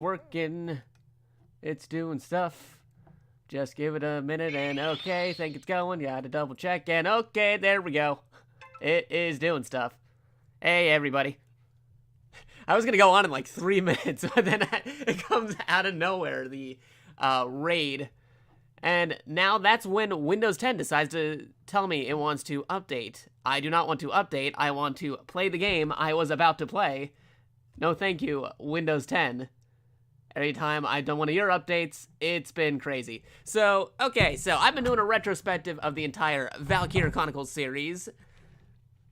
Working. It's doing stuff. Just give it a minute and okay, think it's going. You had to double check and okay, there we go. It is doing stuff. Hey, everybody. I was gonna go on in like 3 minutes, but then it comes out of nowhere, the raid. And now that's when Windows 10 decides to tell me it wants to update. I do not want to update. I want to play the game I was about to play. No thank you, Windows 10. Every time I've done one of your updates, it's been crazy. So, okay, so I've been doing a retrospective of the entire Valkyria Chronicles series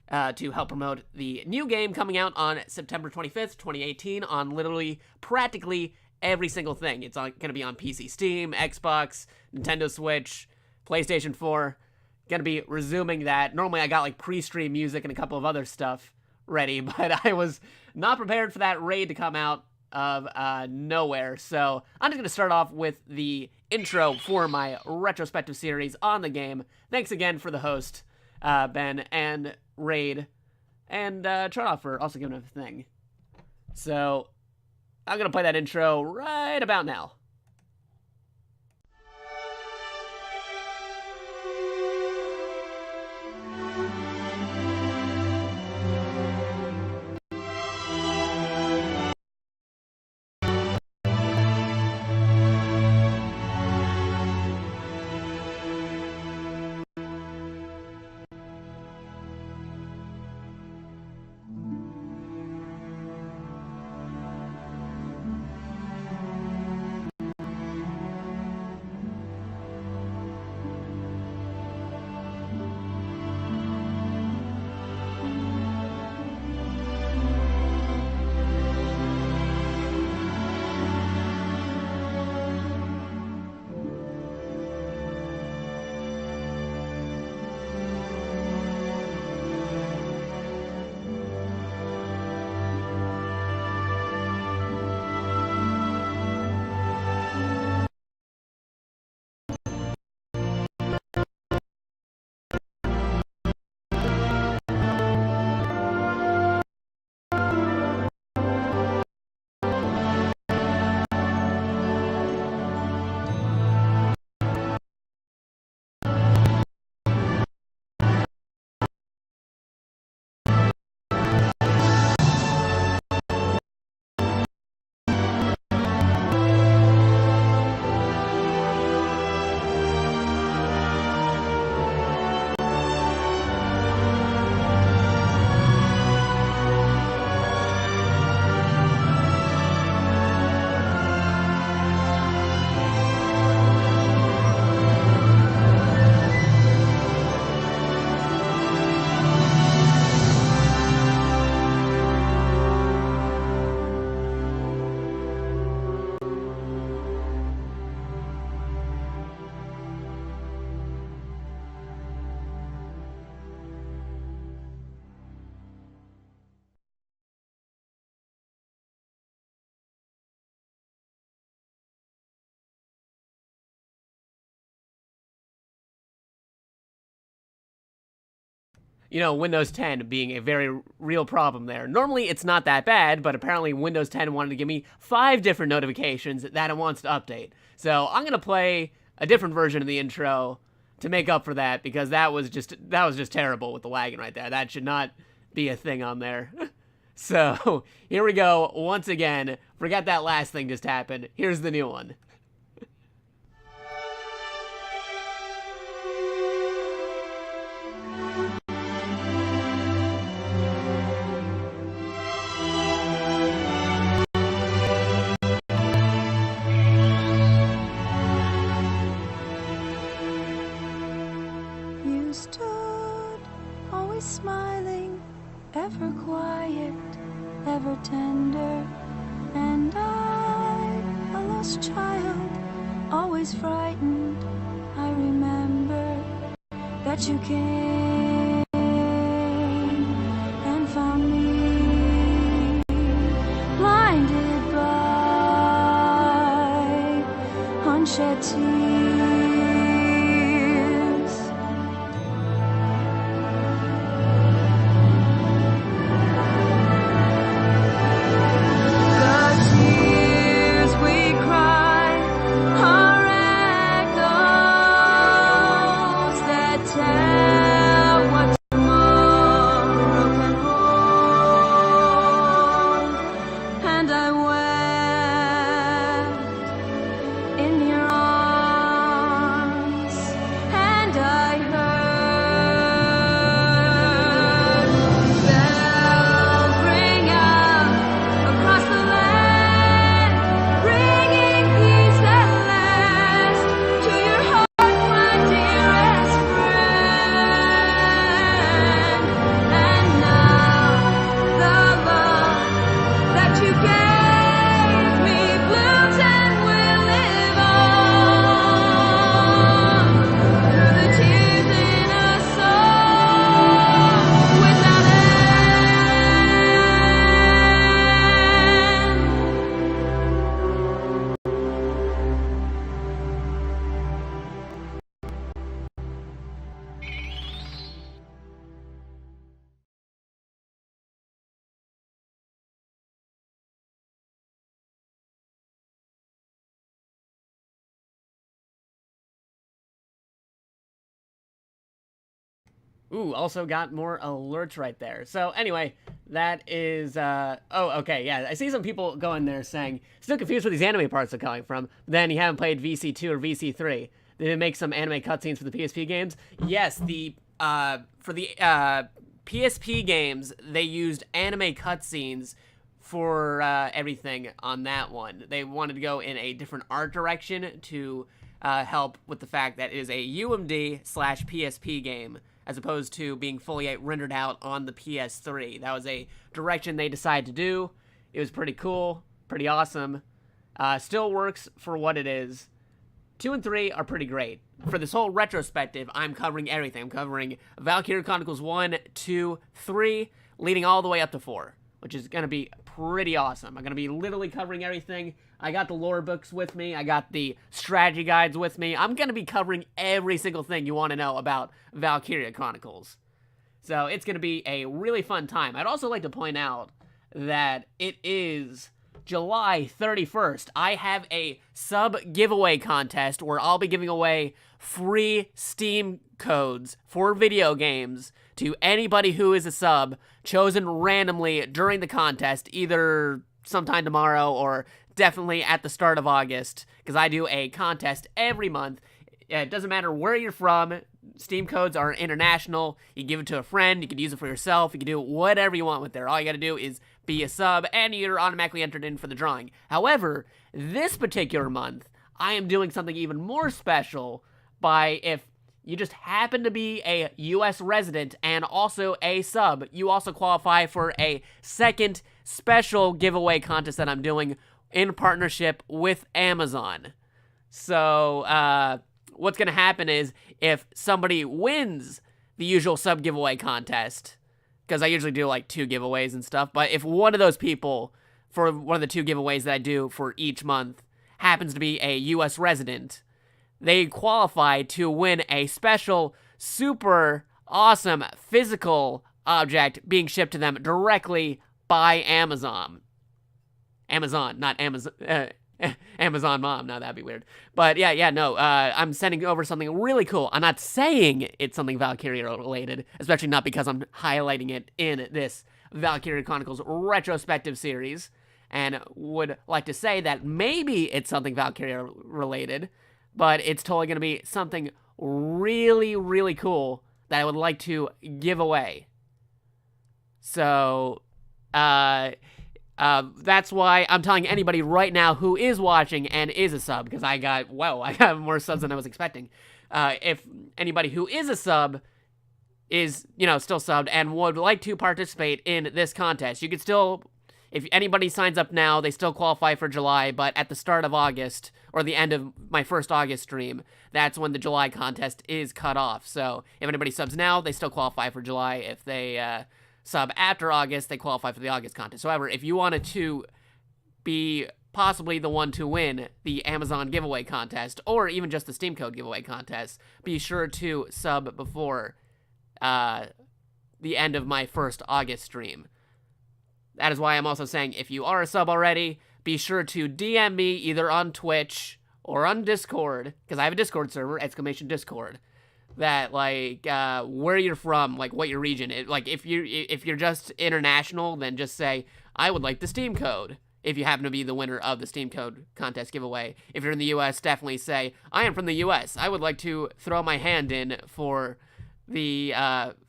to help promote the new game coming out on September 25th, 2018 on literally practically every single thing. It's going to be on PC, Steam, Xbox, Nintendo Switch, PlayStation 4. Going to be resuming that. Normally I got like pre-stream music and a couple of other stuff ready, but I was not prepared for that raid to come out of nowhere. So I'm just going to start off with the intro for my retrospective series on the game. Thanks again for the host, Ben, and Raid, and Tronoff for also giving it a thing. So I'm going to play that intro right about now. You know, Windows 10 being a very real problem there. Normally, it's not that bad, but apparently Windows 10 wanted to give me 5 different notifications that it wants to update. So I'm going to play a different version of the intro to make up for that, because that was just terrible with the lagging right there. That should not be a thing on there. So, here we go. Once again, forget that last thing just happened. Here's the new one. Smiling, ever quiet, ever tender, and I, a lost child, always frightened. I remember that you came and found me, blinded by unshed tears. The tears Ooh, also got more alerts right there. So anyway, that is, oh, okay, yeah. I see some people going there saying, still confused where these anime parts are coming from. Then you haven't played VC2 or VC3. Did it make some anime cutscenes for the PSP games? Yes, for the PSP games, they used anime cutscenes for everything on that one. They wanted to go in a different art direction to help with the fact that it is a UMD/PSP game, as opposed to being fully rendered out on the PS3. That was a direction they decided to do. It was pretty cool, pretty awesome. Still works for what it is. 2 and 3 are pretty great. For this whole retrospective, I'm covering everything. I'm covering Valkyria Chronicles 1, 2, 3, leading all the way up to 4, which is going to be pretty awesome. I'm going to be literally covering everything. I got the lore books with me. I got the strategy guides with me. I'm going to be covering every single thing you want to know about Valkyria Chronicles. So it's going to be a really fun time. I'd also like to point out that it is July 31st. I have a sub giveaway contest where I'll be giving away free Steam codes for video games to anybody who is a sub, chosen randomly during the contest, either sometime tomorrow or definitely at the start of August, because I do a contest every month. It doesn't matter where you're from. Steam codes are international. You can give it to a friend. You can use it for yourself. You can do whatever you want with there. All you got to do is be a sub, and you're automatically entered in for the drawing. However, this particular month, I am doing something even more special by if you just happen to be a U.S. resident and also a sub, you also qualify for a second special giveaway contest that I'm doing in partnership with Amazon. So, what's going to happen is if somebody wins the usual sub giveaway contest, because I usually do like 2 giveaways and stuff, but if one of those people for one of the 2 giveaways that I do for each month happens to be a U.S. resident, they qualify to win a special, super awesome physical object being shipped to them directly by Amazon. Amazon, not Amazon. Amazon Mom. No, that'd be weird. But no, I'm sending over something really cool. I'm not saying it's something Valkyria related, especially not because I'm highlighting it in this Valkyria Chronicles retrospective series, and would like to say that maybe it's something Valkyria related, but it's totally going to be something really, really cool that I would like to give away. So, that's why I'm telling anybody right now who is watching and is a sub, because I got more subs than I was expecting. If anybody who is a sub is, still subbed and would like to participate in this contest, you could still, if anybody signs up now, they still qualify for July, but at the start of August, or the end of my first August stream, that's when the July contest is cut off. So if anybody subs now, they still qualify for July. If they, sub after August, they qualify for the August contest. However, if you wanted to be possibly the one to win the Amazon giveaway contest, or even just the Steam code giveaway contest, be sure to sub before the end of my first August stream. That is why I'm also saying, if you are a sub already, be sure to DM me either on Twitch or on Discord, because I have a Discord server, !Discord. That, where you're from, what your region is. If you're just international, then just say, I would like the Steam code, if you happen to be the winner of the Steam code contest giveaway. If you're in the U.S., definitely say, I am from the U.S. I would like to throw my hand in for the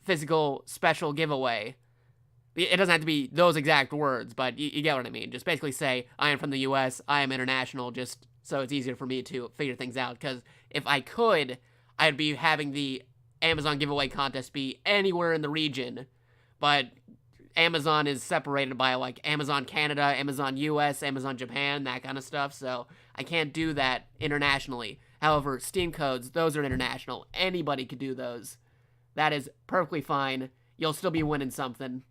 physical special giveaway. It doesn't have to be those exact words, but you get what I mean. Just basically say, I am from the U.S., I am international, just so it's easier for me to figure things out. Because if I could, I'd be having the Amazon giveaway contest be anywhere in the region, but Amazon is separated by Amazon Canada, Amazon US, Amazon Japan, that kind of stuff, so I can't do that internationally. However, Steam codes, those are international. Anybody could do those. That is perfectly fine. You'll still be winning something.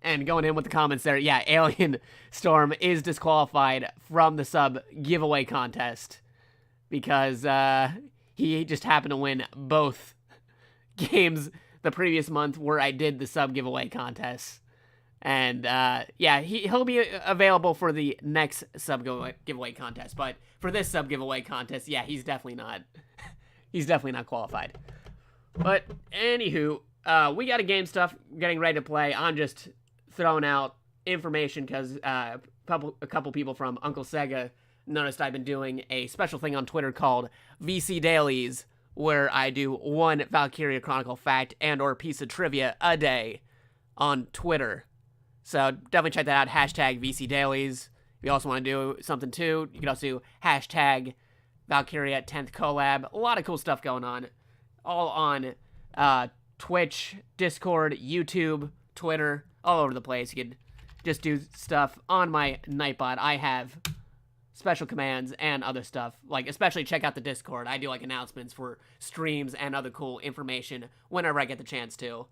And going in with the comments there, yeah, Alien Storm is disqualified from the sub giveaway contest because, he just happened to win both games the previous month where I did the sub giveaway contest. And, he'll be available for the next sub giveaway contest. But for this sub giveaway contest, yeah, he's definitely not qualified. But anywho, we got a game stuff getting ready to play. I'm just throwing out information because a couple people from Uncle Sega noticed I've been doing a special thing on Twitter called VC Dailies, where I do one Valkyria Chronicle fact and or piece of trivia a day on Twitter. So definitely check that out, hashtag VC Dailies. If you also want to do something too, you can also do hashtag Valkyria 10th collab. A lot of cool stuff going on. All on Twitch, Discord, YouTube, Twitter, all over the place. You can just do stuff on my Nightbot. I have special commands and other stuff. Like, especially check out the Discord. I do, like, announcements for streams and other cool information whenever I get the chance to.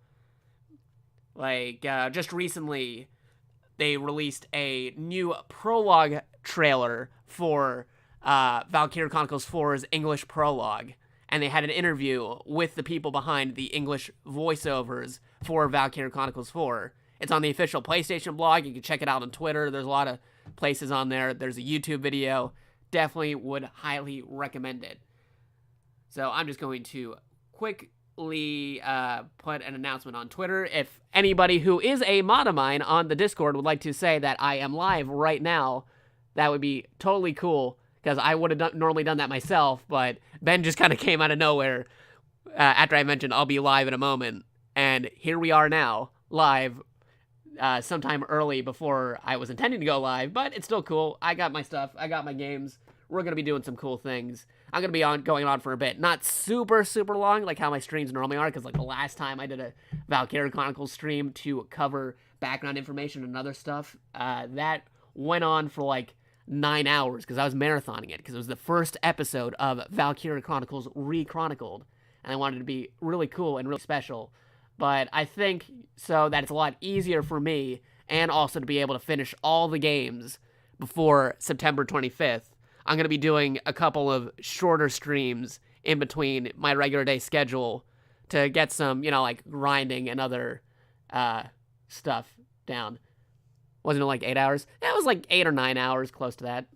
Like, just recently, they released a new prologue trailer for Valkyria Chronicles 4's English prologue. And they had an interview with the people behind the English voiceovers for Valkyria Chronicles 4. It's on the official PlayStation blog. You can check it out on Twitter. There's a lot of places on there. There's a YouTube video. Definitely would highly recommend it. So I'm just going to quickly put an announcement on Twitter. If anybody who is a mod of mine on the Discord would like to say that I am live right now, that would be totally cool. Because I would have normally done that myself, but Ben just kind of came out of nowhere after I mentioned I'll be live in a moment. And here we are now, live, sometime early before I was intending to go live, but it's still cool. I got my stuff. I got my games. We're going to be doing some cool things. I'm going to be going on for a bit. Not super, super long, like how my streams normally are, because like the last time I did a Valkyria Chronicles stream to cover background information and other stuff, that went on for like 9 hours because I was marathoning it because it was the first episode of Valkyria Chronicles RECHRONICLED, and I wanted it to be really cool and really special. But I think so that it's a lot easier for me and also to be able to finish all the games before September 25th. I'm going to be doing a couple of shorter streams in between my regular day schedule to get some, like grinding and other stuff down. Wasn't it like 8 hours? That was like 8 or 9 hours, close to that.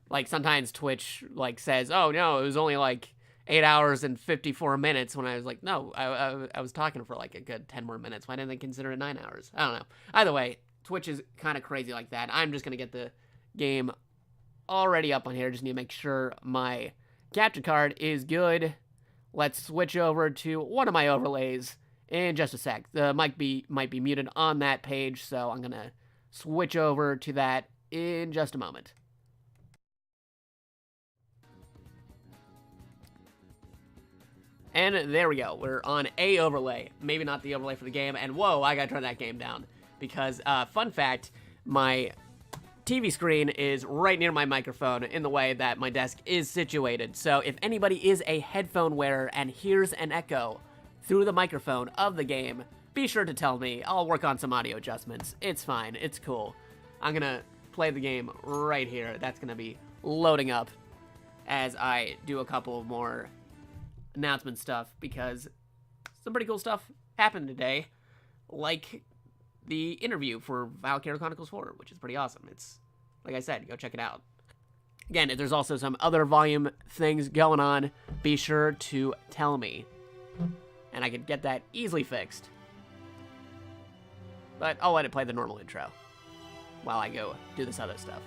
Like sometimes Twitch like says, "Oh no, it was only like 8 hours and 54 minutes." When I was like, "No, I was talking for like a good 10 more minutes. Why didn't they consider it 9 hours?" I don't know. Either way, Twitch is kind of crazy like that. I'm just gonna get the game already up on here. Just need to make sure my capture card is good. Let's switch over to one of my overlays in just a sec. The mic might be muted on that page, so I'm gonna switch over to that in just a moment. And there we go. We're on a overlay. Maybe not the overlay for the game. And whoa, I gotta turn that game down. Because, fun fact, my TV screen is right near my microphone in the way that my desk is situated. So if anybody is a headphone wearer and hears an echo through the microphone of the game, be sure to tell me. I'll work on some audio adjustments. It's fine. It's cool. I'm gonna play the game right here. That's gonna be loading up as I do a couple more announcement stuff, because some pretty cool stuff happened today, like the interview for Valkyria Chronicles 4, which is pretty awesome. It's, like I said, go check it out. Again, if there's also some other volume things going on, be sure to tell me, and I could get that easily fixed. But I'll let it play the normal intro while I go do this other stuff.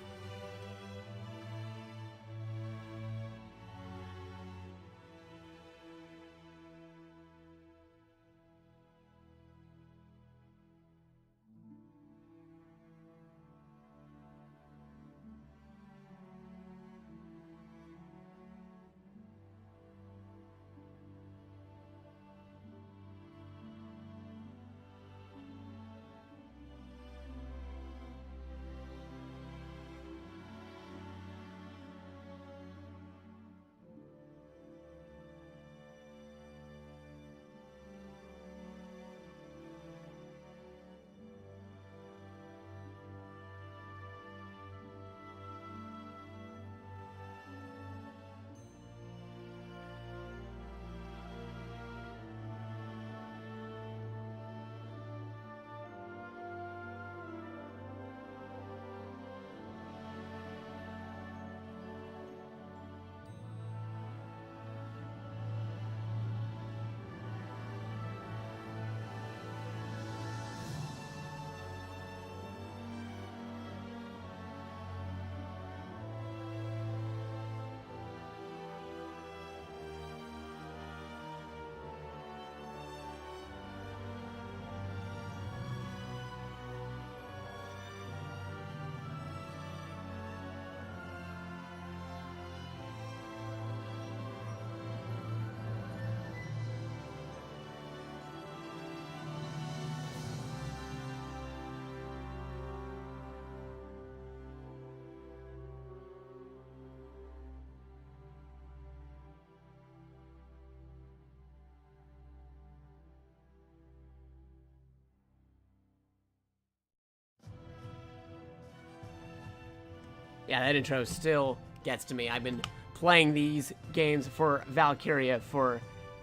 Yeah, that intro still gets to me. I've been playing these games for Valkyria for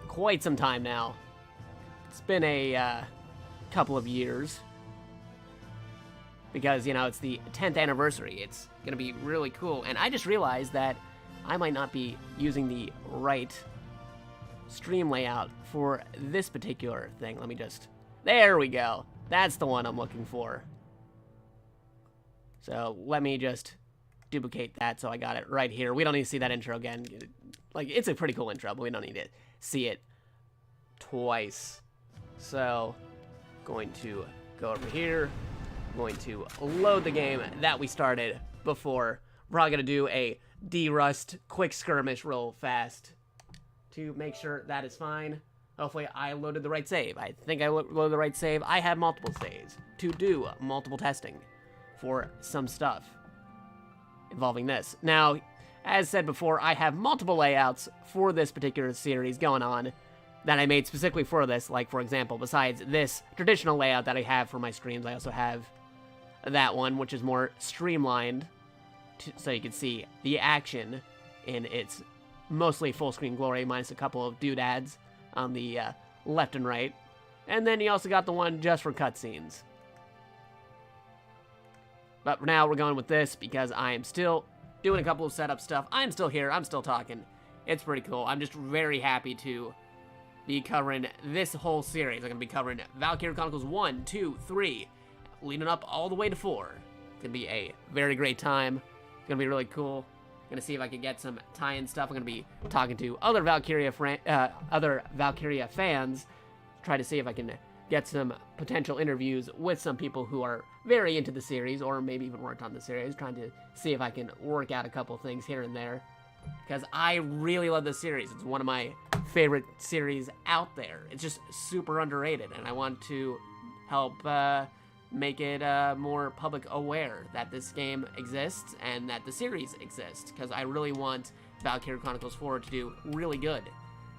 quite some time now. It's been a couple of years. Because, you know, it's the 10th anniversary. It's going to be really cool. And I just realized that I might not be using the right stream layout for this particular thing. Let me just... There we go. That's the one I'm looking for. So let me just duplicate that so I got it right here. We don't need to see that intro again. Like, it's a pretty cool intro, but we don't need to see it twice. So, going to go over here. Going to load the game that we started before. We're probably going to do a D-Rust quick skirmish real fast to make sure that is fine. Hopefully I loaded the right save. I think I loaded the right save. I have multiple saves to do multiple testing for some stuff involving this. Now, as said before, I have multiple layouts for this particular series going on that I made specifically for this. Like, for example, besides this traditional layout that I have for my streams, I also have that one, which is more streamlined, so you can see the action in its mostly full screen glory, minus a couple of doodads on the left and right. And then you also got the one just for cutscenes. But for now, we're going with this because I am still doing a couple of setup stuff. I'm still here. I'm still talking. It's pretty cool. I'm just very happy to be covering this whole series. I'm going to be covering Valkyria Chronicles 1, 2, 3, leading up all the way to 4. It's going to be a very great time. It's going to be really cool. I'm going to see if I can get some tie-in stuff. I'm going to be talking to other Valkyria fans, try to see if I can get some potential interviews with some people who are very into the series, or maybe even worked on the series, trying to see if I can work out a couple things here and there. Because I really love this series. It's one of my favorite series out there. It's just super underrated, and I want to help make it more public aware that this game exists and that the series exists, because I really want Valkyria Chronicles 4 to do really good.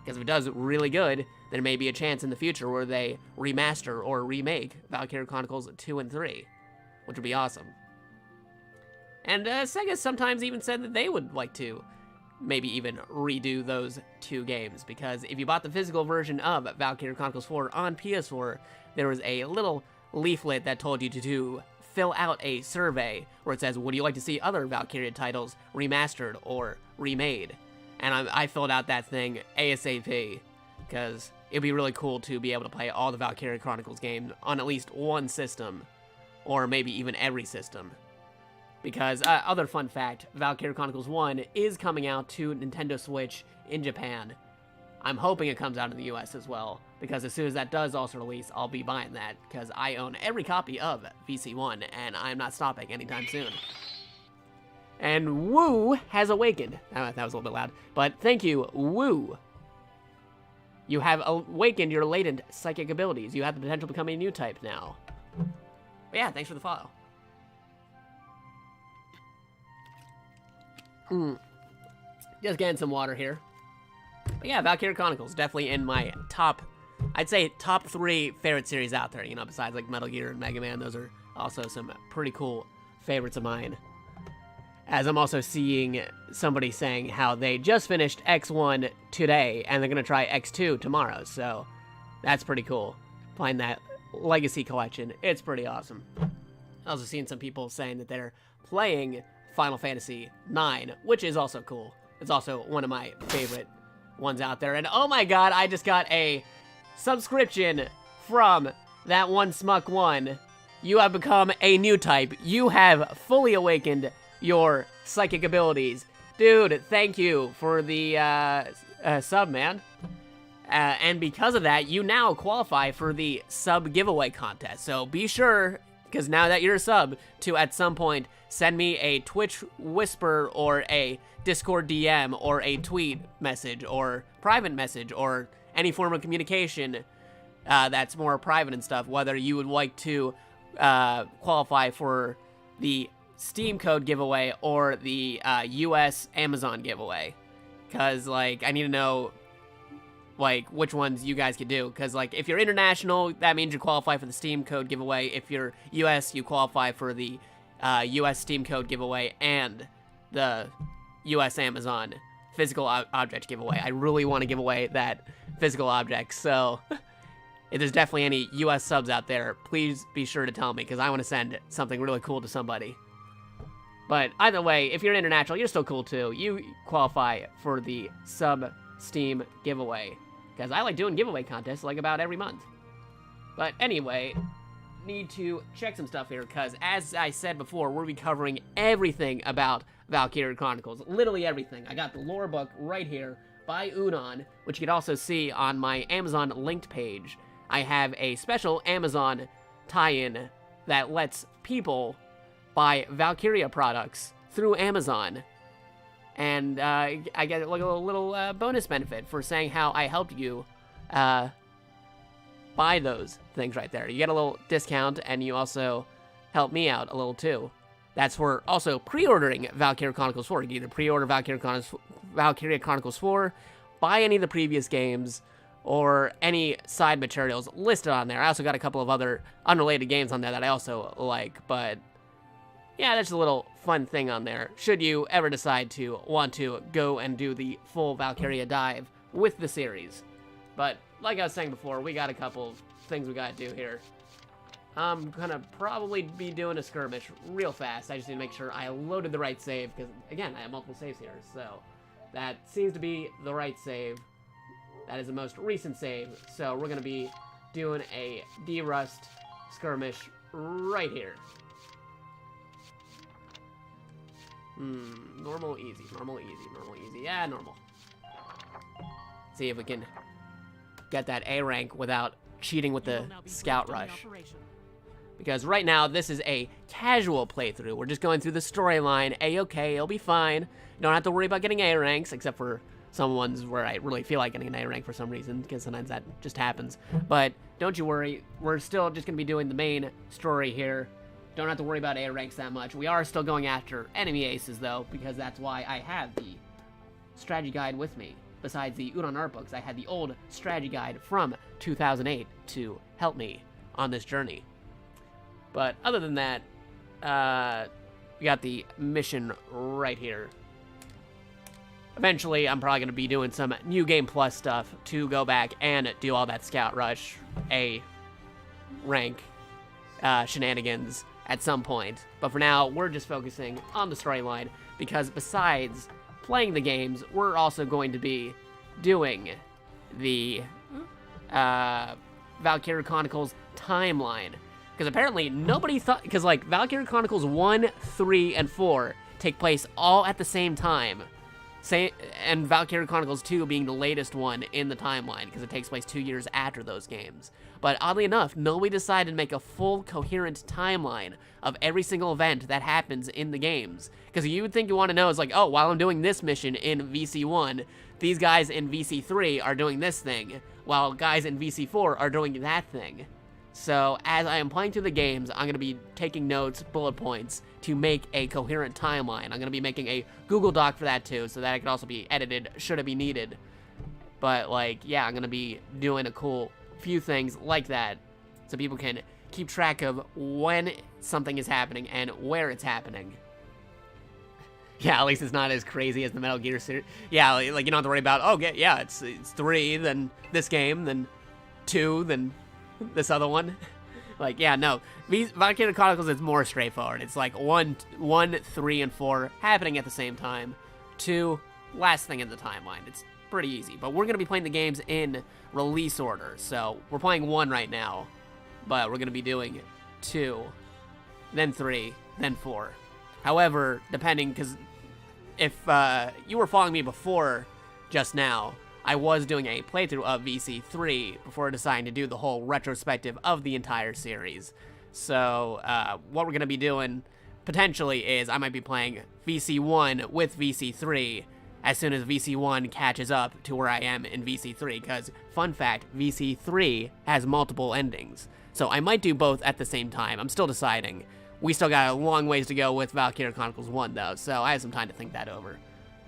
Because if it does really good, there may be a chance in the future where they remaster or remake Valkyria Chronicles 2 and 3, which would be awesome. And Sega sometimes even said that they would like to maybe even redo those two games, because if you bought the physical version of Valkyria Chronicles 4 on PS4, there was a little leaflet that told you to fill out a survey where it says, would you like to see other Valkyria titles remastered or remade? And I filled out that thing ASAP, because it'd be really cool to be able to play all the Valkyria Chronicles games on at least one system, or maybe even every system. Because, other fun fact, Valkyria Chronicles 1 is coming out to Nintendo Switch in Japan. I'm hoping it comes out in the US as well, because as soon as that does also release, I'll be buying that, because I own every copy of VC1, and I'm not stopping anytime soon. And Woo has awakened. That was a little bit loud, but thank you, Woo. You have awakened your latent psychic abilities. You have the potential to become a new type now. But yeah, thanks for the follow. Just getting some water here. But yeah, Valkyria Chronicles, definitely in my top, I'd say top 3 favorite series out there, you know, besides like Metal Gear and Mega Man. Those are also some pretty cool favorites of mine. As I'm also seeing somebody saying how they just finished X1 today, and they're going to try X2 tomorrow, so that's pretty cool. Playing that Legacy Collection, it's pretty awesome. I also seen some people saying that they're playing Final Fantasy IX, which is also cool. It's also one of my favorite ones out there. And oh my god, I just got a subscription from that one Smuck one. You have become a new type. You have fully awakened your psychic abilities. Dude, thank you for the sub, man. And because of that, you now qualify for the sub giveaway contest. So be sure, because now that you're a sub, to at some point send me a Twitch whisper or a Discord DM or a tweet message or private message or any form of communication that's more private and stuff, whether you would like to qualify for the Steam code giveaway or the US Amazon giveaway. Because, like, I need to know, like, which ones you guys could do. Because, like, if you're international, that means you qualify for the Steam code giveaway. If you're US, you qualify for the US Steam code giveaway and the U.S. Amazon physical object giveaway. I really want to give away that physical object, so if there's definitely any U.S. subs out there, please be sure to tell me, because I want to send something really cool to somebody. But either way, if you're international, you're still cool too. You qualify for the sub Steam giveaway, because I like doing giveaway contests like about every month. But anyway, need to check some stuff here, because as I said before, we'll be covering everything about Valkyria Chronicles. Literally everything. I got the lore book right here by Unon, which you can also see on my Amazon linked page. I have a special Amazon tie-in that lets people buy Valkyria products through Amazon. And I get like a little bonus benefit for saying how I helped you buy those things right there. You get a little discount, and you also help me out a little too. That's for also pre-ordering Valkyria Chronicles 4. You can either pre-order Valkyria Chronicles 4, buy any of the previous games, or any side materials listed on there. I also got a couple of other unrelated games on there that I also like, but yeah, there's a little fun thing on there, should you ever decide to want to go and do the full Valkyria dive with the series. But like I was saying before, we got a couple things we gotta do here. I'm gonna probably be doing a skirmish real fast. I just need to make sure I loaded the right save, because again, I have multiple saves here, so that seems to be the right save. That is the most recent save, so we're gonna be doing a D-Rust skirmish right here. Normal, easy, normal, easy, normal, easy. Yeah, normal. See if we can get that A rank without cheating with the scout rush. Because right now, this is a casual playthrough. We're just going through the storyline. A-okay, it'll be fine. You don't have to worry about getting A ranks, except for some ones where I really feel like getting an A rank for some reason, because sometimes that just happens. But don't you worry, we're still just going to be doing the main story here. Don't have to worry about A ranks that much. We are still going after enemy aces, though, because that's why I have the strategy guide with me. Besides the Unon art books, I had the old strategy guide from 2008 to help me on this journey. But other than that, we got the mission right here. Eventually, I'm probably going to be doing some New Game Plus stuff to go back and do all that Scout Rush A rank shenanigans at some point. But for now, we're just focusing on the storyline, because besides playing the games, we're also going to be doing the Valkyria Chronicles timeline. Because apparently nobody thought, because like Valkyria Chronicles 1, 3, and 4 take place all at the same time. And Valkyria Chronicles 2 being the latest one in the timeline, because it takes place 2 years after those games. But oddly enough, nobody decided to make a full coherent timeline of every single event that happens in the games. Because you would think you want to know is like, oh, while I'm doing this mission in VC1, these guys in VC3 are doing this thing, while guys in VC4 are doing that thing. So as I am playing through the games, I'm going to be taking notes, bullet points, to make a coherent timeline. I'm going to be making a Google Doc for that too, so that it can also be edited should it be needed. But like, yeah, I'm going to be doing a cool few things like that, so people can keep track of when something is happening and where it's happening. Yeah, at least it's not as crazy as the Metal Gear series. Yeah, like you don't have to worry about, oh, yeah, it's 3, then this game, then 2, then this other one. Like, yeah, no. Valkyria Chronicles is more straightforward. It's like 1, 3, and 4 happening at the same time. 2, last thing in the timeline. It's pretty easy. But we're going to be playing the games in release order. So we're playing 1 right now, but we're going to be doing 2, then 3, then 4. However, depending, because if you were following me before just now, I was doing a playthrough of VC3 before deciding to do the whole retrospective of the entire series. So what we're going to be doing potentially is I might be playing VC1 with VC3 as soon as VC1 catches up to where I am in VC3, because, fun fact, VC3 has multiple endings. So I might do both at the same time. I'm still deciding. We still got a long ways to go with Valkyria Chronicles 1, though, so I have some time to think that over.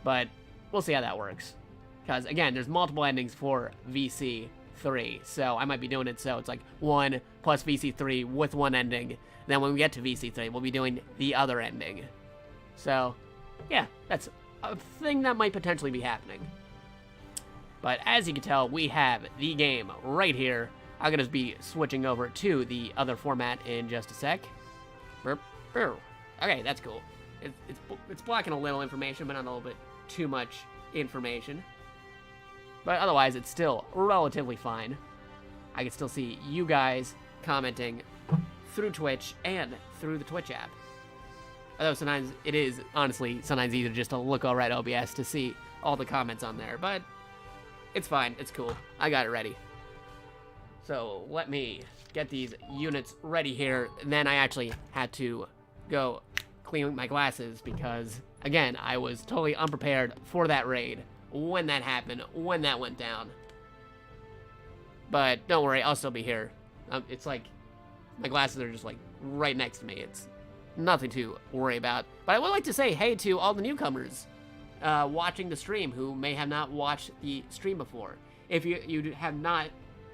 But we'll see how that works. Because, again, there's multiple endings for VC3, so I might be doing it so it's like 1 plus VC3 with one ending. Then when we get to VC3, we'll be doing the other ending. So, yeah, that's a thing that might potentially be happening. But as you can tell, we have the game right here. I'm going to be switching over to the other format in just a sec. Burp, burp. Okay, that's cool. It's blocking a little information, but not a little bit too much information. But otherwise, it's still relatively fine. I can still see you guys commenting through Twitch and through the Twitch app. Although sometimes it is, honestly, sometimes easier just to look over at OBS to see all the comments on there. But it's fine. It's cool. I got it ready. So let me get these units ready here. Then I actually had to go clean my glasses because, again, I was totally unprepared for that raid when that happened, when that went down. But don't worry, I'll still be here. It's like my glasses are just like right next to me. It's nothing to worry about. But I would like to say hey to all the newcomers watching the stream who may have not watched the stream before. If you have not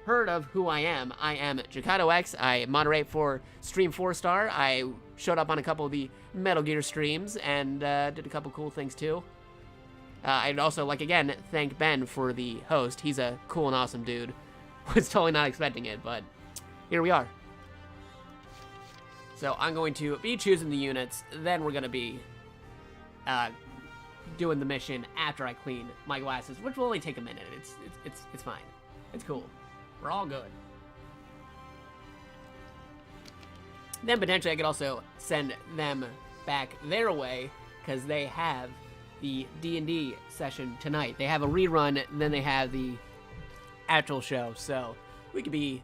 heard of who I am JakatoX. I moderate for Stream 4-Star. I showed up on a couple of the Metal Gear streams and did a couple cool things too. I'd also like, again, thank Ben for the host. He's a cool and awesome dude. Was totally not expecting it, but here we are. So I'm going to be choosing the units, then we're going to be doing the mission after I clean my glasses, which will only take a minute. It's fine. It's cool. We're all good. Then potentially I could also send them back their way, because they have the D&D session tonight. They have a rerun, and then they have the actual show, so we could be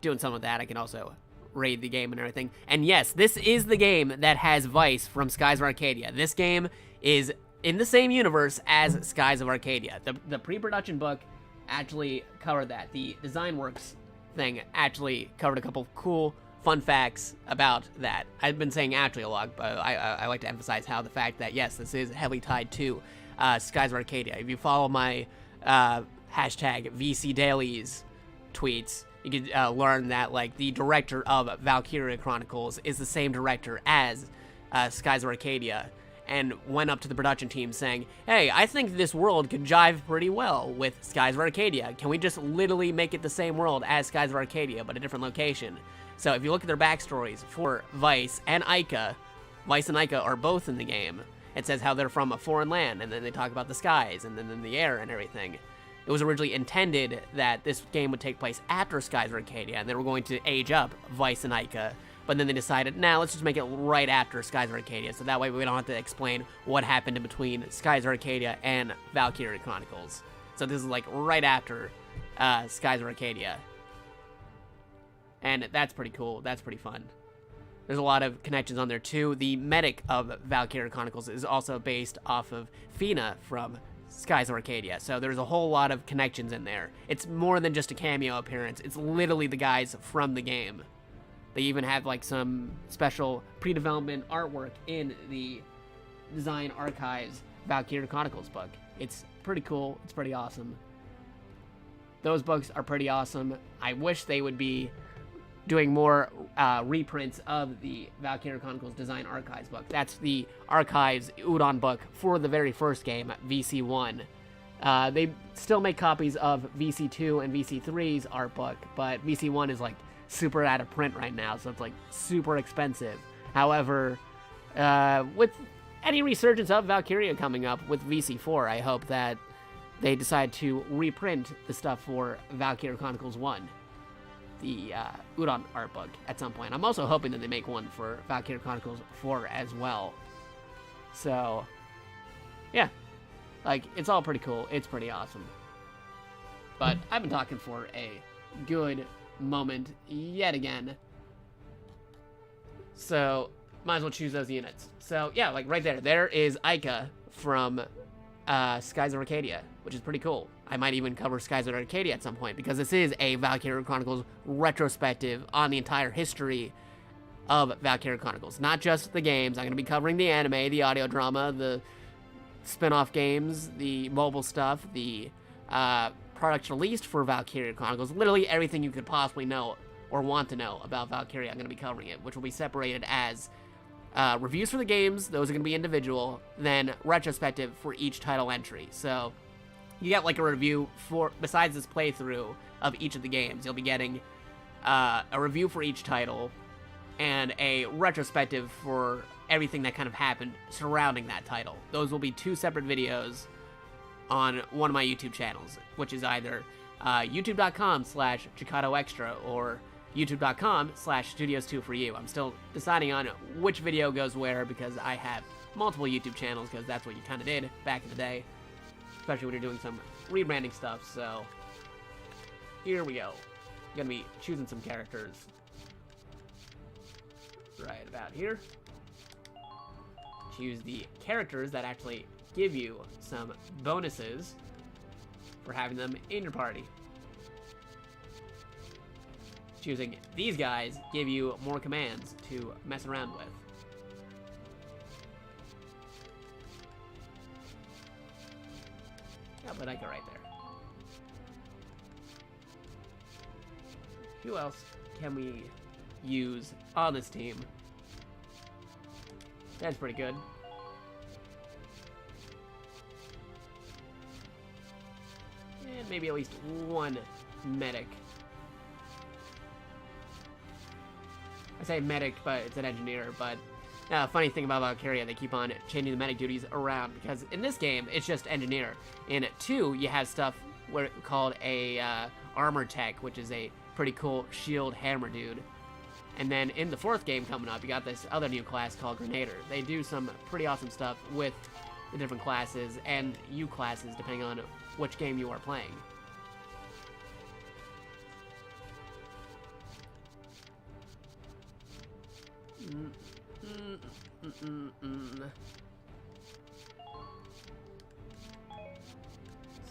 doing some of that. I can also raid the game and everything. And yes, this is the game that has Vice from Skies of Arcadia. This game is in the same universe as Skies of Arcadia. The pre-production book actually covered that. The Design Works thing actually covered a couple of cool, fun facts about that. I've been saying actually a lot, but I like to emphasize how the fact that, yes, this is heavily tied to Skies of Arcadia. If you follow my hashtag VCDailies tweets, you can learn that, like, the director of Valkyria Chronicles is the same director as Skies of Arcadia, and went up to the production team saying, hey, I think this world could jive pretty well with Skies of Arcadia. Can we just literally make it the same world as Skies of Arcadia, but a different location? So if you look at their backstories for Vice and Ica, Vice and Ica are both in the game. It says how they're from a foreign land, and then they talk about the skies, and then in the air and everything. It was originally intended that this game would take place after Skies of Arcadia, and they were going to age up Vice and Ica. But then they decided, nah, let's just make it right after Skies of Arcadia, so that way we don't have to explain what happened in between Skies of Arcadia and Valkyria Chronicles. So this is like right after Skies of Arcadia. And that's pretty cool. That's pretty fun. There's a lot of connections on there too. The medic of Valkyria Chronicles is also based off of Fina from Skies of Arcadia. So there's a whole lot of connections in there. It's more than just a cameo appearance. It's literally the guys from the game. They even have like some special pre-development artwork in the Design Archives Valkyria Chronicles book. It's pretty cool. It's pretty awesome. Those books are pretty awesome. I wish they would be doing more reprints of the Valkyria Chronicles Design Archives book. That's the Archives Udon book for the very first game, VC1. They still make copies of VC2 and VC3's art book, but VC1 is like super out of print right now, so it's like super expensive. However, with any resurgence of Valkyria coming up with VC4, I hope that they decide to reprint the stuff for Valkyria Chronicles 1. The Udon art book at some point. I'm also hoping that they make one for Valkyria Chronicles 4 as well. So, yeah. Like, it's all pretty cool. It's pretty awesome. But I've been talking for a good moment yet again. So, might as well choose those units. So, yeah, like right there. There is Ica from Skies of Arcadia, which is pretty cool. I might even cover Skies of Arcadia at some point, because this is a Valkyria Chronicles retrospective on the entire history of Valkyria Chronicles. Not just the games. I'm going to be covering the anime, the audio drama, the spin-off games, the mobile stuff, the products released for Valkyria Chronicles. Literally everything you could possibly know or want to know about Valkyria, I'm going to be covering it, which will be separated as reviews for the games, those are going to be individual, then retrospective for each title entry. So you get like a review for, besides this playthrough of each of the games, you'll be getting a review for each title and a retrospective for everything that kind of happened surrounding that title. Those will be 2 separate videos on one of my YouTube channels, which is either youtube.com/JakatoXtra or youtube.com/Studios2for You. I'm still deciding on which video goes where because I have multiple YouTube channels, because that's what you kind of did back in the day, especially when you're doing some rebranding stuff. So here we go. I'm gonna be choosing some characters right about here. Choose the characters that actually give you some bonuses for having them in your party. Choosing these guys give you more commands to mess around with. Yeah, but I go right there. Who else can we use on this team? That's pretty good. And maybe at least one medic. I say medic, but it's an engineer. But funny thing about Valkyria, they keep on changing the medic duties around, because in this game, it's just engineer. In 2, you have stuff called a armor tech, which is a pretty cool shield hammer dude. And then in the 4th game coming up, you got this other new class called Grenader. They do some pretty awesome stuff with the different classes and U classes, depending on which game you are playing. Let's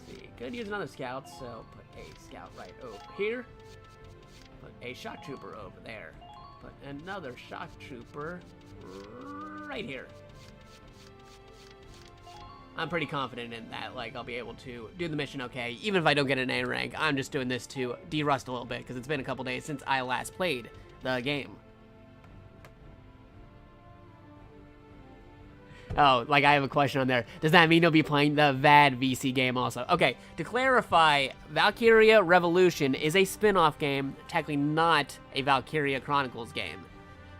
see, could use another scout, so put a scout right over here. Put a shock trooper over there. Put another shock trooper right here. I'm pretty confident in that, like, I'll be able to do the mission okay, even if I don't get an A rank. I'm just doing this to de-rust a little bit, because it's been a couple days since I last played the game. Oh, like, I have a question on there. Does that mean you'll be playing the VAD VC game also? Okay, to clarify, Valkyria Revolution is a spin-off game, technically not a Valkyria Chronicles game.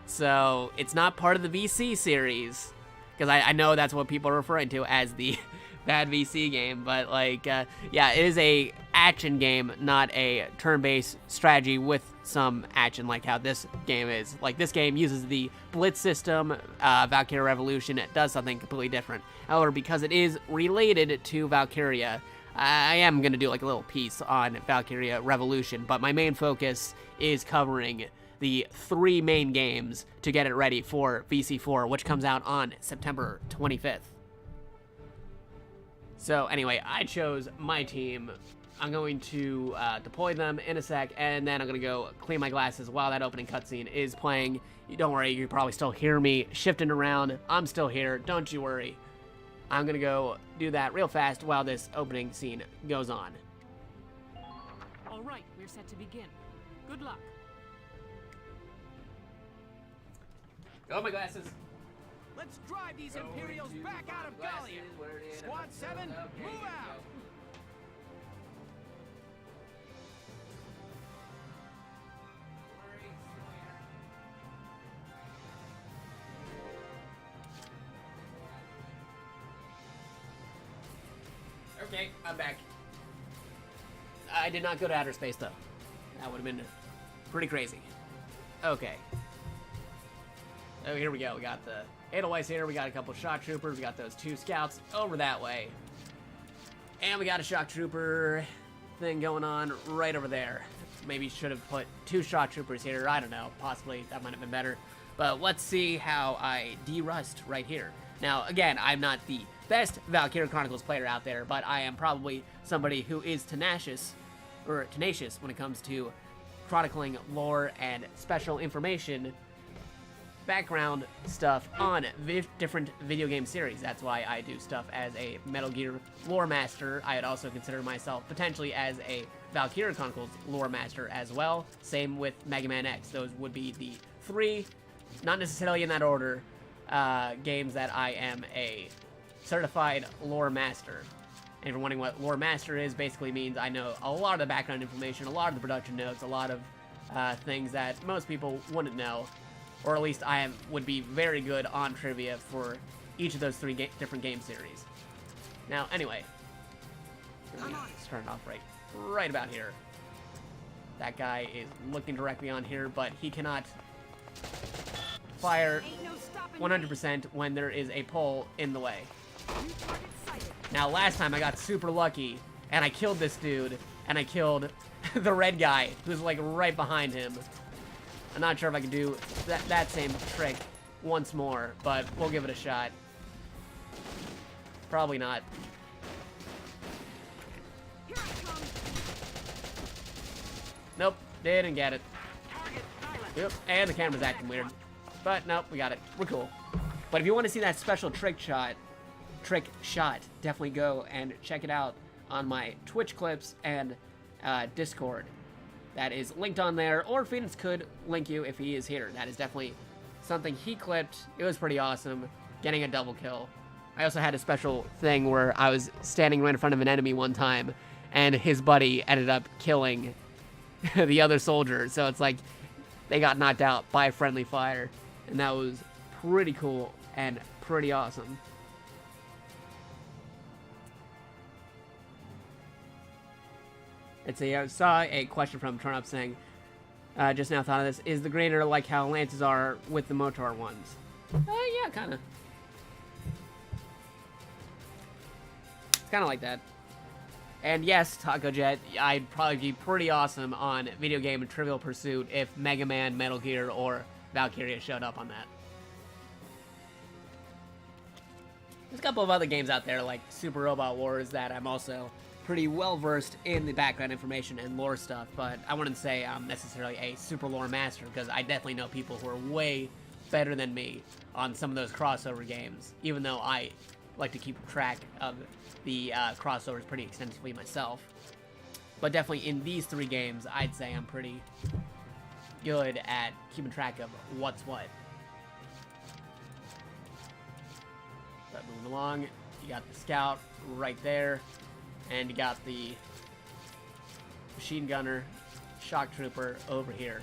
So, it's not part of the VC series, because I know that's what people are referring to as the VAD VC game, but, like, yeah, it is a action game, not a turn-based strategy with some action like how this game is. Like, this game uses the Blitz system. Valkyria Revolution, it does something completely different. However, because it is related to Valkyria, I am going to do like a little piece on Valkyria Revolution, but my main focus is covering the 3 main games to get it ready for VC4, which comes out on September 25th. So anyway, I chose my team. I'm going to deploy them in a sec, and then I'm going to go clean my glasses while that opening cutscene is playing. Don't worry, you can probably still hear me shifting around. I'm still here, don't you worry. I'm going to go do that real fast while this opening scene goes on. All right, we're set to begin. Good luck. Go my glasses. Let's drive these Imperials back out of Gallia. Squad 7, move out. Okay, I'm back. I did not go to outer space, though. That would have been pretty crazy. Okay. Oh, here we go. We got the Edelweiss here. We got a couple shock troopers. We got those 2 scouts over that way. And we got a shock trooper thing going on right over there. Maybe should have put 2 shock troopers here. I don't know. Possibly that might have been better. But let's see how I de-rust right here. Now, again, I'm not the best Valkyria Chronicles player out there, but I am probably somebody who is tenacious when it comes to chronicling lore and special information, background stuff on different video game series. That's why I do stuff as a Metal Gear lore master. I'd also consider myself potentially as a Valkyria Chronicles lore master as well. Same with Mega Man X. Those would be the 3, not necessarily in that order, games that I am a certified lore master. And if you're wondering what lore master is, basically means I know a lot of the background information, a lot of the production notes, a lot of things that most people wouldn't know, or at least would be very good on trivia for each of those three different game series. Now, anyway, let's turn it off right about here. That guy is looking directly on here, but he cannot fire 100% when there is a pole in the way. Now, last time I got super lucky, and I killed this dude, and I killed the red guy, who's like right behind him. I'm not sure if I can do that same trick once more, but we'll give it a shot. Probably not. Nope, didn't get it. Yep, and the camera's acting weird. But nope, we got it. We're cool. But if you want to see that special trick shot, definitely go and check it out on my Twitch clips and Discord. That is linked on there, or Phoenix could link you if he is here. That is definitely something he clipped. It was pretty awesome, getting a double kill. I also had a special thing where I was standing right in front of an enemy one time, and his buddy ended up killing the other soldier. So it's like they got knocked out by friendly fire, and that was pretty cool and pretty awesome. I saw a question from Turnup saying, just now thought of this, is the grader like how lances are with the Motor ones? Yeah, kind of. It's kind of like that. And yes, Taco Jet, I'd probably be pretty awesome on Video Game and Trivial Pursuit if Mega Man, Metal Gear, or Valkyria showed up on that. There's a couple of other games out there like Super Robot Wars that I'm also pretty well versed in the background information and lore stuff, but I wouldn't say I'm necessarily a super lore master, because I definitely know people who are way better than me on some of those crossover games, even though I like to keep track of the crossovers pretty extensively myself. But definitely in these three games, I'd say I'm pretty good at keeping track of what's what. But moving along, you got the scout right there. And you got the machine gunner, shock trooper over here.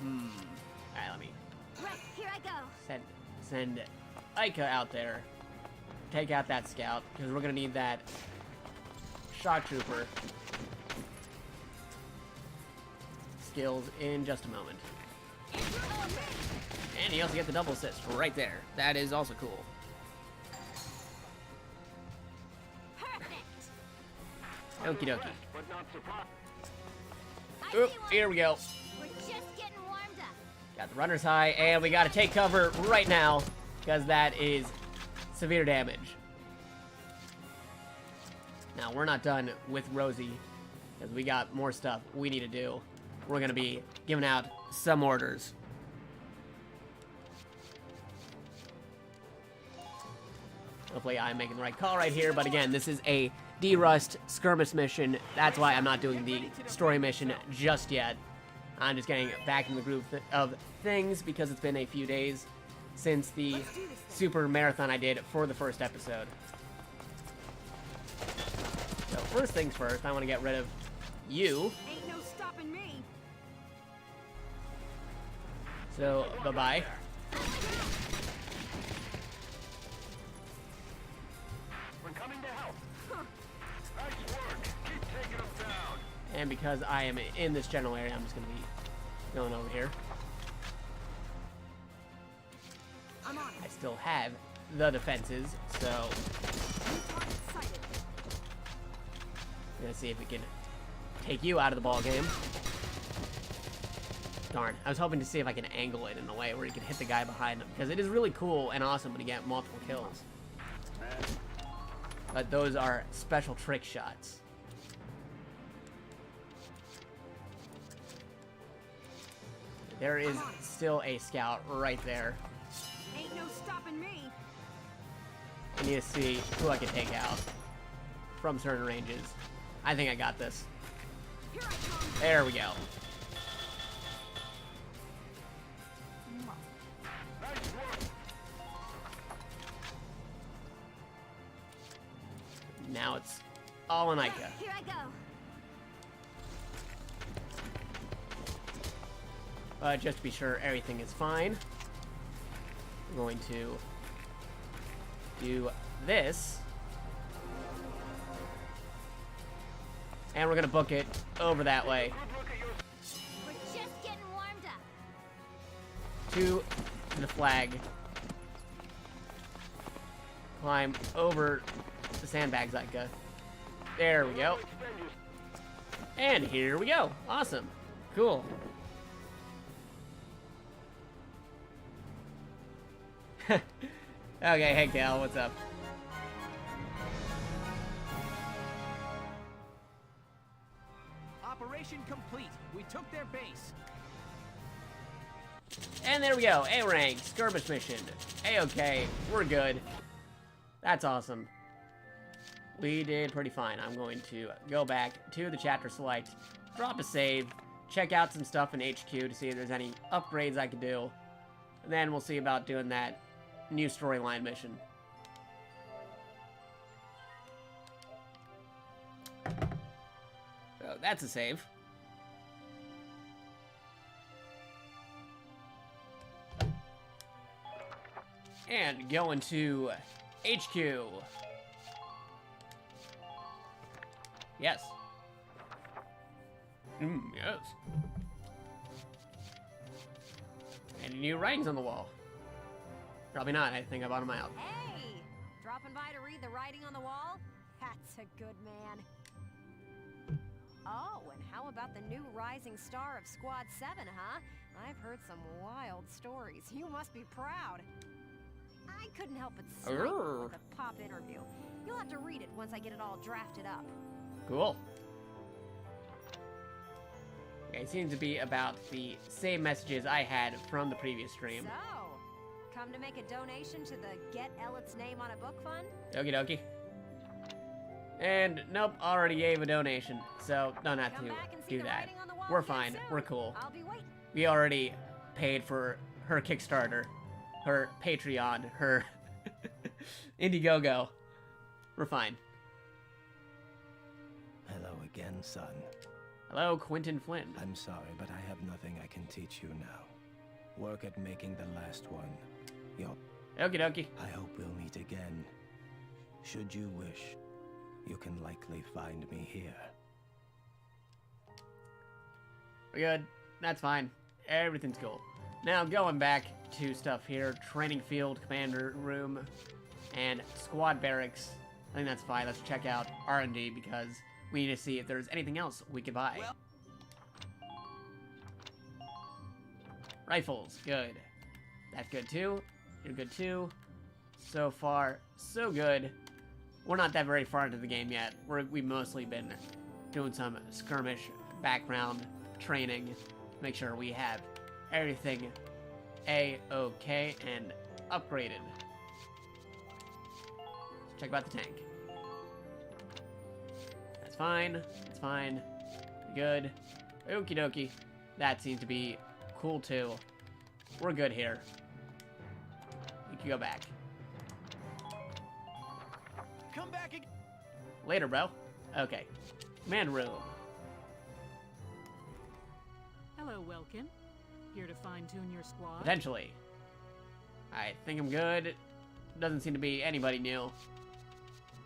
Alright, let me Here I go. send Ica out there. Take out that scout, because we're gonna need that shock trooper skills in just a moment. And you also get the double assist right there. That is also cool. Okie dokie. Oop, here we go. We're just getting warmed up. Got the runner's high, and we gotta take cover right now, because that is severe damage. Now, we're not done with Rosie, because we got more stuff we need to do. We're gonna be giving out some orders. Hopefully I'm making the right call right here, but again, this is a D-Rust skirmish mission. That's why I'm not doing the story mission just yet. I'm just getting back in the groove of things, because it's been a few days since the super marathon I did for the first episode. So first things first, I want to get rid of you. Ain't no stopping me. So, bye-bye. We're coming to help. Nice work. Keep taking them down. And because I am in this general area, I'm just going to be going over here. I'm on I still have the defenses, so it. I'm going to see if we can take you out of the ball game. Darn, I was hoping to see if I can angle it in a way where you can hit the guy behind him, because it is really cool and awesome when you get multiple kills. But those are special trick shots. There is still a scout right there. Ain't no stopping me. I need to see who I can take out from certain ranges. I think I got this. Here I come. There we go. Nice work. Now it's all on Ica. Here I go. Just to be sure everything is fine, we're going to do this. And we're going to book it over that way We're just getting warmed up. to the flag. Climb over the sandbags, Ica. There we go. And here we go. Awesome. Cool. Okay, hey Cal, what's up? Operation complete. We took their base. And there we go. A rank, skirmish mission. A-okay, we're good. That's awesome. We did pretty fine. I'm going to go back to the chapter select, drop a save, check out some stuff in HQ to see if there's any upgrades I could do. And then we'll see about doing that new storyline mission. So that's a save. And going to HQ. Yes. Yes. Any new writings on the wall? Probably not. I think I bought them out. Hey! Dropping by to read the writing on the wall? That's a good man. Oh, and how about the new rising star of Squad 7, huh? I've heard some wild stories. You must be proud. I couldn't help but smile with the pop interview. You'll have to read it once I get it all drafted up. Cool. Okay, it seems to be about the same messages I had from the previous stream. So, come to make a donation to the Get Elliot's Name on a Book Fund? Okie dokie. And nope, already gave a donation, so don't have Come to back and see do the that. writing on the wall We're again fine. soon. We're cool. I'll be waiting. We already paid for her Kickstarter, her Patreon, her Indiegogo. We're fine. Hello again, son. Hello, Quentin Flynn. I'm sorry, but I have nothing I can teach you now. Work at making the last one. Okie dokie. I hope we'll meet again. Should you wish, you can likely find me here. We're good. That's fine. Everything's cool. Now going back to stuff here. Training field, commander room, and squad barracks. I think that's fine. Let's check out R&D because we need to see if there's anything else we could buy. Rifles. Good. That's good too. You're good too. So far, so good. We're not that very far into the game yet. We've mostly been doing some skirmish background training to make sure we have everything A-okay and upgraded. Let's check about the tank. That's fine. That's fine. Good. Okie dokie. That seems to be cool too. We're good here. You can go back. Come back again. Later, bro. Okay. Command room. Hello, Welkin. Here to fine-tune your squad? Potentially. I think I'm good. Doesn't seem to be anybody new.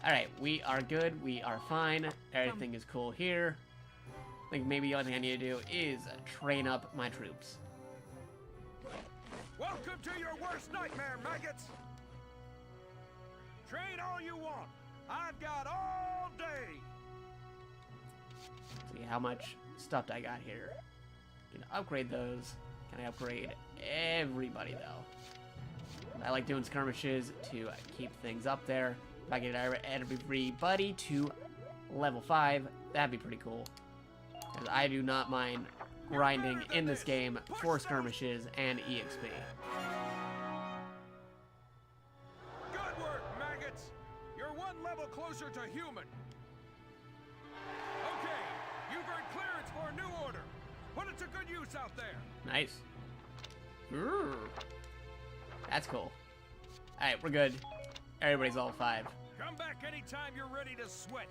Alright, we are good. We are fine. Everything is cool here. I think maybe the only thing I need to do is train up my troops. Welcome to your worst nightmare, maggots! Train all you want. I've got all day. See how much stuff I got here. Can I upgrade those? Can I upgrade everybody though? I like doing skirmishes to keep things up there. If I get everybody to level 5, that'd be pretty cool. Because I do not mind grinding in this game for skirmishes and EXP. Good work, maggots. You're one level closer to human. Okay, you've earned clearance for a new order. Put it to good use out there. Nice. Ooh. That's cool. Alright, we're good. Everybody's level 5. Come back anytime you're ready to sweat.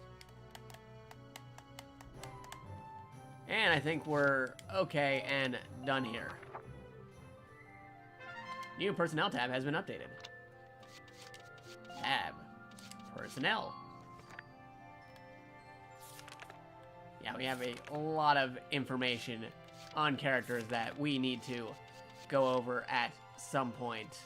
And I think we're okay and done here. New personnel tab has been updated. Tab. Personnel. Yeah, we have a lot of information on characters that we need to go over at some point.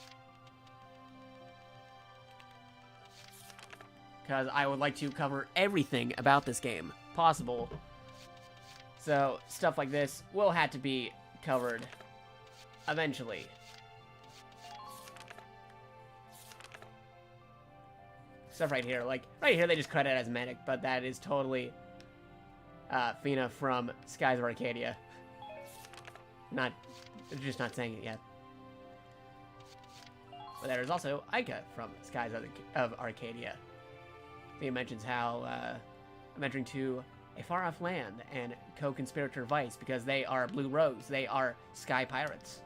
Because I would like to cover everything about this game possible. So, stuff like this will have to be covered eventually. Stuff right here, like, right here they just credit as Medic, but that is totally Fina from Skies of Arcadia. Just not saying it yet. But there is also Aika from Skies of Arcadia. He mentions how I'm entering to a far-off land and co-conspirator Vice because they are Blue Rogues. They are Sky Pirates.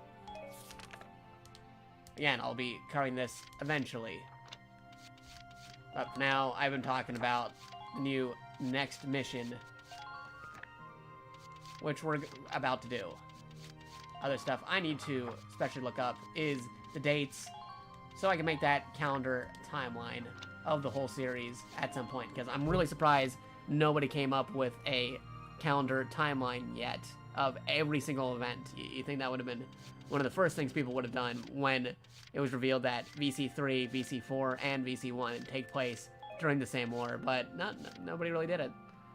Again, I'll be covering this eventually. But for now, I've been talking about the new next mission, which we're about to do. Other stuff I need to especially look up is the dates, so I can make that calendar timeline of the whole series at some point, because I'm really surprised nobody came up with a calendar timeline yet of every single event. You think that would have been one of the first things people would have done when it was revealed that VC3, VC4, and VC1 take place during the same war, but nobody really did it.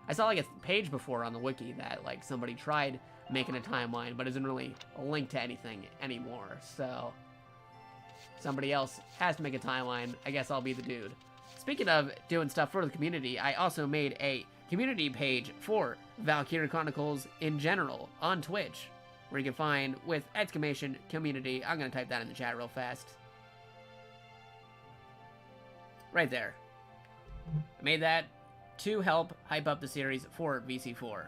I saw like a page before on the wiki that like somebody tried making a timeline, but isn't really linked to anything anymore, so somebody else has to make a timeline. I guess I'll be the dude. Speaking of doing stuff for the community, I also made a community page for Valkyria Chronicles in general on Twitch, where you can find with exclamation community. I'm going to type that in the chat real fast. Right there. I made that to help hype up the series for VC4.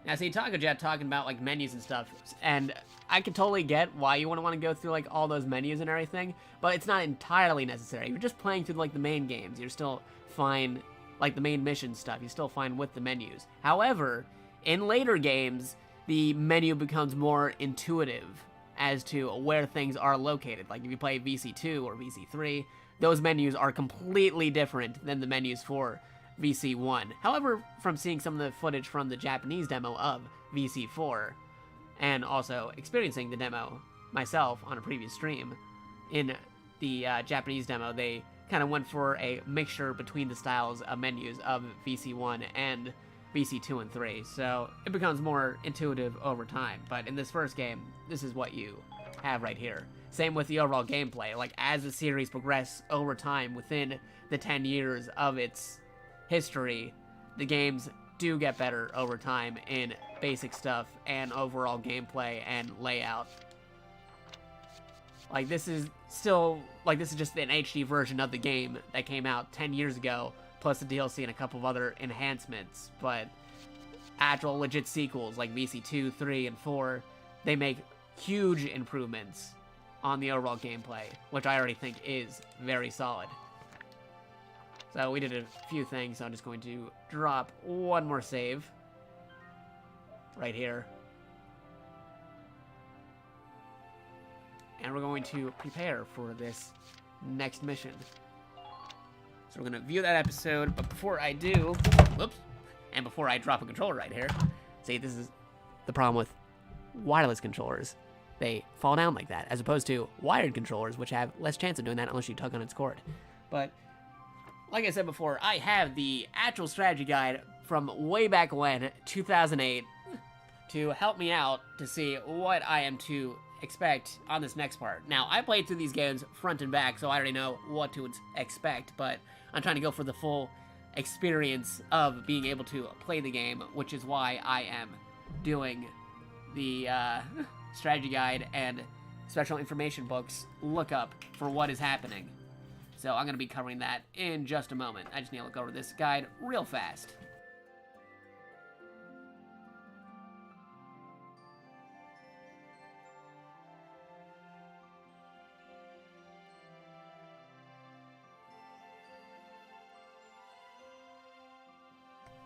Now, see, Taco Jet talking about, like, menus and stuff, and I could totally get why you wouldn't want to go through, like, all those menus and everything, but it's not entirely necessary. If you're just playing through, like, the main games, you're still fine, like, the main mission stuff, you're still fine with the menus. However, in later games, the menu becomes more intuitive as to where things are located. Like, if you play VC2 or VC3, those menus are completely different than the menus for VC1. However, from seeing some of the footage from the Japanese demo of VC4, and also experiencing the demo myself on a previous stream, in the Japanese demo, they kind of went for a mixture between the styles of menus of VC1 and VC2 and 3, so it becomes more intuitive over time. But in this first game, this is what you have right here. Same with the overall gameplay. Like, as the series progresses over time, within the 10 years of its history, the games do get better over time in basic stuff and overall gameplay and layout. Like, this is still, like, this is just an HD version of the game that came out 10 years ago, plus the DLC and a couple of other enhancements, but actual legit sequels like VC2, 3, and 4, they make huge improvements on the overall gameplay, which I already think is very solid. So we did a few things, so I'm just going to drop one more save right here. And we're going to prepare for this next mission. So we're going to view that episode, but before I do, whoops, and before I drop a controller right here, see, this is the problem with wireless controllers. They fall down like that, as opposed to wired controllers, which have less chance of doing that unless you tug on its cord. But like I said before, I have the actual strategy guide from way back when, 2008, to help me out to see what I am to expect on this next part. Now, I played through these games front and back, so I already know what to expect, but I'm trying to go for the full experience of being able to play the game, which is why I am doing the strategy guide and special information books lookup for what is happening. So I'm going to be covering that in just a moment. I just need to look over this guide real fast.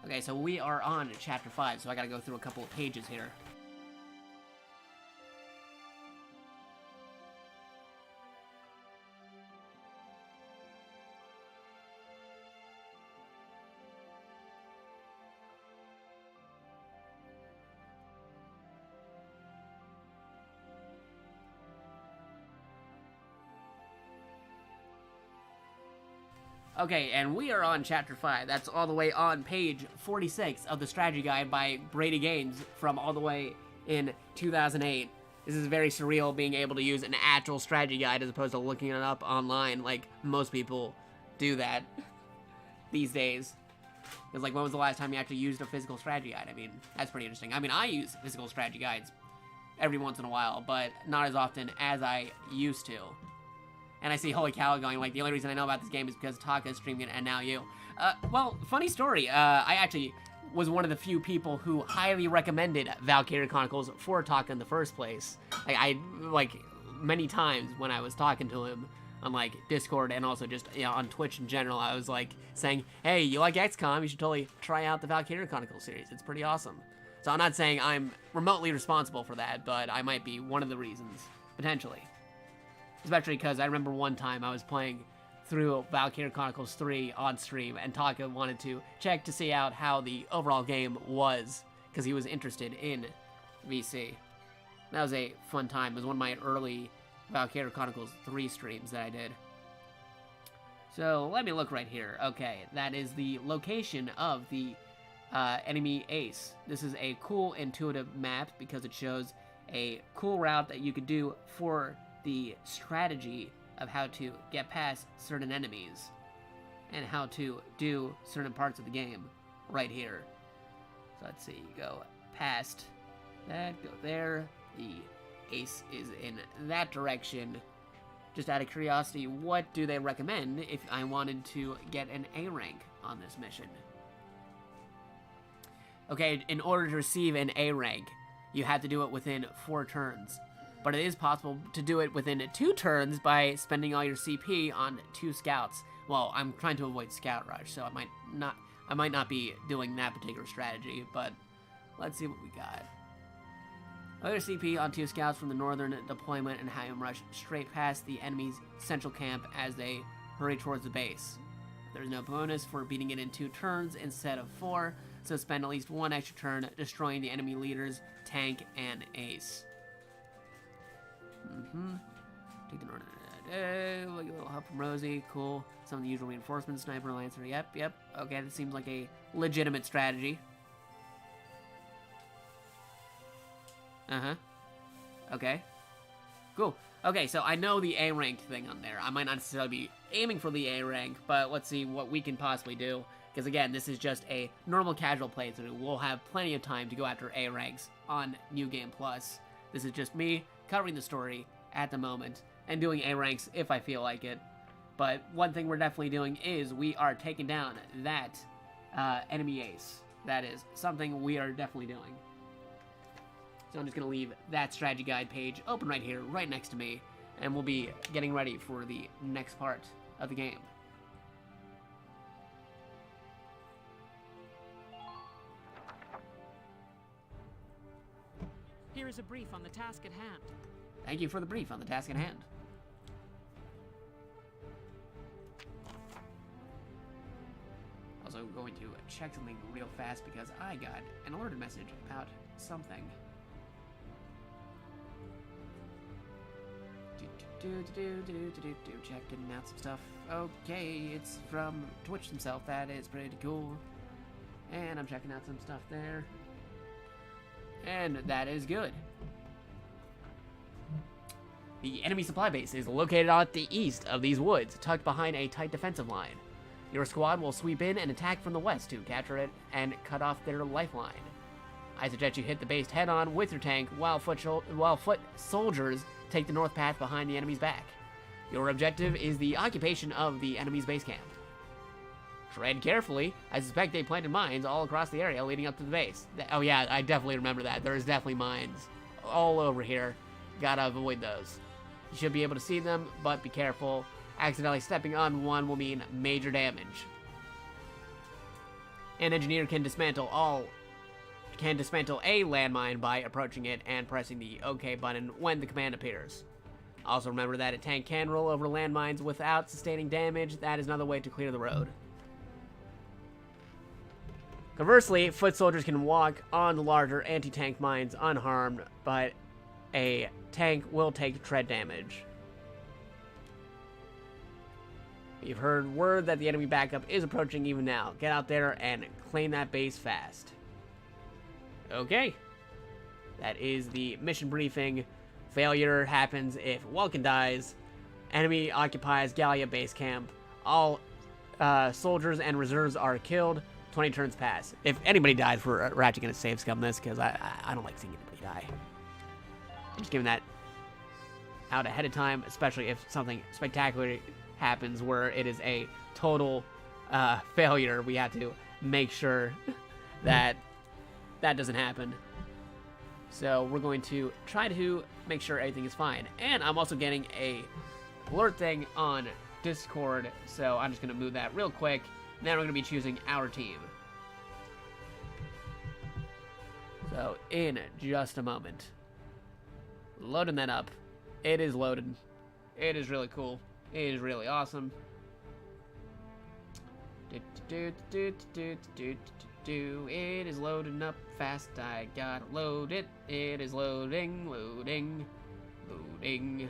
Okay, so we are on chapter 5, so I gotta go through a couple of pages here. Okay, and we are on Chapter 5. That's all the way on page 46 of the strategy guide by Brady Games from all the way in 2008. This is very surreal, being able to use an actual strategy guide as opposed to looking it up online like most people do that these days. Because, like, when was the last time you actually used a physical strategy guide? I mean, that's pretty interesting. I mean, I use physical strategy guides every once in a while, but not as often as I used to. And I see Holy Cow going, like, the only reason I know about this game is because Taka streamed it, and now you. Well, funny story. I actually was one of the few people who highly recommended Valkyria Chronicles for Taka in the first place. Like, many times when I was talking to him on, like, Discord and also just, you know, on Twitch in general, I was, like, saying, hey, you like XCOM? You should totally try out the Valkyria Chronicles series. It's pretty awesome. So I'm not saying I'm remotely responsible for that, but I might be one of the reasons, potentially. Especially because I remember one time I was playing through Valkyria Chronicles 3 on stream, and Taka wanted to check to see out how the overall game was, because he was interested in VC. That was a fun time. It was one of my early Valkyria Chronicles 3 streams that I did. So, let me look right here. Okay, that is the location of the enemy ace. This is a cool, intuitive map, because it shows a cool route that you could do for the strategy of how to get past certain enemies and how to do certain parts of the game right here. So let's see, you go past that, go there, the ace is in that direction. Just out of curiosity, what do they recommend if I wanted to get an A rank on this mission? Okay, in order to receive an A rank, you have to do it within 4 turns. But it is possible to do it within 2 turns by spending all your CP on 2 scouts. Well, I'm trying to avoid scout rush, so I might not be doing that particular strategy, but let's see what we got. Other CP on 2 scouts from the northern deployment and have them rush straight past the enemy's central camp as they hurry towards the base. There's no bonus for beating it in 2 turns instead of 4, so spend at least 1 extra turn destroying the enemy leader's tank and ace. Take the northern. Like a little help from Rosie. Cool. Some of the usual reinforcements. Sniper, Lancer. Yep. Okay, that seems like a legitimate strategy. Okay. Cool. Okay, so I know the A rank thing on there. I might not necessarily be aiming for the A rank, but let's see what we can possibly do. Because again, this is just a normal casual playthrough. We'll have plenty of time to go after A ranks on New Game Plus. This is just me covering the story at the moment and doing A ranks if I feel like it. But one thing we're definitely doing is we are taking down that enemy ace. That is something we are definitely doing. So I'm just going to leave that strategy guide page open right here, right next to me, and we'll be getting ready for the next part of the game. Here is a brief on the task at hand. Thank you for the brief on the task at hand. Also going to check something real fast because I got an alert message about something. Checking out some stuff. Okay, it's from Twitch himself. That is pretty cool. And I'm checking out some stuff there. And that is good. The enemy supply base is located at the east of these woods, tucked behind a tight defensive line. Your squad will sweep in and attack from the west to capture it and cut off their lifeline. I suggest you hit the base head-on with your tank while foot soldiers take the north path behind the enemy's back. Your objective is the occupation of the enemy's base camp. Tread carefully. I suspect they planted mines all across the area leading up to the base. Oh yeah, I definitely remember that. There's definitely mines all over here. Gotta avoid those. You should be able to see them, but be careful. Accidentally stepping on one will mean major damage. An engineer can dismantle a landmine by approaching it and pressing the OK button when the command appears. Also remember that a tank can roll over landmines without sustaining damage. That is another way to clear the road. Conversely, foot soldiers can walk on the larger anti-tank mines unharmed, but a tank will take tread damage. You've heard word that the enemy backup is approaching even now. Get out there and claim that base fast. Okay. That is the mission briefing. Failure happens if Vulcan dies. Enemy occupies Gallia base camp. All soldiers and reserves are killed. 20 turns pass. If anybody dies, we're actually going to save scum this, because I don't like seeing anybody die. I'm just giving that out ahead of time, especially if something spectacular happens where it is a total failure. We have to make sure that that doesn't happen. So we're going to try to make sure everything is fine. And I'm also getting a alert thing on Discord, so I'm just going to move that real quick. And then we're going to be choosing our team. So in just a moment. Loading that up. It is loaded. It is really cool. It is really awesome. It is loading up fast. I gotta load it. It is loading, loading, loading.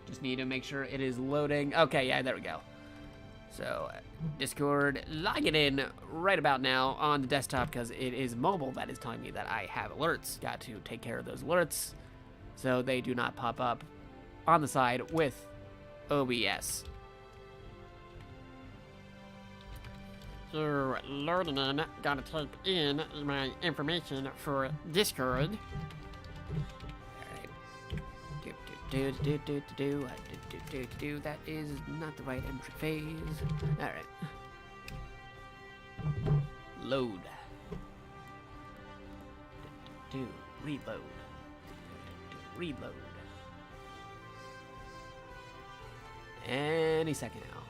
Just need to make sure it is loading. Okay, yeah, there we go. So, Discord, logging in right about now on the desktop because it is mobile that is telling me that I have alerts. Got to take care of those alerts so they do not pop up on the side with OBS. So, loading in, gotta type in my information for Discord. That is not the right entry phase. Alright. Load. Reload. Reload. Any second now.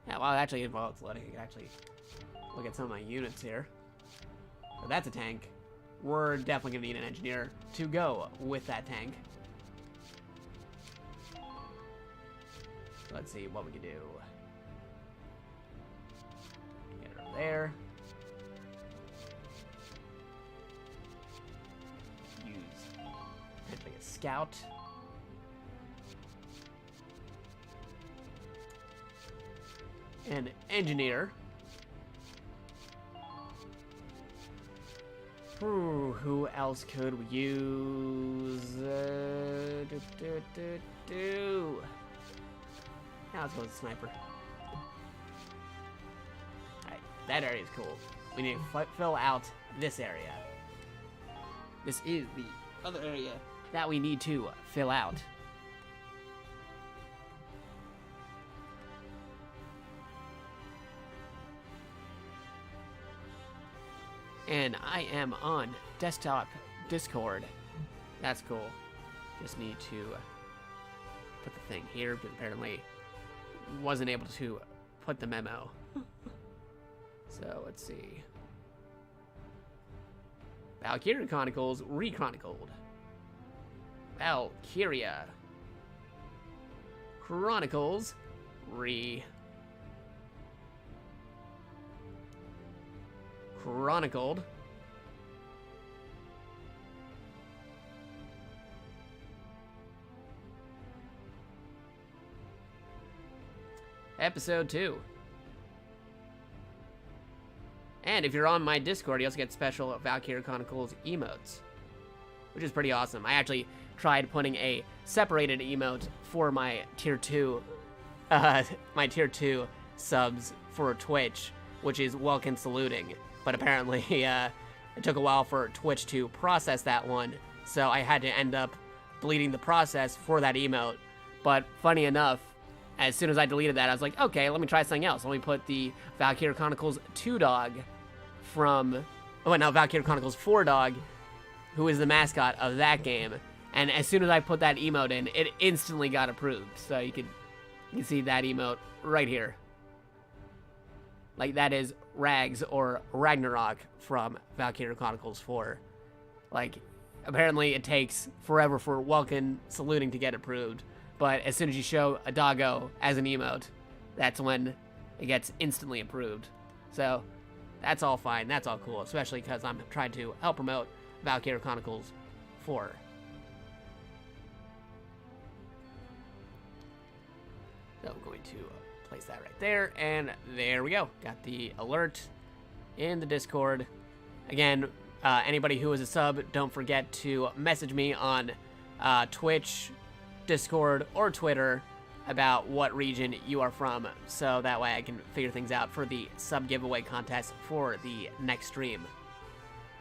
Yeah, well, actually, while it's loading, I can actually look at some of my units here. So that's a tank. We're definitely going to need an engineer to go with that tank. So let's see what we can do. Get it over there. Use potentially a scout. An engineer. Ooh, who else could we use? Now let's go with the sniper. Alright, that area is cool. We need to fill out this area. This is the other area that we need to fill out. And I am on desktop Discord. That's cool. Just need to put the thing here, but apparently wasn't able to put the memo. So let's see. Valkyria Chronicles RECHRONICLED. Valkyria Chronicles Chronicled. Episode 2. And if you're on my Discord, you also get special Valkyria Chronicles emotes, which is pretty awesome. I actually tried putting a separated emote for my tier 2 subs for Twitch, which is welcome saluting. But apparently, it took a while for Twitch to process that one, so I had to end up deleting the process for that emote. But funny enough, as soon as I deleted that, I was like, okay, let me try something else. Let me put the Valkyria Chronicles 2 dog from... Oh, no, Valkyria Chronicles 4 dog, who is the mascot of that game. And as soon as I put that emote in, it instantly got approved. So you can see that emote right here. Like, that is Rags or Ragnarok from Valkyria Chronicles 4. Like, apparently it takes forever for Welkin saluting to get approved. But as soon as you show a doggo as an emote, that's when it gets instantly approved. So that's all fine. That's all cool, especially because I'm trying to help promote Valkyria Chronicles 4. So I'm going to place that right there, and there we go. Got the alert in the Discord. Again, anybody who is a sub, don't forget to message me on Twitch, Discord, or Twitter about what region you are from, so that way I can figure things out for the sub giveaway contest for the next stream.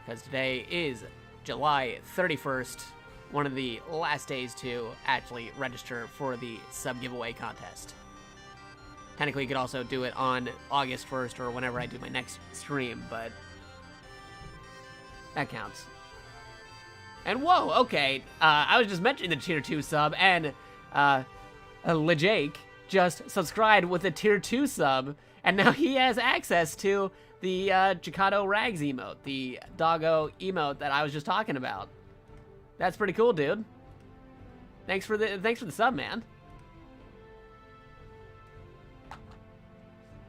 Because today is July 31st, one of the last days to actually register for the sub giveaway contest. Technically, you could also do it on August 1st or whenever I do my next stream, but that counts. And whoa, okay, I was just mentioning the tier 2 sub, and LeJake just subscribed with a tier 2 sub, and now he has access to the Jakato Rags emote, the doggo emote that I was just talking about. That's pretty cool, dude. Thanks for the sub, man.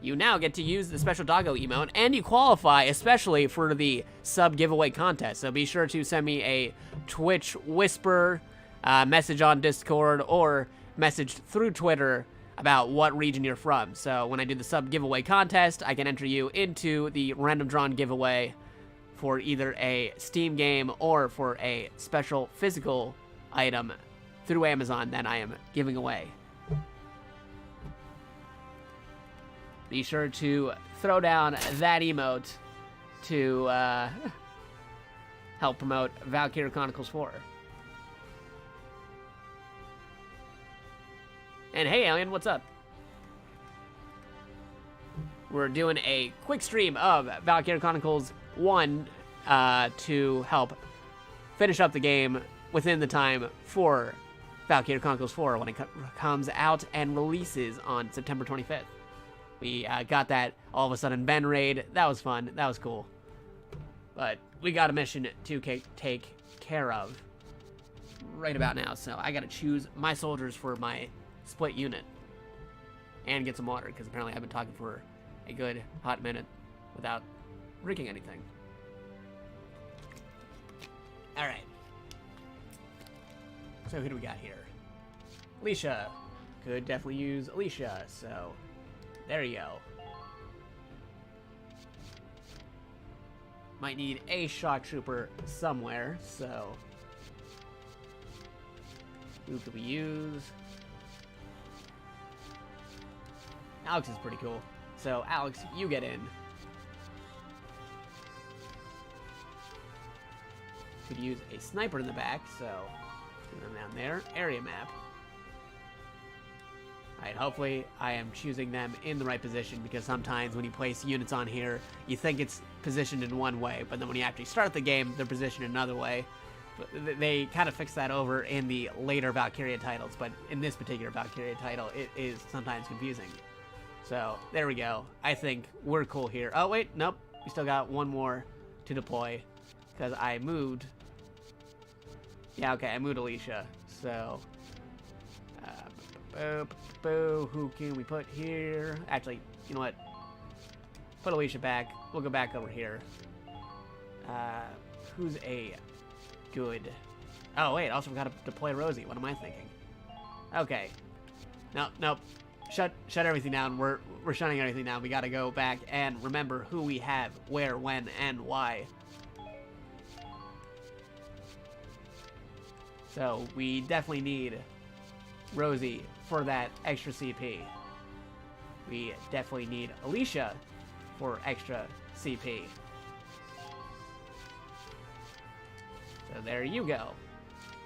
You now get to use the special doggo emote, and you qualify especially for the sub giveaway contest. So be sure to send me a Twitch whisper, message on Discord, or message through Twitter about what region you're from. So when I do the sub giveaway contest, I can enter you into the random drawn giveaway for either a Steam game or for a special physical item through Amazon that I am giving away. Be sure to throw down that emote to help promote Valkyria Chronicles 4. And hey, Alien, what's up? We're doing a quick stream of Valkyria Chronicles 1 to help finish up the game within the time for Valkyria Chronicles 4 when it comes out and releases on September 25th. We got that all of a sudden Ben raid. That was fun. That was cool. But we got a mission to take care of right about now. So I got to choose my soldiers for my split unit and get some water, because apparently I've been talking for a good hot minute without drinking anything. All right. So who do we got here? Alicia. Could definitely use Alicia. So there you go. Might need a shock trooper somewhere, so who could we use? Alex is pretty cool. So Alex, you get in. Could use a sniper in the back, so put them down there. Area map. Alright, hopefully I am choosing them in the right position, because sometimes when you place units on here, you think it's positioned in one way, but then when you actually start the game, they're positioned another way. But they kind of fix that over in the later Valkyria titles, but in this particular Valkyria title, it is sometimes confusing. So, there we go. I think we're cool here. Oh, wait, nope. We still got one more to deploy, because I moved. Yeah, okay, I moved Alicia. So, who can we put here? Actually, you know what? Put Alicia back. We'll go back over here. Who's a good... Oh, wait, also we gotta deploy Rosie. What am I thinking? Okay. Nope. Shut everything down. We're shutting everything down. We gotta go back and remember who we have, where, when, and why. So, we definitely need Rosie for that extra CP. We definitely need Alicia for extra CP. So there you go.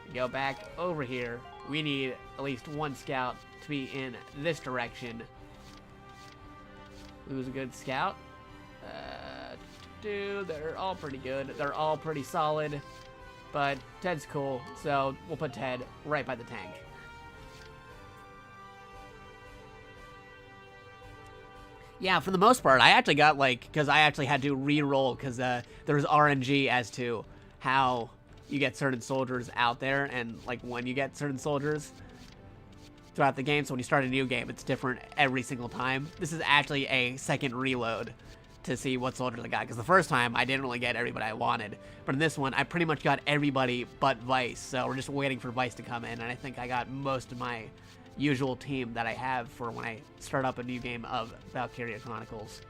We go back over here. We need at least one scout to be in this direction. Who's a good scout? Dude, they're all pretty good. They're all pretty solid. but Ted's cool, so we'll put Ted right by the tank. Yeah, for the most part, I actually got, like, because I actually had to re-roll, because there was RNG as to how you get certain soldiers out there, and, like, when you get certain soldiers throughout the game. So when you start a new game, it's different every single time. This is actually a second reload to see what soldiers I got, because the first time, I didn't really get everybody I wanted. But in this one, I pretty much got everybody but Vice, so we're just waiting for Vice to come in, and I think I got most of my usual team that I have for when I start up a new game of Valkyria Chronicles.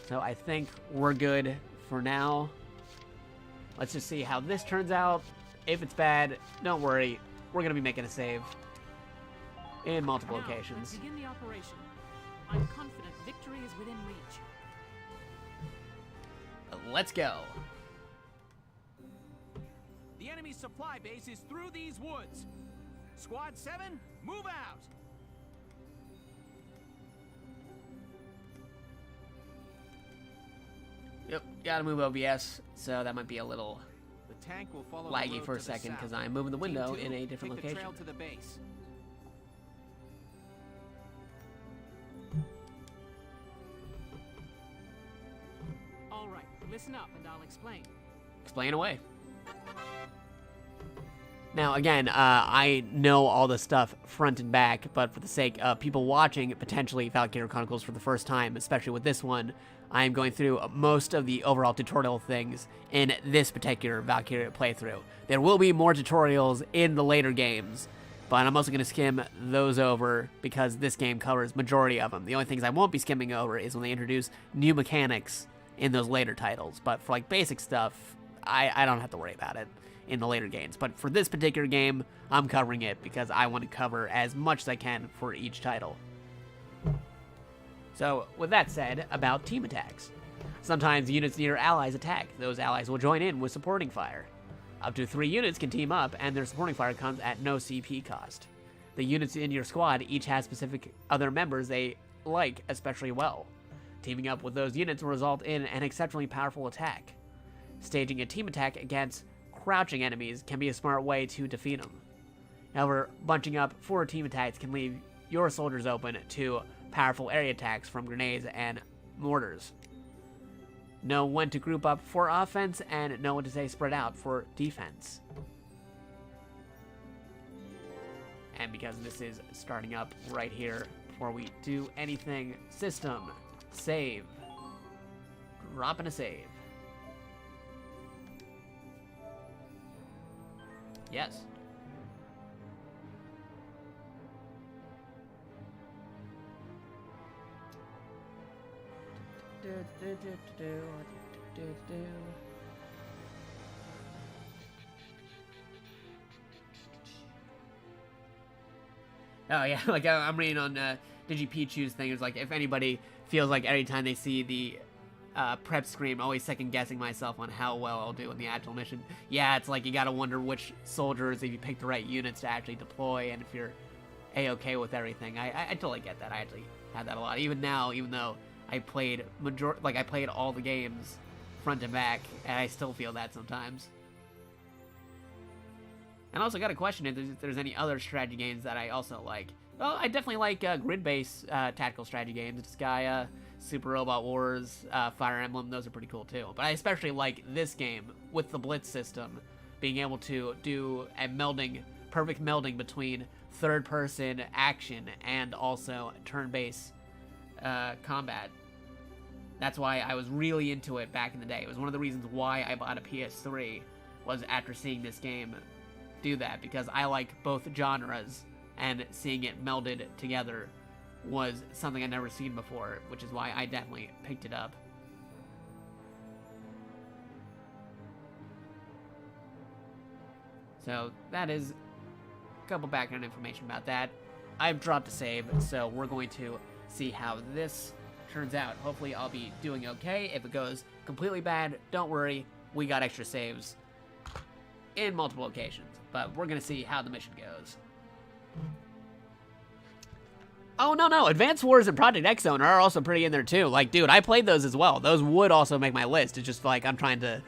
So I think we're good for now. Let's just see how this turns out. If it's bad, don't worry. We're going to be making a save in multiple Now, locations. let's begin the operation. I'm confident victory is within reach. Let's go. The enemy supply base is through these woods. Squad 7, move out. Yep, gotta move OBS, so that might be a little The tank will follow the laggy road for a to the second, because south. I'm moving the window Team in 2, a different take the location. trail to the base. All right, listen up and I'll explain. Explain away. Now, again, I know all this stuff front and back, but for the sake of people watching potentially Valkyria Chronicles for the first time, especially with this one, I am going through most of the overall tutorial things in this particular Valkyria playthrough. There will be more tutorials in the later games, but I'm also going to skim those over because this game covers majority of them. The only things I won't be skimming over is when they introduce new mechanics in those later titles, but for like basic stuff, I don't have to worry about it in the later games. But for this particular game, I'm covering it because I want to cover as much as I can for each title. So, with that said, about team attacks. Sometimes units near allies attack. Those allies will join in with supporting fire. Up to 3 units can team up, and their supporting fire comes at no CP cost. The units in your squad each have specific other members they like especially well. Teaming up with those units will result in an exceptionally powerful attack. Staging a team attack against crouching enemies can be a smart way to defeat them. However, bunching up for team attacks can leave your soldiers open to powerful area attacks from grenades and mortars. Know when to group up for offense and know when to stay spread out for defense. And because this is starting up right here, before we do anything, system, save, drop in a save. Yes. Oh yeah, like I'm reading on DigiPichu's thing. It's like if anybody feels like every time they see the prep screen, always second guessing myself on how well I'll do in the actual mission. Yeah, it's like you gotta wonder which soldiers, if you pick the right units to actually deploy, and if you're a-okay with everything. I totally get that. I actually had that a lot. Even now, even though I played I played all the games front and back, and I still feel that sometimes. And also got a question if there's any other strategy games that I also like. Well, I definitely like grid-based tactical strategy games. Disgaea, Super Robot Wars, Fire Emblem, those are pretty cool too. But I especially like this game with the Blitz system, being able to do a perfect melding between third-person action and also turn-based combat. That's why I was really into it back in the day. It was one of the reasons why I bought a PS3, was after seeing this game do that, because I like both genres, and seeing it melded together was something I'd never seen before, which is why I definitely picked it up. So that is a couple background information about that. I've dropped a save, so we're going to see how this turns out. Hopefully I'll be doing okay. If it goes completely bad, don't worry, we got extra saves in multiple locations, but we're gonna see how the mission goes. Oh, no. Advance Wars and Project X Zone are also pretty in there, too. Like, dude, I played those as well. Those would also make my list. It's just, like, I'm trying to,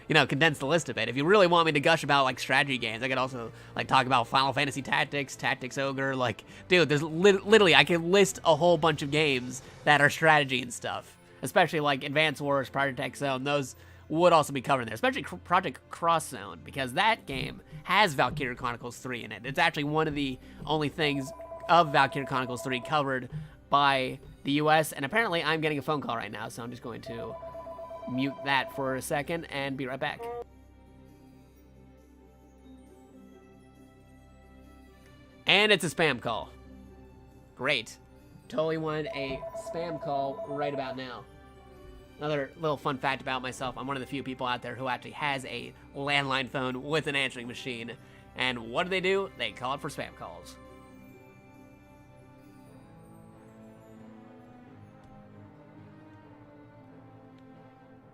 condense the list a bit. If you really want me to gush about, like, strategy games, I could also, like, talk about Final Fantasy Tactics, Tactics Ogre. Like, dude, there's literally, I can list a whole bunch of games that are strategy and stuff. Especially, like, Advance Wars, Project X Zone. Those would also be covered in there. Especially Project Cross Zone, because that game has Valkyria Chronicles 3 in it. It's actually one of the only things of Valkyria Chronicles 3 covered by the US, and apparently I'm getting a phone call right now, so I'm just going to mute that for a second and be right back. And it's a spam call. Great. Totally wanted a spam call right about now. Another little fun fact about myself, I'm one of the few people out there who actually has a landline phone with an answering machine. And what do? They call it for spam calls.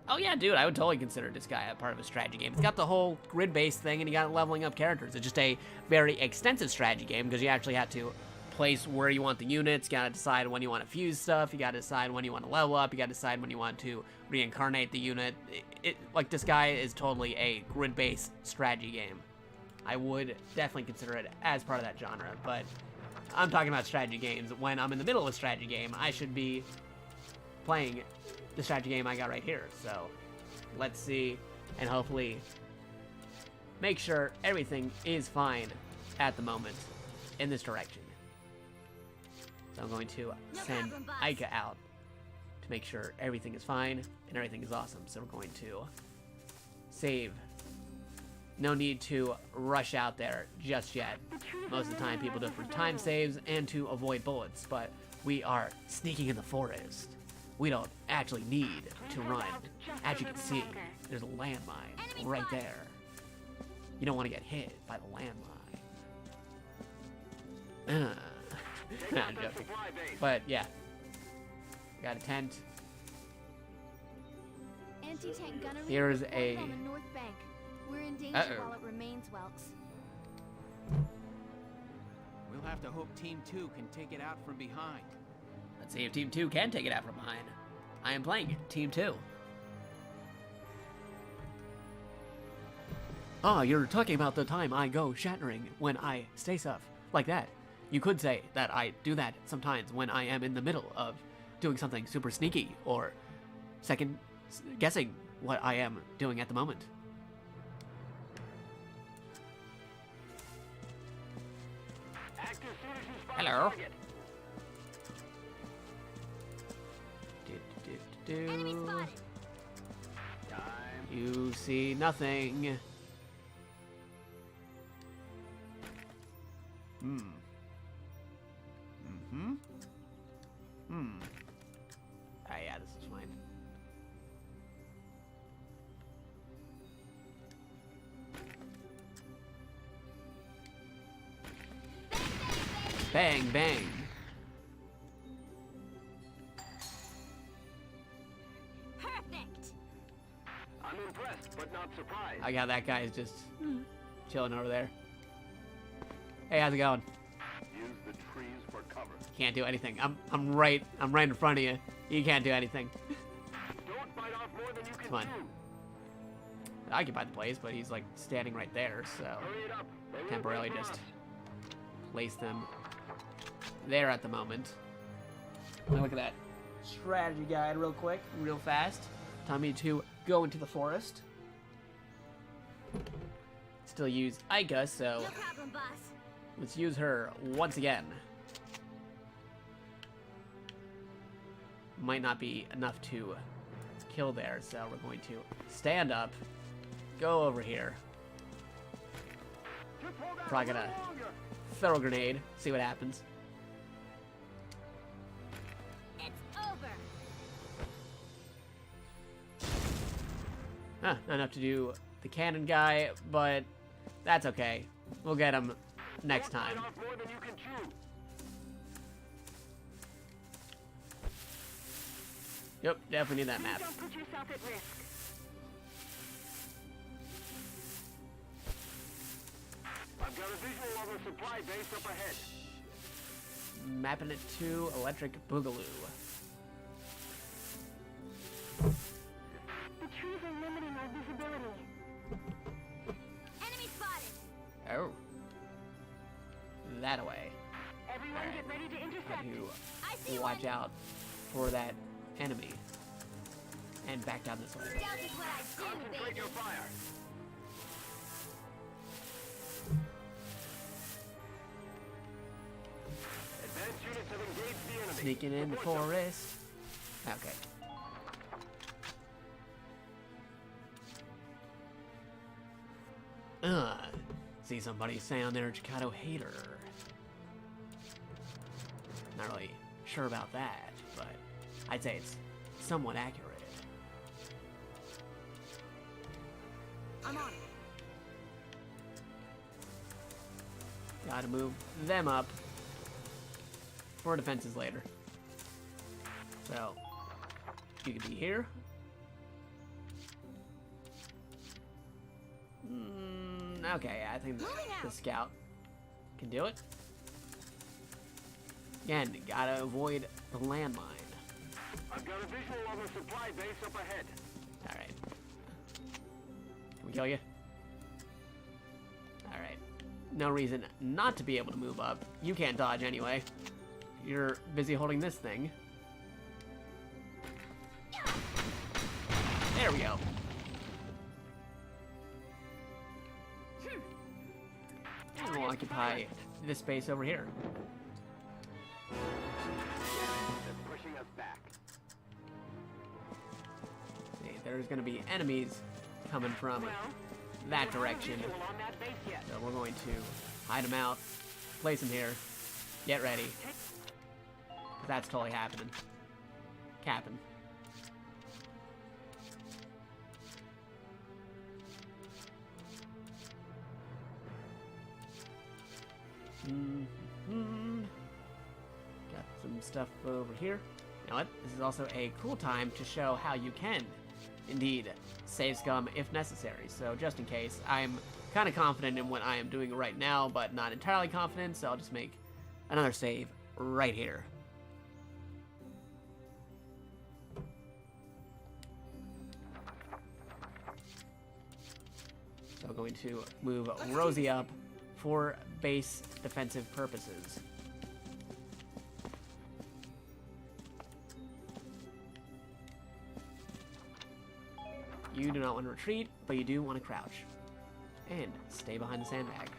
Oh yeah, dude, I would totally consider this guy a part of a strategy game. It's got the whole grid-based thing, and you got leveling up characters. It's just a very extensive strategy game, because you actually have to place where you want the units, you gotta decide when you want to fuse stuff, you gotta decide when you want to level up, you gotta decide when you want to reincarnate the unit. Like, this guy is totally a grid-based strategy game. I would definitely consider it as part of that genre, but I'm talking about strategy games. When I'm in the middle of a strategy game, I should be playing the strategy game I got right here. So let's see, and hopefully make sure everything is fine at the moment in this direction. So I'm going to send Aika out to make sure everything is fine and everything is awesome. So we're going to save. No need to rush out there just yet. Most of the time people do it for time saves and to avoid bullets, but we are sneaking in the forest. We don't actually need to run. As you can see, there's a landmine right there. You don't want to get hit by the landmine. Nah, I'm joking. But yeah, got a tent. Anti-tank gunnery Here's reported a. on the North Bank. We're in danger while it remains, Welks. We'll have to hope Team 2 can take it out from behind. Let's see if Team 2 can take it out from behind. I am playing Team 2. Oh, you're talking about the time I go shattering when I stay stuff like that. You could say that I do that sometimes when I am in the middle of doing something super sneaky or second guessing what I am doing at the moment. Hello. You see nothing. Ah, yeah, this is fine. Bang, bang. Perfect. I'm impressed, but not surprised. I got that guy is just chilling over there. Hey, how's it going? Use the trees for cover. Can't do anything. I'm right in front of you. You can't do anything. Don't bite off more than you can Come on. chew. I occupied the place, but he's like standing right there, so Hurry it up. They will temporarily wait for just us. place them there at the moment. Let me look at that strategy guide real quick, real fast. Time me to go into the forest. Still use Aika, so No problem, boss. let's use her once again. Might not be enough to kill there, so we're going to stand up, go over here. Just hold out Probably a gonna little longer. throw a grenade, see what happens. It's over. Not enough to do the cannon guy, but that's okay. We'll get him next Don't bite time. off more than you can chew. Yep, definitely need that map. Don't put yourself at risk. I've got a visual of a supply base up ahead. mapping it to Electric Boogaloo. The trees are limiting our visibility. Enemy spotted. Oh. That away. Everyone get ready to intercept. Have to I see watch one. out for that enemy. And back down this way. Stealth is what I do, Concentrate baby. your fire. Advanced units have engaged the enemy. Sneaking in the Support them. forest. Okay. See somebody say on there, Jakato hater. Not really sure about that, but I'd say it's somewhat accurate. I'm on it. Gotta move them up for defenses later. So, you could be here. Okay, I think the scout can do it. Again, gotta avoid the landmine. I've got a visual on the supply base up ahead. Alright. Can we kill you? Alright. No reason not to be able to move up. You can't dodge anyway. You're busy holding this thing. There we go. And we'll occupy this space over here. They're pushing us back. See, there's gonna be enemies coming from that direction. Visual on that base yet. So we're going to hide them out, place them here, get ready. 'Cause that's totally happening. Capping. Got some stuff over here. You know what? This is also a cool time to show how you can, indeed, save scum if necessary. So just in case, I'm kind of confident in what I am doing right now, but not entirely confident, so I'll just make another save right here. So I'm going to move Rosie up for base defensive purposes. You do not want to retreat, but you do want to crouch. And stay behind the sandbag.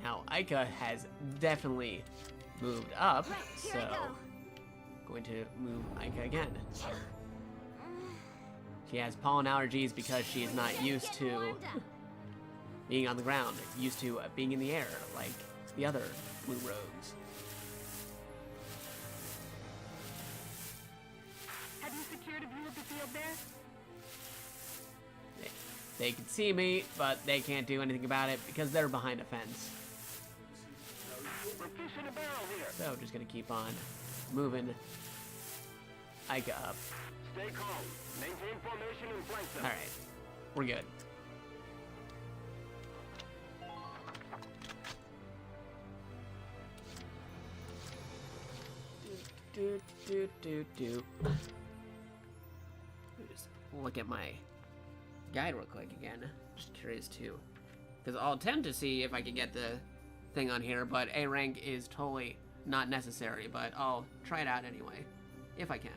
Now, Aika has definitely moved up, Here so I go. going to move Aika again. She has pollen allergies because she is not used to being on the ground, used to being in the air like the other blue rogues. Have you secured a view of the field there? They can see me, but they can't do anything about it because they're behind a fence. We're fishing a barrel here. So just gonna keep on moving Aika up. Stay calm. Maintain formation and flank them. Alright, we're good. Do. Just look at my guide real quick again. Just curious too. Because I'll attempt to see if I can get the thing on here, but A rank is totally not necessary, but I'll try it out anyway, if I can.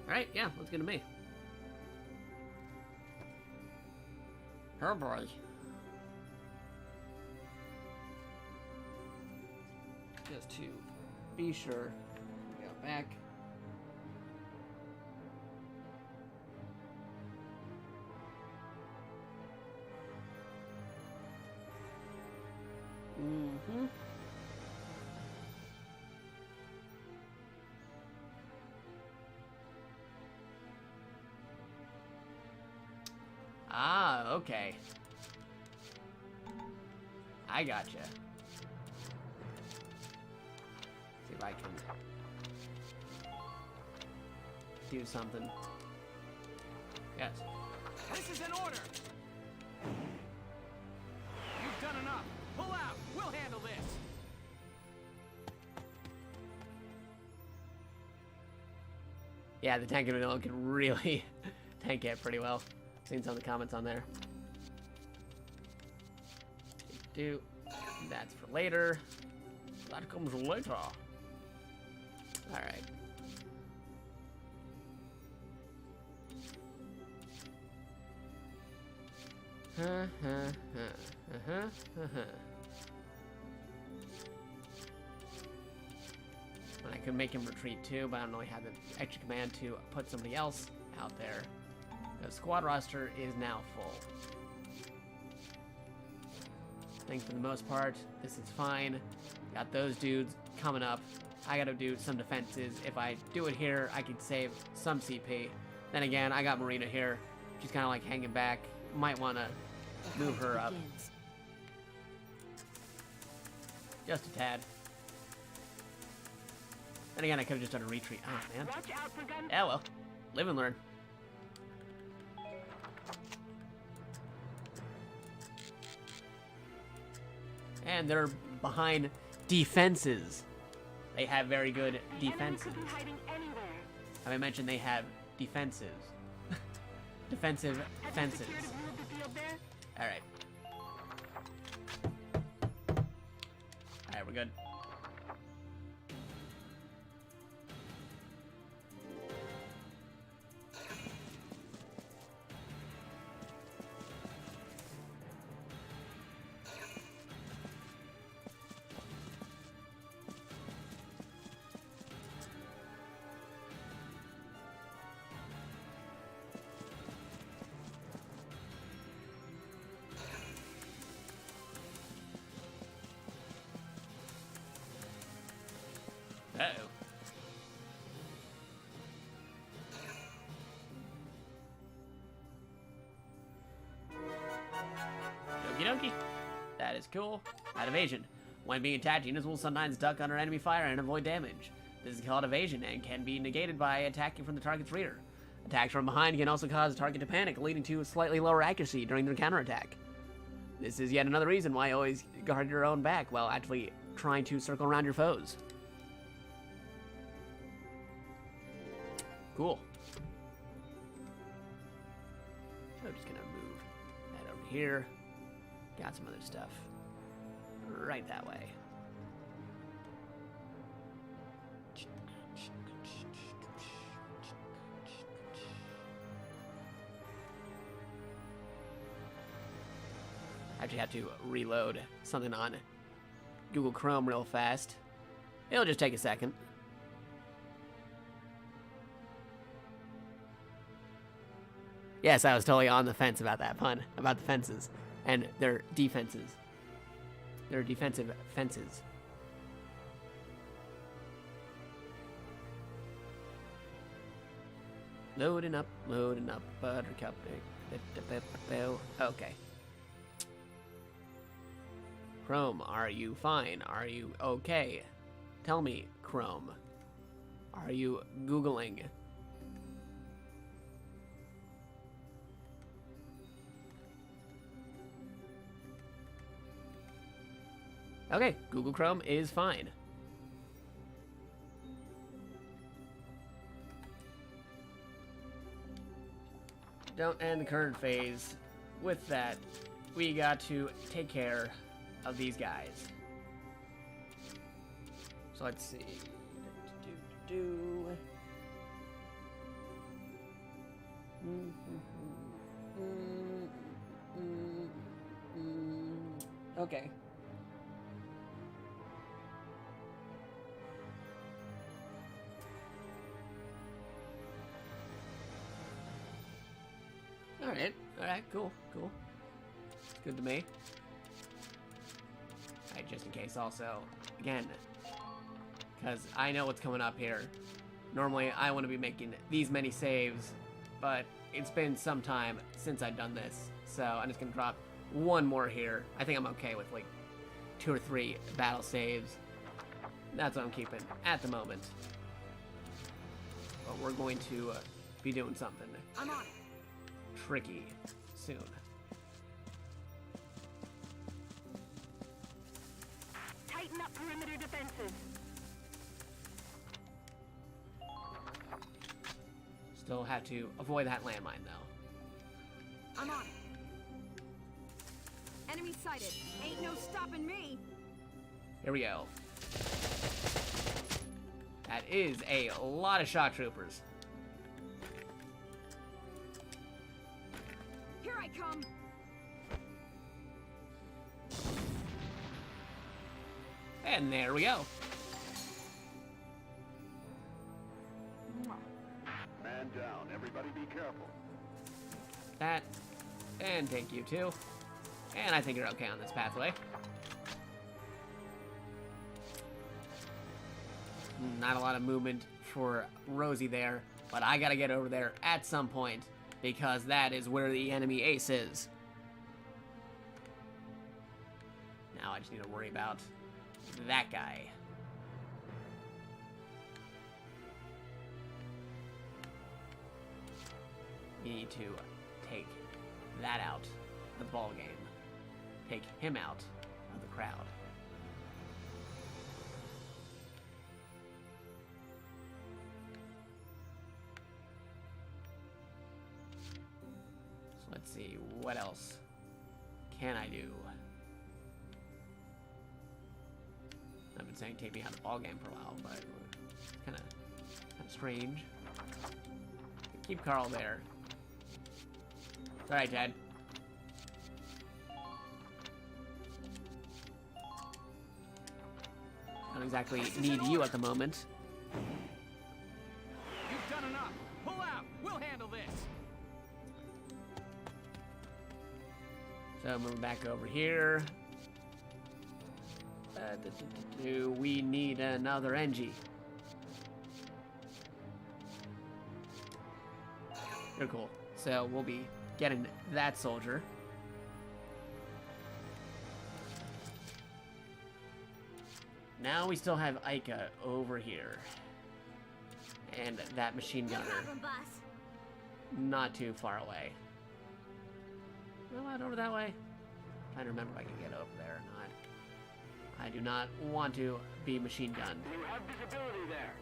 Alright, yeah, let's get to me. Oh boy. Just to be sure, we go back. Ah, okay. I gotcha. See if I can do something. Yes. This is an order. You've done enough. Pull out. We'll handle this. Yeah, the tank vanilla can really tank it pretty well. Seen some of the comments on there. That's for later. That comes later. Alright. I could make him retreat too, but I don't really have the extra command to put somebody else out there. The squad roster is now full. I think for the most part, this is fine. Got those dudes coming up. I gotta do some defenses. If I do it here, I could save some CP. Then again, I got Marina here. She's kind of like hanging back. Might want to move her up. Just a tad. Then again, I could have just done a retreat. Oh, man. Yeah, well. Live and learn. And they're behind defenses. They have very good defenses. I mentioned they have defenses. Defensive fences. Alright. Alright, we're good. Uh-oh. Okie dokie. That is cool. At evasion. When being attacked, units will sometimes duck under enemy fire and avoid damage. This is called evasion and can be negated by attacking from the target's rear. Attacks from behind can also cause the target to panic, leading to a slightly lower accuracy during their counterattack. This is yet another reason why always guard your own back while actually trying to circle around your foes. Cool. So I'm just gonna move that over here. Got some other stuff right that way. I actually have to reload something on Google Chrome real fast. It'll just take a second. Yes, I was totally on the fence about that pun, about the fences and their defenses. Their defensive fences. Loading up, buttercup. Okay. Chrome, are you fine? Are you okay? Tell me, Chrome. Are you Googling? Okay, Google Chrome is fine. Don't end the current phase. With that, we got to take care of these guys. So let's see. Okay. Alright, cool. It's good to me. Alright, just in case also, again, because I know what's coming up here. Normally, I want to be making these many saves, but it's been some time since I've done this, so I'm just going to drop one more here. I think I'm okay with, like, 2 or 3 battle saves. That's what I'm keeping at the moment. But we're going to be doing something I'm on it. tricky soon. Tighten up perimeter defenses. Still have to avoid that landmine, though. I'm on it. Enemy sighted. Ain't no stopping me. Here we go. That is a lot of shock troopers. Here I come. And there we go. Man down. Everybody be careful. That. And thank you, too. And I think you're okay on this pathway. Not a lot of movement for Rosie there, but I gotta get over there at some point, because that is where the enemy ace is. Now I just need to worry about that guy. You need to take that out of the ball game. Take him out of the crowd. So let's see, what else can I do? I've been saying take me out of the ball game for a while, but it's kind of strange. Keep Carl there. It's alright, Dad. Don't exactly need you at the moment. You've done enough. Pull out. We'll handle this. So moving back over here. We need another NG. You're cool. So we'll be getting that soldier. Now we still have Ica over here. And that machine gunner not too far away. Am I over that way? I'm trying to remember if I can get over there or not. I do not want to be machine gunned. You have visibility there.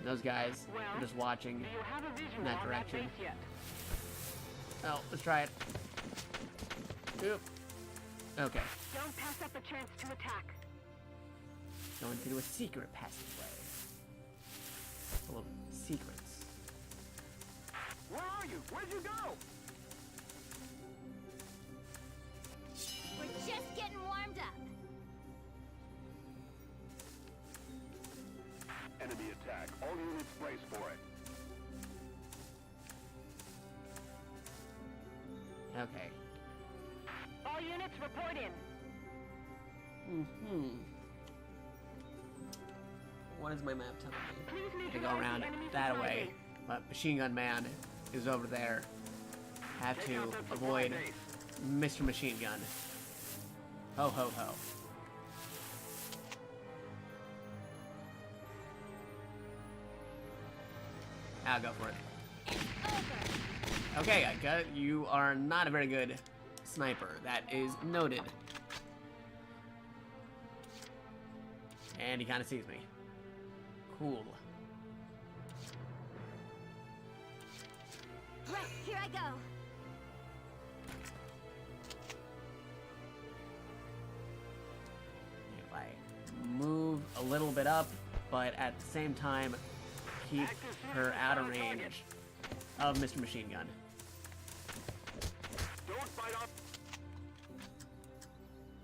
Those guys are just watching Do you have a visual in that on direction. base yet? Oh, let's try it. Oop. Okay. Don't pass up a chance to attack. Going through a secret passageway. Full of secrets. Where are you? Where'd you go? We're just getting warmed up. Enemy attack. All units brace for it. Okay. All units report in. What is my map telling me? Please To go neutralize around the enemy that supply way, base. but Machine Gun Man is over there. Have Take to out that supply avoid base. Mr. Machine Gun. Ho ho ho. I'll go for it. Okay, Ica, you are not a very good sniper. That is noted. And he kind of sees me. Cool. Right, here I go. If I move a little bit up, but at the same time keep her out of range of Mr. Machine Gun. Don't bite off.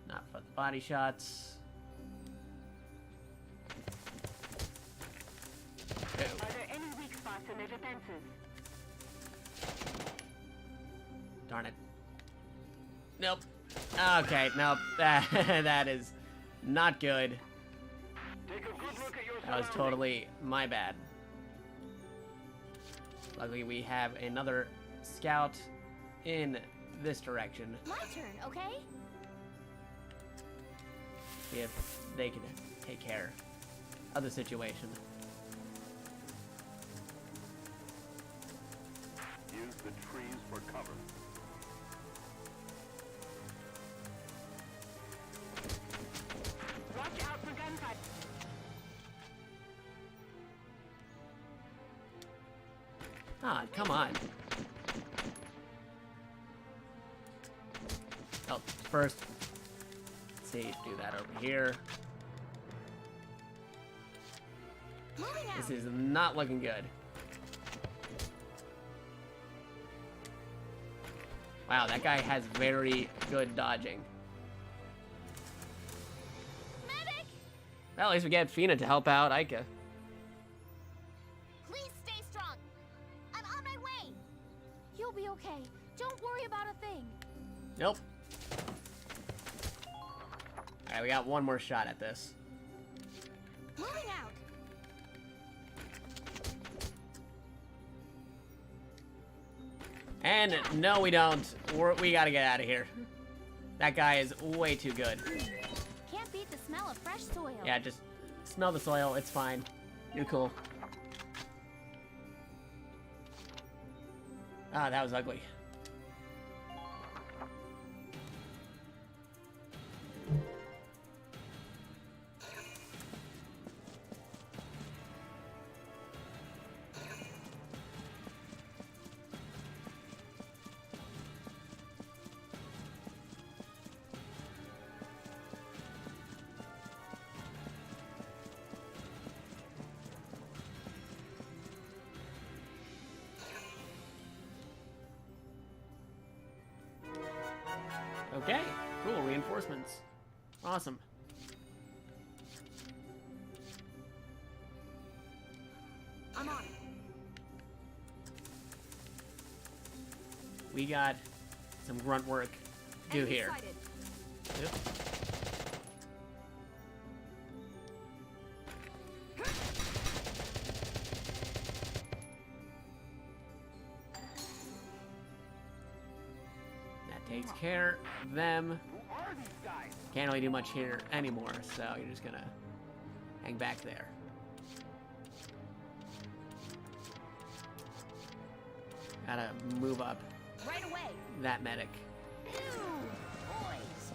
Not for the body shots. Are there any weak spots in their defenses? Darn it. Nope. Okay, nope. That is not good. Take a good look at your That was surroundings. totally my bad. Luckily, we have another scout in this direction. My turn, okay? See if they can take care of the situation. Use the trees for cover. Watch out for gunfire. Ah, come on. Oh, first, let's see, do that over here. Moving out. This is not looking good. Wow, that guy has very good dodging. Medic! Well, at least we get Fina to help out Ica. Please stay strong. I'm on my way. You'll be okay. Don't worry about a thing. Nope. Alright, we got one more shot at this. Moving out. And no, we don't. We gotta get out of here. That guy is way too good. Can't beat the smell of fresh soil. Yeah, just smell the soil. It's fine. You're cool. Ah, that was ugly. Okay, cool, reinforcements. Awesome. I'm on it. We got some grunt work to do Enemy here. sighted. Yep. That takes care of them. Who are these guys? Can't really do much here anymore, so you're just gonna hang back there. Gotta move up Right away. that medic. Ew, boys.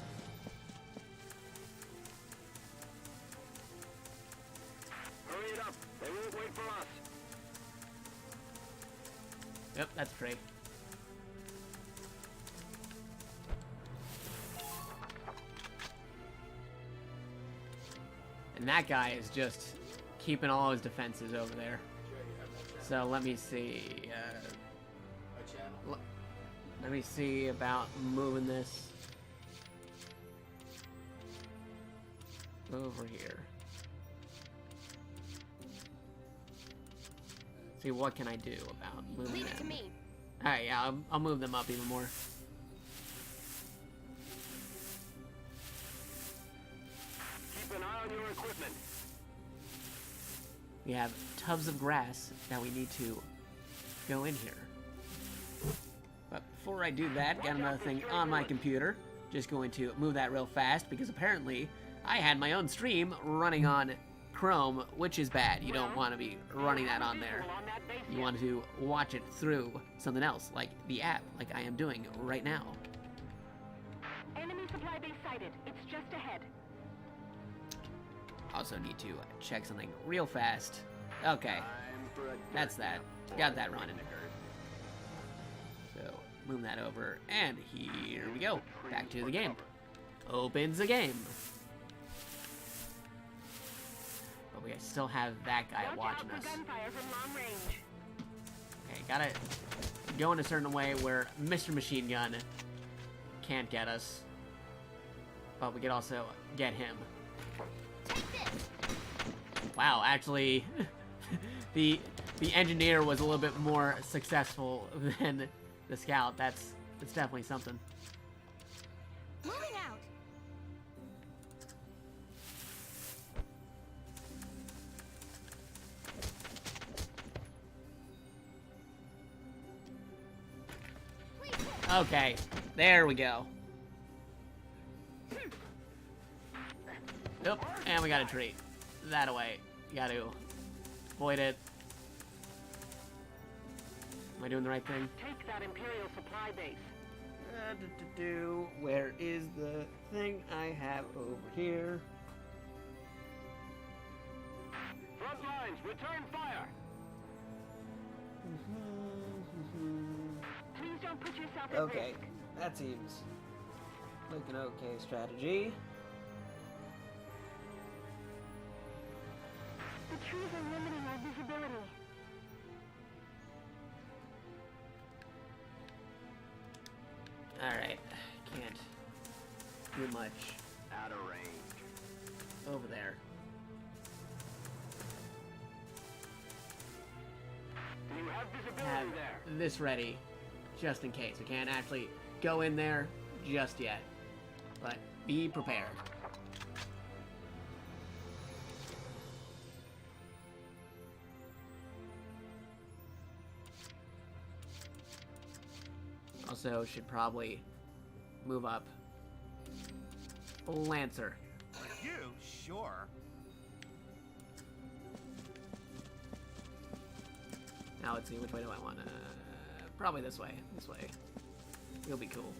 Hurry it up. They won't wait for us. Yep, that's free. And that guy is just keeping all his defenses over there. So let me see. Let me see about moving this over here. See, what can I do about moving Leave it to them? me. Alright, yeah, I'll move them up even more. Keep an eye on your equipment. We have tubs of grass that we need to go in here. But before I do that, got another thing on my computer. Just going to move that real fast because apparently I had my own stream running on Chrome, which is bad. You don't want to be running that on there. You want to watch it through something else, like the app, like I am doing right now. Enemy supply base sighted. It's just ahead. Also need to check something real fast. Okay, that's that. Got that running. So, move that over, and here we go. Back to the game. Opens the game. But we still have that guy watching us. Gunfire from long range. Okay, gotta go in a certain way where Mr. Machine Gun can't get us. But we could also get him. Wow, actually, the engineer was a little bit more successful than the scout. That's definitely something. Moving out. Okay, There we go. Nope, and we got a tree. That away. You got to avoid it. Am I doing the right thing? Take that Imperial supply base. Where is the thing I have over here? Front lines, return fire. Please don't put yourself at Okay, risk. that seems like an okay strategy. The trees are limiting our visibility. Alright, can't do much Out of range. over there. Do you have visibility Have there? this ready, just in case. We can't actually go in there just yet, but be prepared. Also, should probably move up. Lancer. You? Sure. Now let's see, which way do I want to... Probably this way. This way. It'll be cool.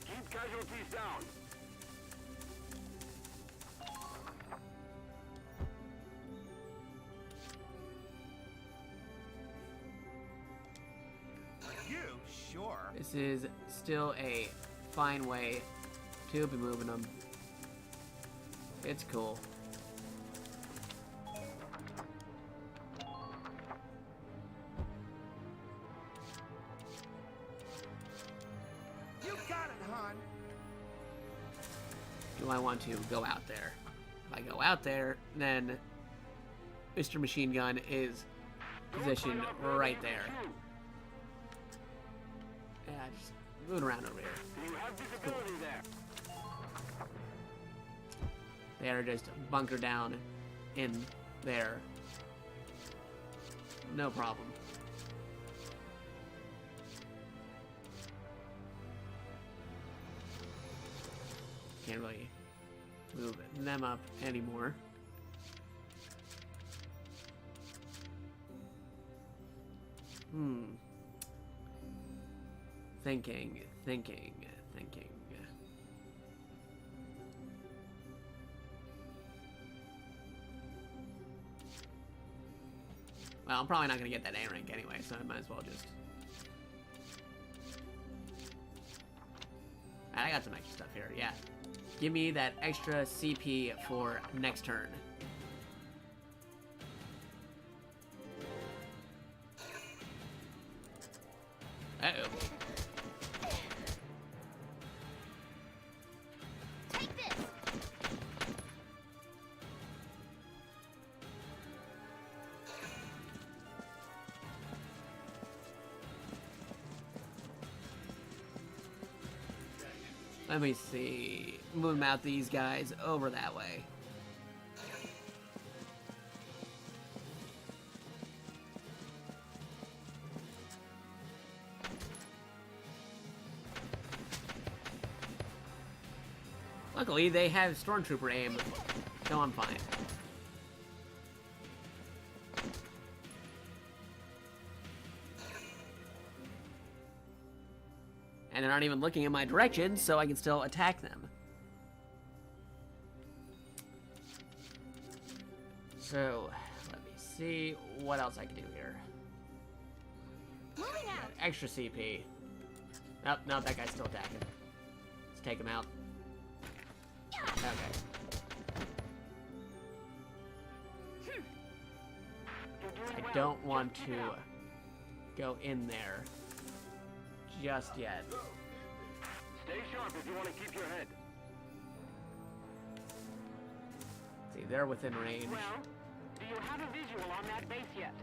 Keep casualties down. You? Sure. This is still a fine way to be moving them. It's cool. You got it, Han. Do I want to go out there? If I go out there, then Mr. Machine Gun is positioned right there. Yeah, just moving around over here. Do you have visibility there? They are just bunker down in there. No problem. Can't really move them up anymore. Thinking. Well, I'm probably not going to get that A rank anyway, so I might as well just... I got some extra stuff here, yeah. Give me that extra CP for next turn. Uh-oh. Take this. Let me see. Move out these guys over that way. Luckily, they have Stormtrooper aim, so I'm fine. And they're not even looking in my direction, so I can still attack them. So, let me see what else I can do here. Moving out. Extra CP. Nope, no, that guy's still attacking. Let's take him out. Okay. I don't want to go in there just yet. Stay sharp if you want to keep your head. See, they're within range. Well, do you have a visual on that base yet?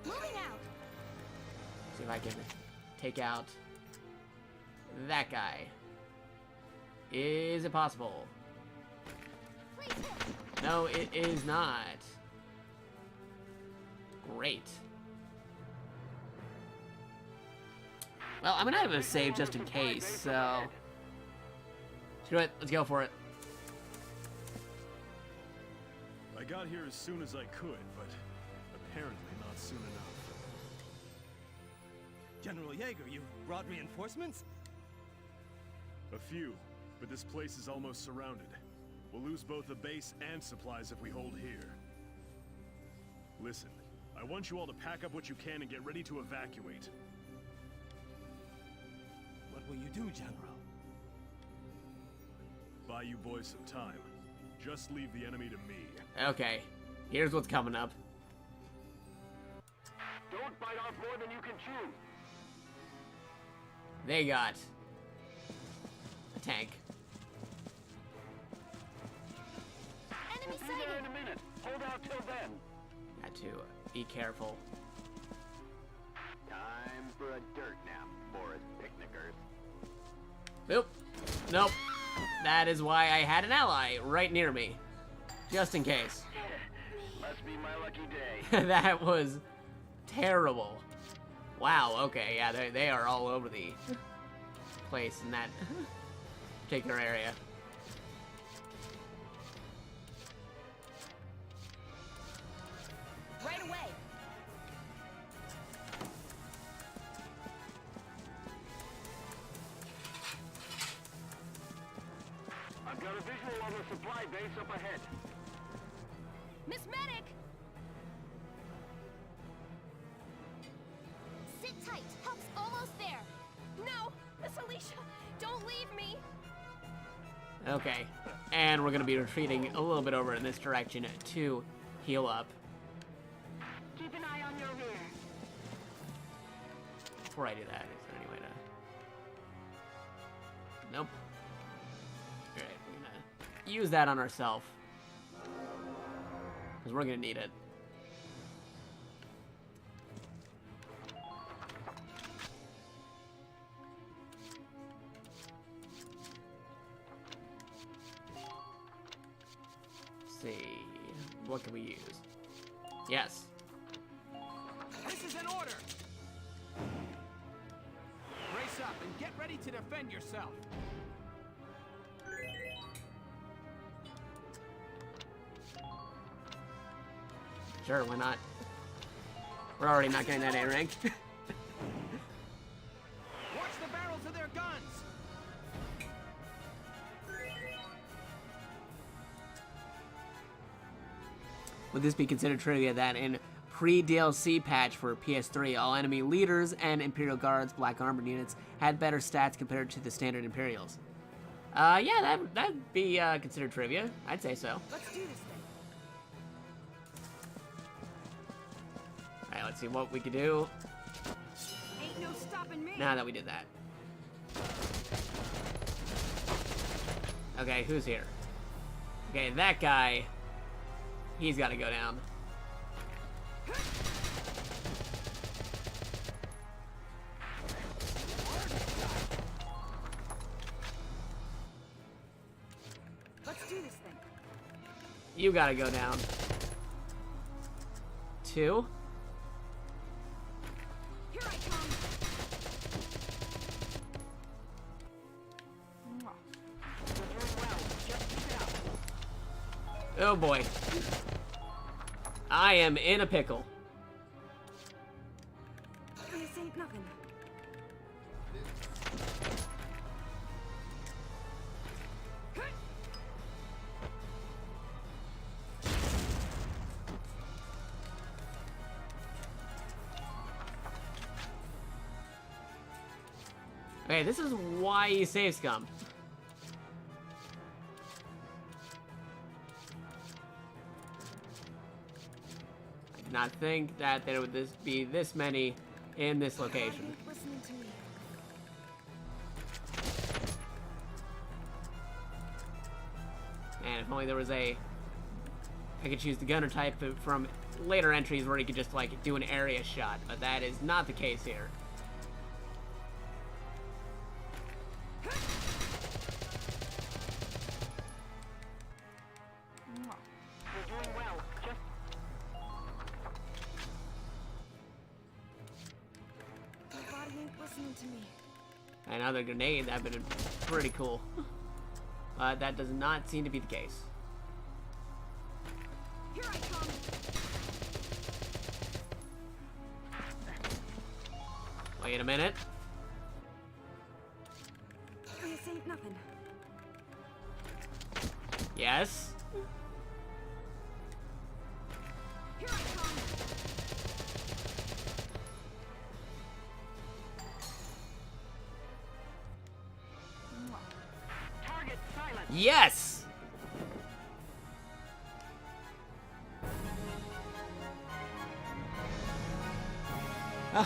Moving out. See if I can take out that guy. Is it possible? Please. No, it is not. Great. Well, I'm gonna have a save just in case, so... Screw it, let's go for it. I got here as soon as I could, but apparently not soon enough. General Jaeger, you brought reinforcements? A few, but this place is almost surrounded. We'll lose both the base and supplies if we hold here. Listen, I want you all to pack up what you can and get ready to evacuate. What will you do, General? Buy you boys some time. Just leave the enemy to me. Okay, here's what's coming up. Don't bite off more than you can chew. They got a tank. Enemy Be there in sighted! a minute. Hold out till then. Got to be careful. Time for a dirt nap, forest picnickers. Nope. Nope. That is why I had an ally right near me. Just in case. Must be my lucky day. That was terrible. Wow, okay, yeah, they are all over the place in that particular area. Right away! I've got a visual on the supply base up ahead. Miss Medic! Sit tight. Help's almost there. No! Miss Alicia, don't leave me! Okay, and we're gonna be retreating a little bit over in this direction to heal up. Keep an eye on your rear. Before I do that, is there any way to... Nope. Alright, we're gonna use that on ourselves. Because we're gonna need it. Let's see, what can we use? Yes. This is an order! Brace up and get ready to defend yourself. Sure, why not? We're already not getting that A rank. Watch the barrels of their guns! Would this be considered trivia that in pre-DLC patch for PS3, all enemy leaders and Imperial Guards, Black Armored units, had better stats compared to the standard Imperials? Yeah, that'd be considered trivia. I'd say so. Let's do this thing. Alright, let's see what we could do Ain't no stopping me. now that we did that. Okay, who's here? Okay, that guy, he's gotta go down. Let's do this thing. You gotta go down. 2. Here I come. Oh boy. I am in a pickle. This ain't nothing. Okay, this is why you save scum. I did not think that there would be this many in this location. Listening to me. Man, if only there was I could choose the gunner type from later entries where you could just like do an area shot, but that is not the case here. You're doing well. Just My body ain't listening listening to me. Another grenade, that would have been pretty cool. That does not seem to be the case. Here I come. Wait a minute. This ain't nothing. Yes. Here I come. Target silent. Yes!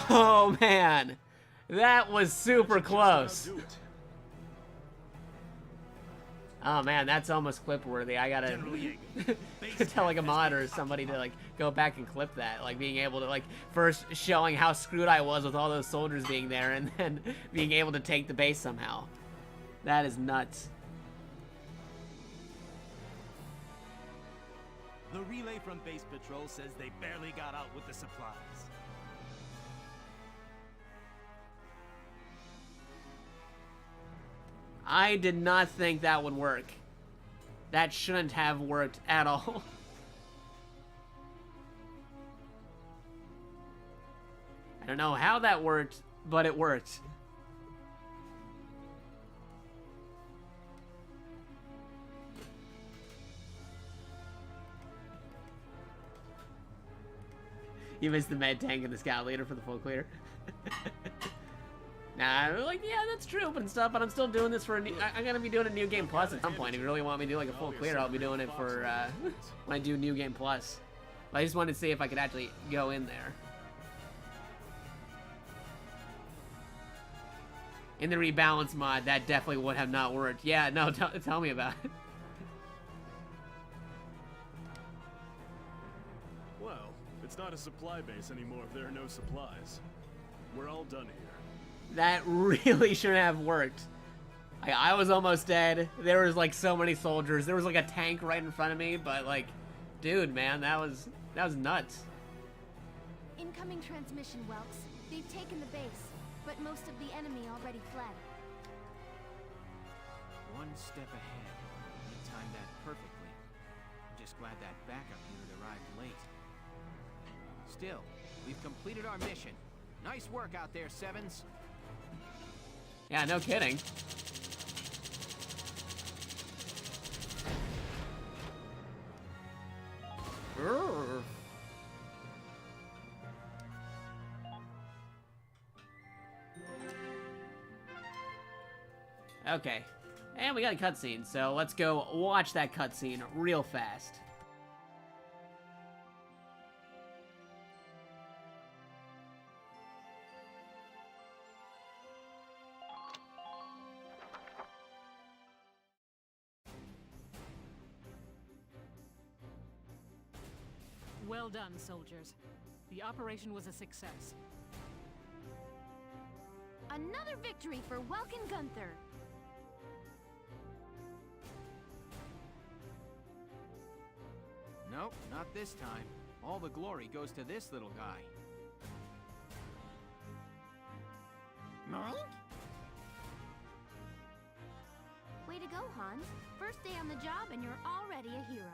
Oh man, that was super close. Now do it. Oh man, that's almost clip worthy. I gotta tell like a mod or somebody to like go back and clip that. Like being able to like first showing how screwed I was with all those soldiers being there and then being able to take the base somehow. That is nuts. The relay from base patrol says they barely got out with the supplies. I did not think that would work. That shouldn't have worked at all. I don't know how that worked, but it worked. You missed the med tank and the scout leader for the full clear. Nah, I'm like, yeah, that's true, and stuff, but I'm still doing this for a new, I'm gonna be doing a New Game Plus at some point. If you really want me to do like a full clear, I'll be doing it for, when I do New Game Plus. But I just wanted to see if I could actually go in there. In the rebalance mod, that definitely would have not worked. Yeah, no, tell me about it. Well, it's not a supply base anymore if there are no supplies. We're all done here. That really shouldn't have worked. I was almost dead. There was like so many soldiers. There was like a tank right in front of me, but like, dude, man, that was nuts. Incoming transmission, Welks. They've taken the base, but most of the enemy already fled. One step ahead. You timed that perfectly. I'm just glad that backup unit arrived late. Still, we've completed our mission. Nice work out there, Sevens. Yeah, no kidding. Urgh. Okay, and we got a cutscene, so let's go watch that cutscene real fast. Well done, soldiers. The operation was a success. Another victory for Welkin Gunther. Nope, not this time. All the glory goes to this little guy. Way to go, Hans. First day on the job and you're already a hero.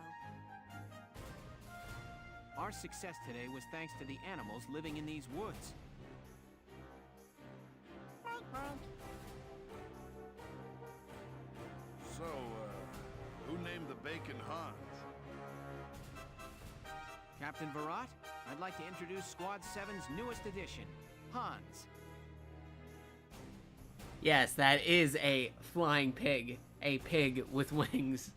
Our success today was thanks to the animals living in these woods. So, who named the bacon Hans? Captain Virat, I'd like to introduce Squad 7's newest addition, Hans. Yes, that is a flying pig. A pig with wings.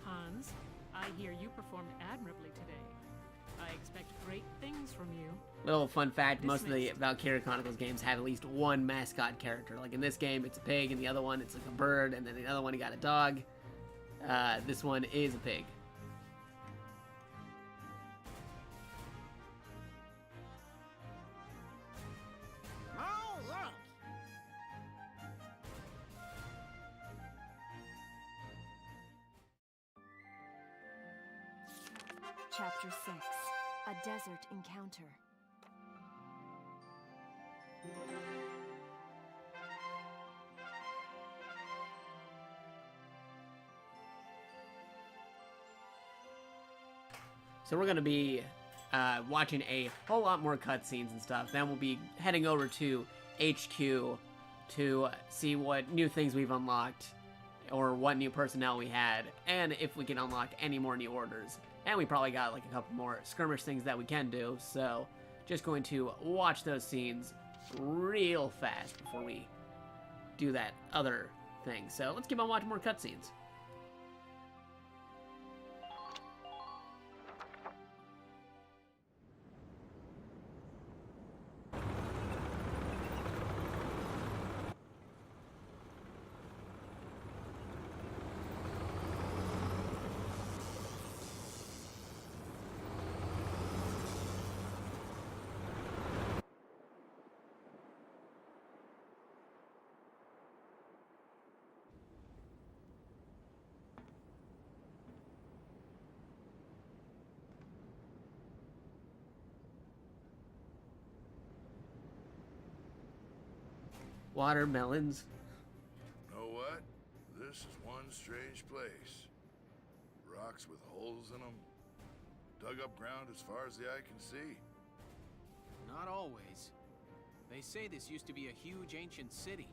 Hans, I hear you performed admirably today. I expect great things from you. Little fun fact, most of the Valkyria Chronicles games have at least one mascot character. Like in this game, it's a pig, and the other one, it's like a bird, and then the other one, you got a dog. This one is a pig. Chapter 6. A Desert Encounter. So we're gonna be watching a whole lot more cutscenes and stuff. Then we'll be heading over to HQ to see what new things we've unlocked, or what new personnel we had, and if we can unlock any more new orders. And we probably got like a couple more skirmish things that we can do, so just going to watch those scenes real fast before we do that other thing. So let's keep on watching more cutscenes. Watermelons. Know what? This is one strange place. Rocks with holes in them. Dug up ground as far as the eye can see. Not always. They say this used to be a huge ancient city.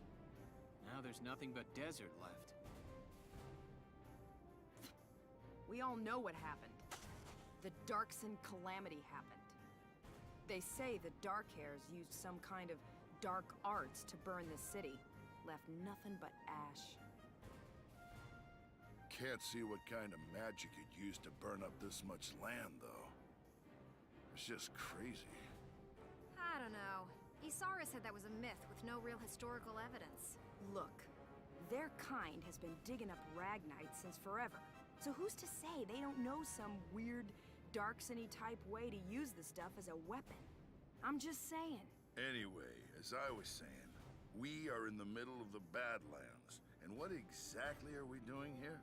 Now there's nothing but desert left. We all know what happened. The Darkson calamity happened. They say the Darkhairs used some kind of dark arts to burn the city. Left nothing but ash. Can't see what kind of magic it used to burn up this much land, though. It's just crazy. I don't know. Isara said that was a myth with no real historical evidence. Look, their kind has been digging up Ragnite since forever. So who's to say they don't know some weird Darksony type way to use the stuff as a weapon? I'm just saying. Anyway, as I was saying, we are in the middle of the Badlands. And what exactly are we doing here?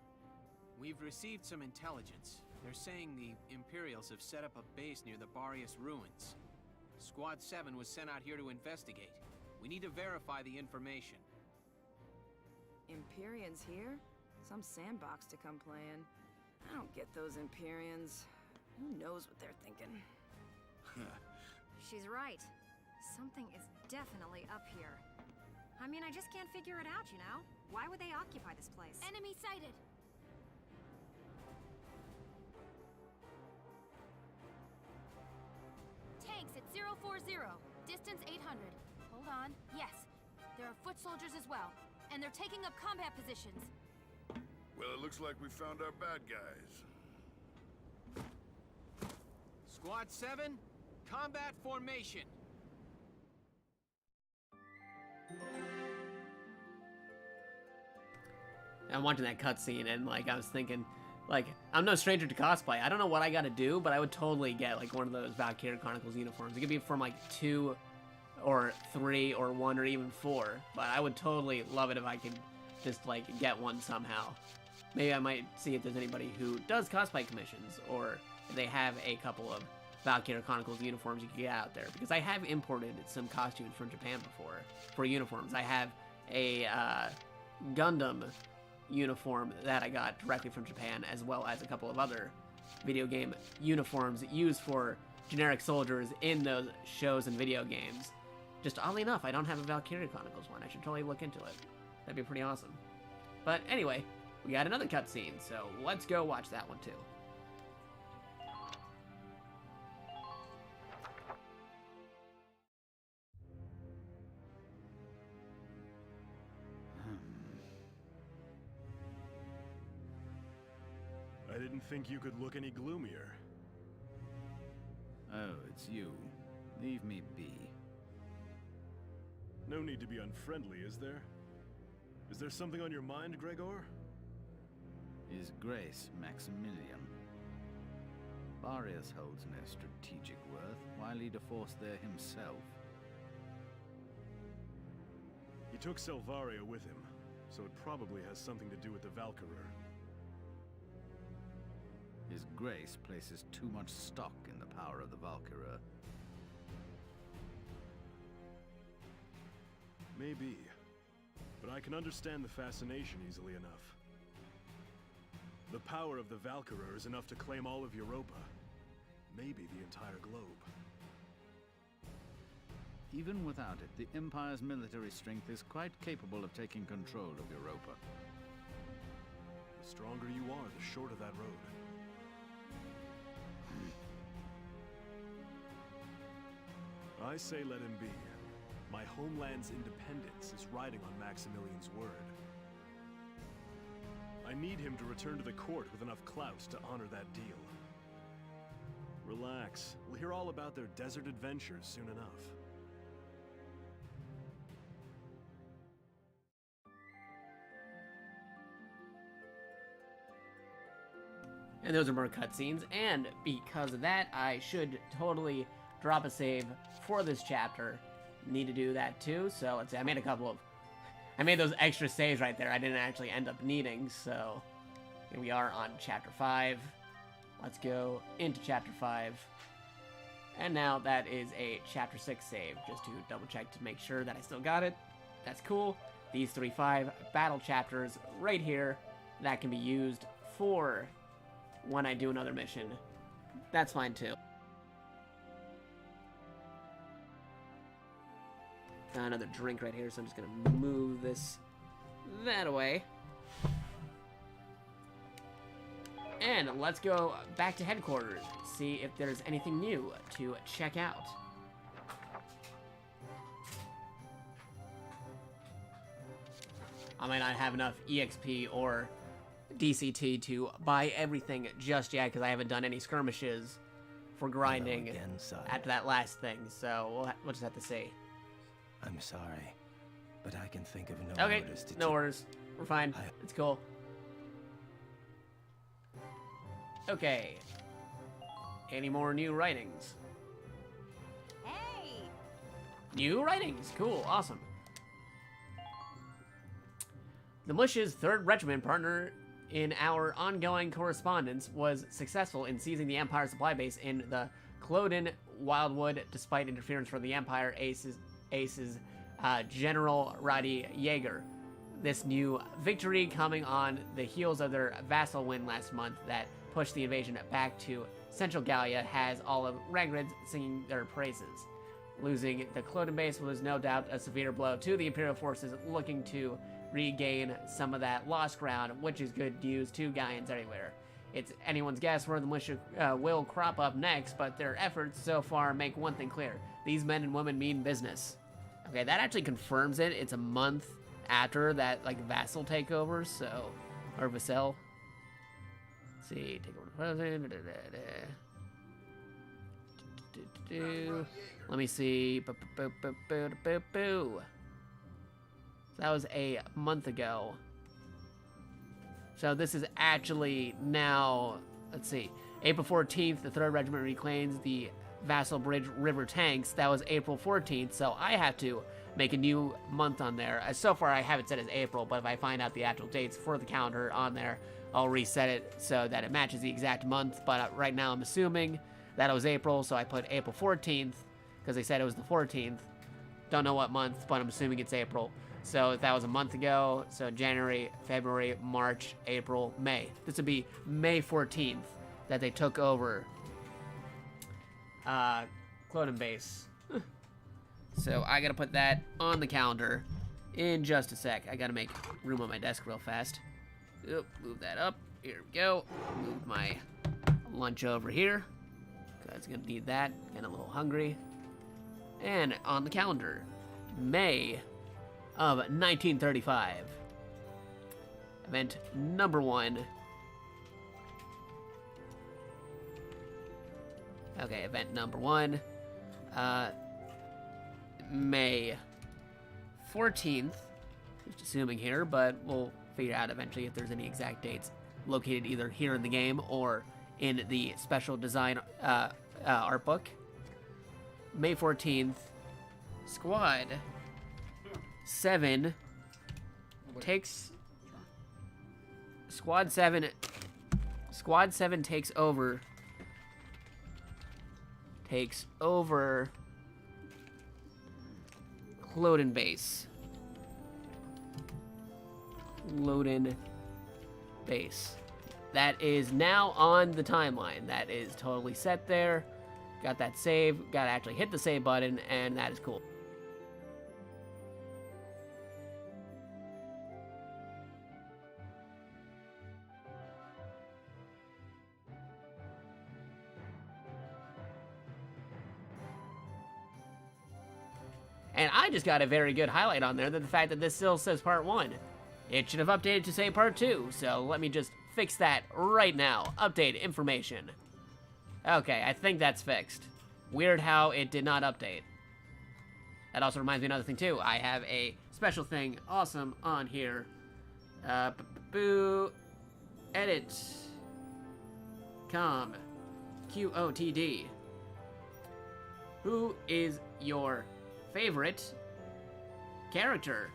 We've received some intelligence. They're saying the Imperials have set up a base near the Barrius ruins. Squad 7 was sent out here to investigate. We need to verify the information. Imperians here? Some sandbox to come play in. I don't get those Imperians. Who knows what they're thinking? She's right. Something is definitely up here. I mean, I just can't figure it out, you know? Why would they occupy this place? Enemy sighted! Tanks at 040. Distance 800. Hold on. Yes. There are foot soldiers as well. And they're taking up combat positions. Well, it looks like we found our bad guys. Squad 7, combat formation. I'm watching that cutscene and like I was thinking, like, I'm no stranger to cosplay. I don't know what I gotta do, but I would totally get like one of those Valkyria Chronicles uniforms. It could be from like 2 or 3 or 1 or even 4, but I would totally love it if I could just like get one somehow. Maybe I might see if there's anybody who does cosplay commissions, or if they have a couple of Valkyria Chronicles uniforms you can get out there, because I have imported some costumes from Japan before for uniforms. I have a Gundam uniform that I got directly from Japan, as well as a couple of other video game uniforms used for generic soldiers in those shows and video games. Just oddly enough, I don't have a Valkyria Chronicles one. I should totally look into it. That'd be pretty awesome. But anyway, we got another cutscene, so let's go watch that one too. I didn't think you could look any gloomier. Oh, it's you. Leave me be. No need to be unfriendly, is there? Is there something on your mind, Gregor? His Grace Maximilian. Barrius holds no strategic worth. Why lead a force there himself? He took Selvaria with him, so it probably has something to do with the Valkyria. His Grace places too much stock in the power of the Valkyria. Maybe, but I can understand the fascination easily enough. The power of the Valkyria is enough to claim all of Europa. maybe the entire globe. Even without it, the Empire's military strength is quite capable of taking control of Europa. The stronger you are, the shorter that road. I say let him be. My homeland's independence is riding on Maximilian's word. I need him to return to the court with enough clout to honor that deal. Relax. We'll hear all about their desert adventures soon enough. And those are more cutscenes, and because of that, I should totally drop a save for this chapter. Need to do that too, so let's see, I made those extra saves right there I didn't actually end up needing, so here we are on Chapter 5. Let's go into Chapter 5. And now that is a Chapter 6 save, just to double check to make sure that I still got it. That's cool. These 3-5 battle chapters right here, that can be used for when I do another mission. That's fine too. Got another drink right here, so I'm just gonna move this that away. And let's go back to headquarters, see if there's anything new to check out. I might not have enough EXP or DCT to buy everything just yet, because I haven't done any skirmishes for grinding after that last thing, so we'll just have to see. I'm sorry, but I can think of no orders to no orders. We're fine. It's cool. Okay. Any more new writings? Hey! New writings. Cool. Awesome. The militia's 3rd Regiment partner in our ongoing correspondence was successful in seizing the Empire supply base in the Cloden Wildwood despite interference from the Empire Aces General Roddy Jaeger. This new victory coming on the heels of their vassal win last month that pushed the invasion back to Central Gallia has all of Ragrid singing their praises. Losing the Cloden base was no doubt a severe blow to the Imperial forces looking to regain some of that lost ground, which is good news to Gaians everywhere. It's anyone's guess where the militia will crop up next, but their efforts so far make one thing clear. These men and women mean business. Okay, that actually confirms it. It's a month after that, like, vassal takeover, so... Or vassal. Let's see, take over the president. Let me see. That was a month ago. So this is actually now, let's see, April 14th, the 3rd Regiment reclaims the Vassal Bridge River tanks. That was April 14th, so I have to make a new month on there. So far I have it set as April, but if I find out the actual dates for the calendar on there, I'll reset it so that it matches the exact month. But right now I'm assuming that it was April, so I put April 14th, because they said it was the 14th. Don't know what month, but I'm assuming it's April. So that was a month ago, so January, February, March, April, May. This would be May 14th that they took over Cloden base. So I gotta put that on the calendar in just a sec. I gotta make room on my desk real fast. Oop, move that up. Here we go. Move my lunch over here. Guys, gonna need that. Getting a little hungry. And on the calendar, May of 1935. Event number 1. Okay, event number 1. May 14th. Just assuming here, but we'll figure out eventually if there's any exact dates located either here in the game or in the special design art book. May 14th, Squad 7 takes... Squad 7 takes over Cloden base. Cloden base. that is now on the timeline. That is totally set there. Got that save. Got to actually hit the save button, and that is cool. And I just got a very good highlight on there, that the fact that this still says part 1. It should have updated to say part 2, so let me just fix that right now. Update information. Okay, I think that's fixed. Weird how it did not update. That also reminds me of another thing too. I have a special thing awesome on here. Edit. Com. QOTD. Who is your favorite character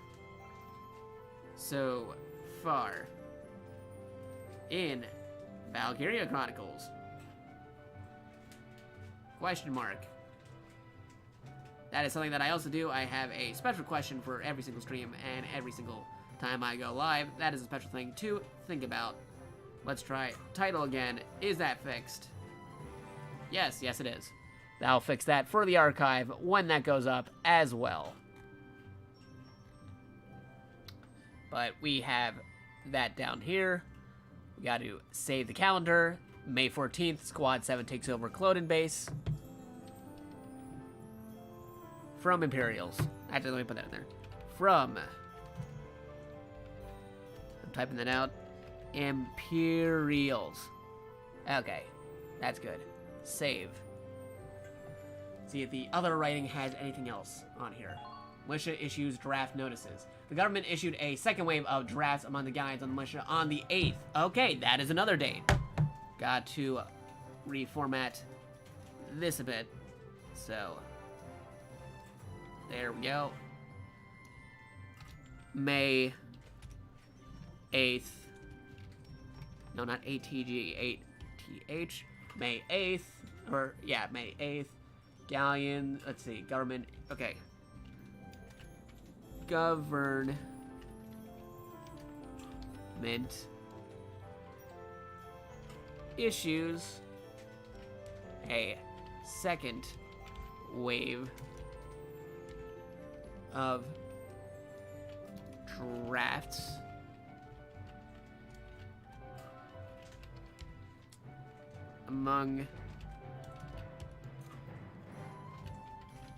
so far in Valkyria Chronicles? Question mark. That is something that I also do. I have a special question for every single stream and every single time I go live. That is a special thing to think about. Let's try title again. Is that fixed? Yes, yes it is. I'll fix that for the archive when that goes up as well. But we have that down here. We got to save the calendar. May 14th, Squad 7 takes over Cloden Base. From Imperials. Actually, let me put that in there. From... I'm typing that out. Imperials. Okay. That's good. Save. See if the other writing has anything else on here. Militia issues draft notices. The government issued a second wave of drafts among the guides on the militia on the 8th. Okay, that is another date. Got to reformat this a bit. So, there we go. May 8th. No, not ATG, 8TH. May 8th. Or, yeah, May 8th. Galleon, let's see, government, okay. Government issues a second wave of drafts among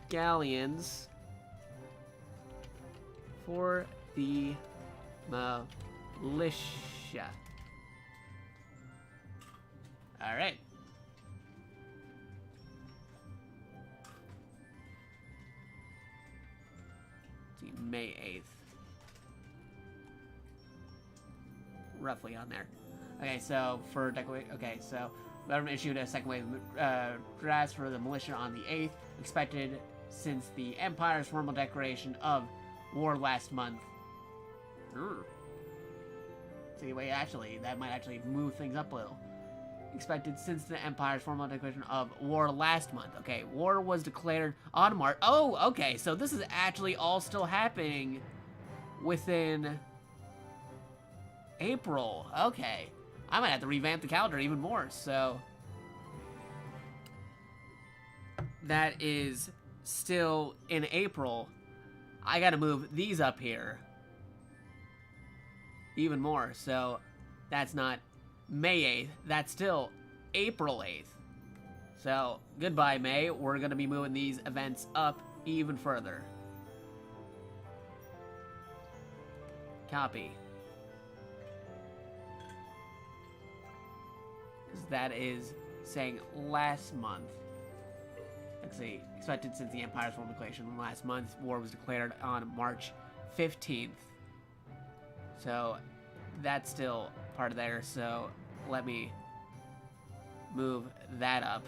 galleons for the militia. All right. Let's see, May 8th. Roughly on there. Okay, so for okay, so government issued a second wave drafts for the militia on the 8th, expected since the Empire's formal declaration of war last month. See, wait, actually, that might actually move things up a little. Expected since the Empire's formal declaration of war last month. Okay, war was declared on March. Oh, okay, so this is actually all still happening within April. Okay, I might have to revamp the calendar even more, so that is still in April. I gotta move these up here even more, so that's not May 8th, that's still April 8th. So, goodbye May, we're gonna be moving these events up even further. Copy. That is saying last month. Let's see, expected since the Empire's formal declaration last month. War was declared on March 15th. So, that's still part of there, so let me move that up.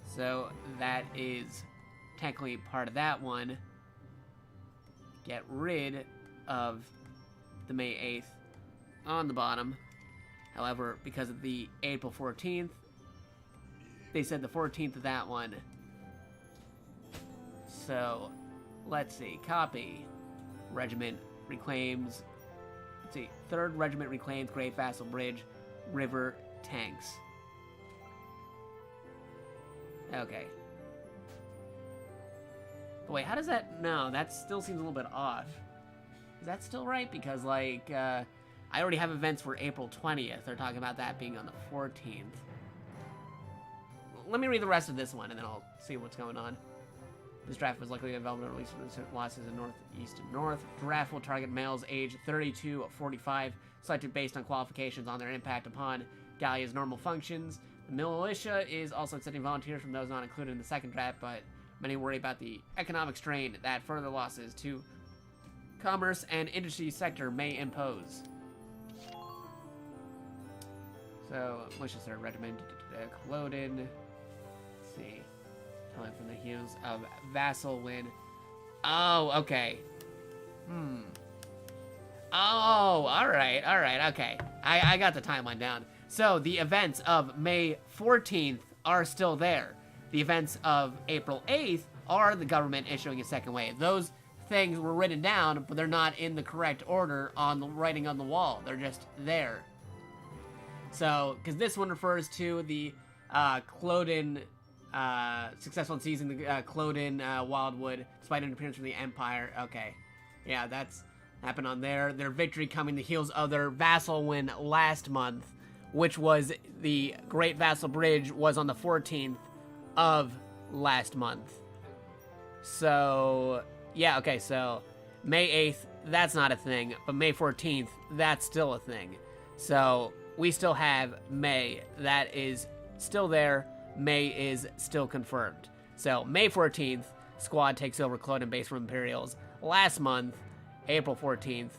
So, that is technically part of that one. Get rid of the May 8th on the bottom. However, because of the April 14th, they said the 14th of that one. So, let's see. Copy. Regiment reclaims let's see. 3rd Regiment reclaims Great Vassal Bridge, River tanks. Okay. But wait, how does that... No, that still seems a little bit off. Is that still right? Because, like, I already have events for April 20th. They're talking about that being on the 14th. Let me read the rest of this one, and then I'll see what's going on. This draft was likely available to release from the losses in Northeast and North. Draft will target males aged 32 to 45, selected based on qualifications on their impact upon Gallia's normal functions. The militia is also accepting volunteers from those not included in the second draft, but many worry about the economic strain that further losses to commerce and industry sector may impose. So, militia 3rd Regiment, loaded. Let's see. Telling from the hues of Vassal win. Oh, okay. Oh, alright, okay. I got the timeline down. So, the events of May 14th are still there. The events of April 8th are the government issuing a second wave. Those things were written down, but they're not in the correct order on the writing on the wall. They're just there. So, because this one refers to the Cloden, successful in seizing the Cloden Wildwood, despite interference from the Empire. Okay. Yeah, that's happened on there. Their victory coming the heels of their vassal win last month, which was the Great Vassal Bridge was on the 14th of last month. So, yeah, okay, so May 8th, that's not a thing, but May 14th, that's still a thing. So, we still have May. That is still there. May is still confirmed. So, May 14th, squad takes over Cloden base from Imperials. Last month, April 14th,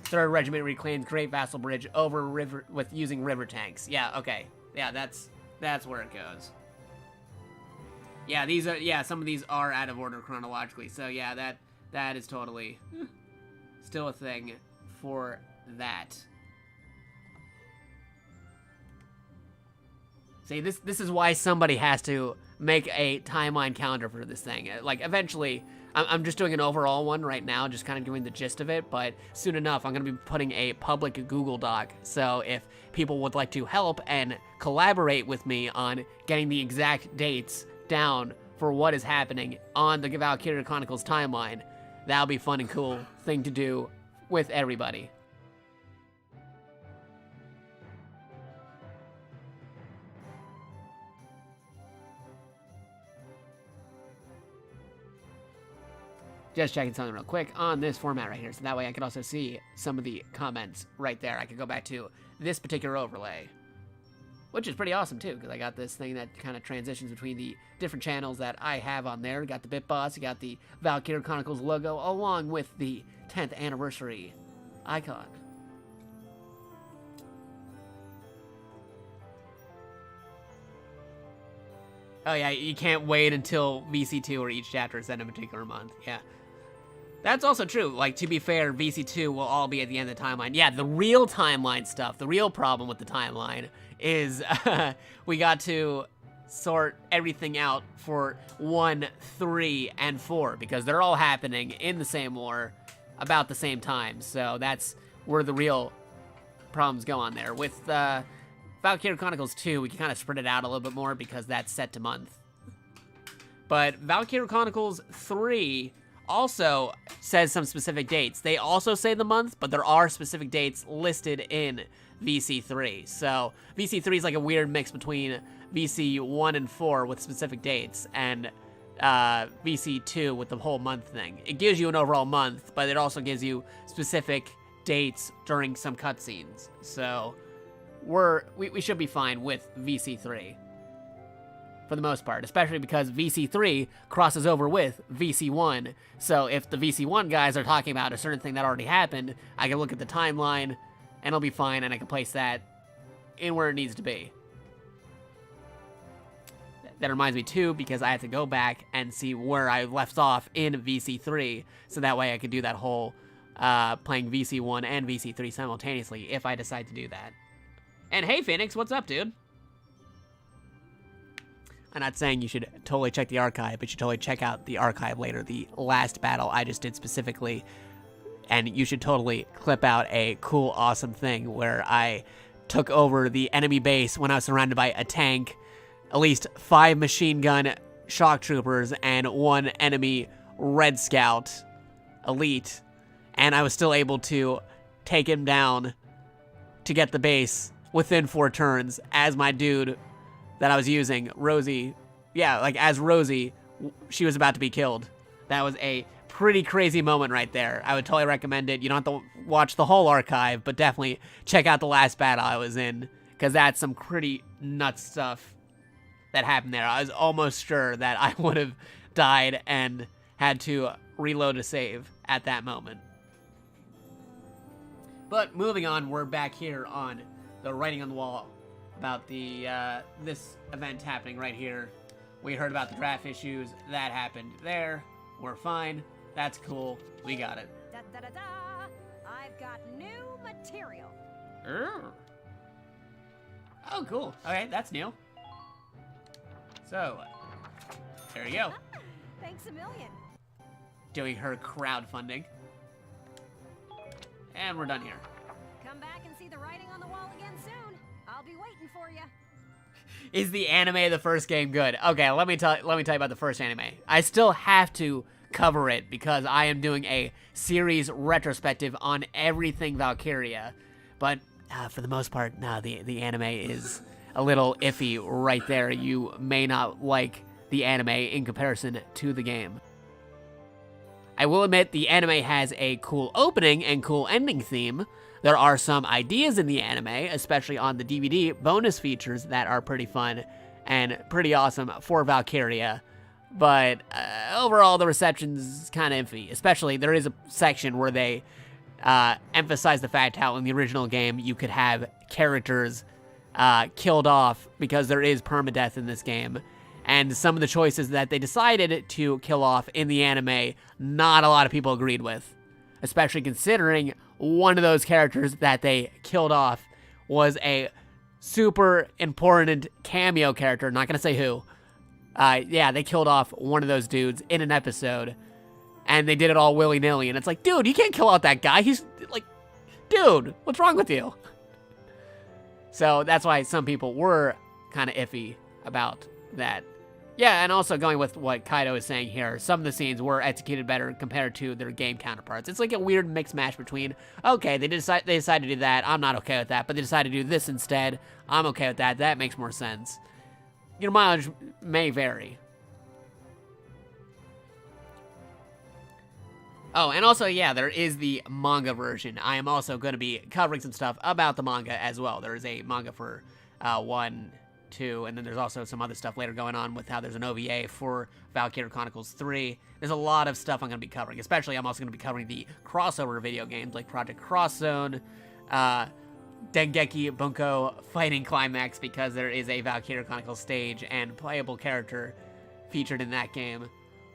3rd Regiment reclaims Great Vassal Bridge over river with using river tanks. Yeah, okay. Yeah, that's where it goes. Yeah, these are some of these are out of order chronologically. So yeah, that is totally still a thing for that. See, this is why somebody has to make a timeline calendar for this thing. Like, eventually, I'm just doing an overall one right now, just kind of doing the gist of it, but soon enough, I'm going to be putting a public Google Doc, so if people would like to help and collaborate with me on getting the exact dates down for what is happening on the Valkyria Chronicles timeline, that'll be a fun and cool thing to do with everybody. Just checking something real quick on this format right here, so that way I can also see some of the comments right there. I can go back to this particular overlay, which is pretty awesome too, because I got this thing that kind of transitions between the different channels that I have on there. You got the BitBoss, you got the Valkyria Chronicles logo, along with the 10th anniversary icon. Oh yeah, you can't wait until VC2 or each chapter is in a particular month. Yeah. That's also true. Like, to be fair, VC2 will all be at the end of the timeline. Yeah, the real timeline stuff, the real problem with the timeline is we got to sort everything out for 1, 3, and 4 because they're all happening in the same war about the same time. So that's where the real problems go on there. With Valkyria Chronicles 2, we can kind of spread it out a little bit more because that's set to month. But Valkyria Chronicles 3 also says some specific dates. They also say the month, but there are specific dates listed in VC3. So VC3 is like a weird mix between VC1 and 4 with specific dates and VC2 with the whole month thing. It gives you an overall month, but it also gives you specific dates during some cutscenes. So we should be fine with VC3 for the most part, especially because VC3 crosses over with VC1. So if the VC1 guys are talking about a certain thing that already happened, I can look at the timeline and it'll be fine, and I can place that in where it needs to be. That reminds me too, because I have to go back and see where I left off in VC3, so that way I can do that whole playing VC1 and VC3 simultaneously if I decide to do that. And hey Phoenix, what's up, dude? I'm not saying you should totally check the archive, but you should totally check out the archive later. The last battle I just did specifically and you should totally clip out a cool, awesome thing where I took over the enemy base when I was surrounded by a tank, at least 5 machine gun shock troopers, and 1 enemy Red Scout elite, and I was still able to take him down to get the base within 4 turns as my dude that I was using, Rosie. Yeah, like as Rosie, she was about to be killed. That was a pretty crazy moment right there. I would totally recommend it. You don't have to watch the whole archive, but definitely check out the last battle I was in, because that's some pretty nuts stuff that happened there. I was almost sure that I would have died and had to reload a save at that moment. But moving on, we're back here on the writing on the wall about the this event happening right here. We heard about the draft issues. That happened there. We're fine. That's cool. We got it. Da da da da! I've got new material. Oh, cool. Okay, that's new. So, there you go. Thanks a million. Doing her crowdfunding. And we're done here. Come back and see the writing on the wall again soon. I'll be waiting for you. Is the anime of the first game good? Okay, let me tell you about the first anime. I still have to cover it because I am doing a series retrospective on everything Valkyria. But for the most part, no, the anime is a little iffy right there. You may not like the anime in comparison to the game. I will admit the anime has a cool opening and cool ending theme. There are some ideas in the anime, especially on the DVD bonus features that are pretty fun and pretty awesome for Valkyria. But overall, the reception's kind of iffy. Especially, there is a section where they emphasize the fact how in the original game you could have characters killed off because there is permadeath in this game. And some of the choices that they decided to kill off in the anime, not a lot of people agreed with. Especially considering one of those characters that they killed off was a super important cameo character. Not going to say who. Yeah, they killed off one of those dudes in an episode. And they did it all willy-nilly. And it's like, dude, you can't kill out that guy. He's like, dude, what's wrong with you? So that's why some people were kind of iffy about that. Yeah, and also going with what Kaido is saying here, some of the scenes were executed better compared to their game counterparts. It's like a weird mixed match between, okay, they decided to do that, I'm not okay with that, but they decided to do this instead, I'm okay with that, that makes more sense. Your mileage may vary. Oh, and also, yeah, there is the manga version. I am also going to be covering some stuff about the manga as well. There is a manga for 1, 2, and then there's also some other stuff later going on with how there's an OVA for Valkyria Chronicles 3. There's a lot of stuff I'm going to be covering. Especially, I'm also going to be covering the crossover video games like Project Cross Zone, Dengeki Bunko Fighting Climax, because there is a Valkyria Chronicles stage and playable character featured in that game.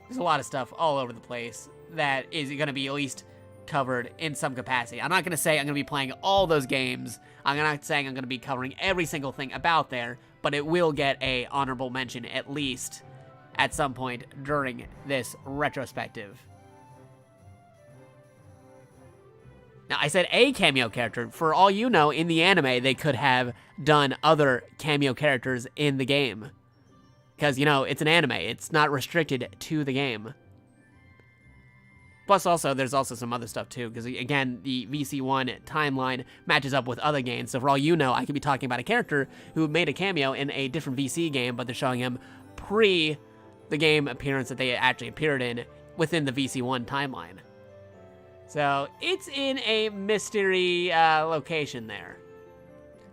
There's a lot of stuff all over the place that is going to be at least covered in some capacity. I'm not going to say I'm going to be playing all those games. I'm not saying I'm going to be covering every single thing about there, but it will get a honorable mention at least at some point during this retrospective. Now, I said a cameo character. For all you know, in the anime, they could have done other cameo characters in the game. Because, you know, it's an anime. It's not restricted to the game. Plus, also, there's also some other stuff, too. Because, again, the VC1 timeline matches up with other games. So, for all you know, I could be talking about a character who made a cameo in a different VC game, but they're showing him pre the game appearance that they actually appeared in within the VC1 timeline. So, it's in a mystery location there.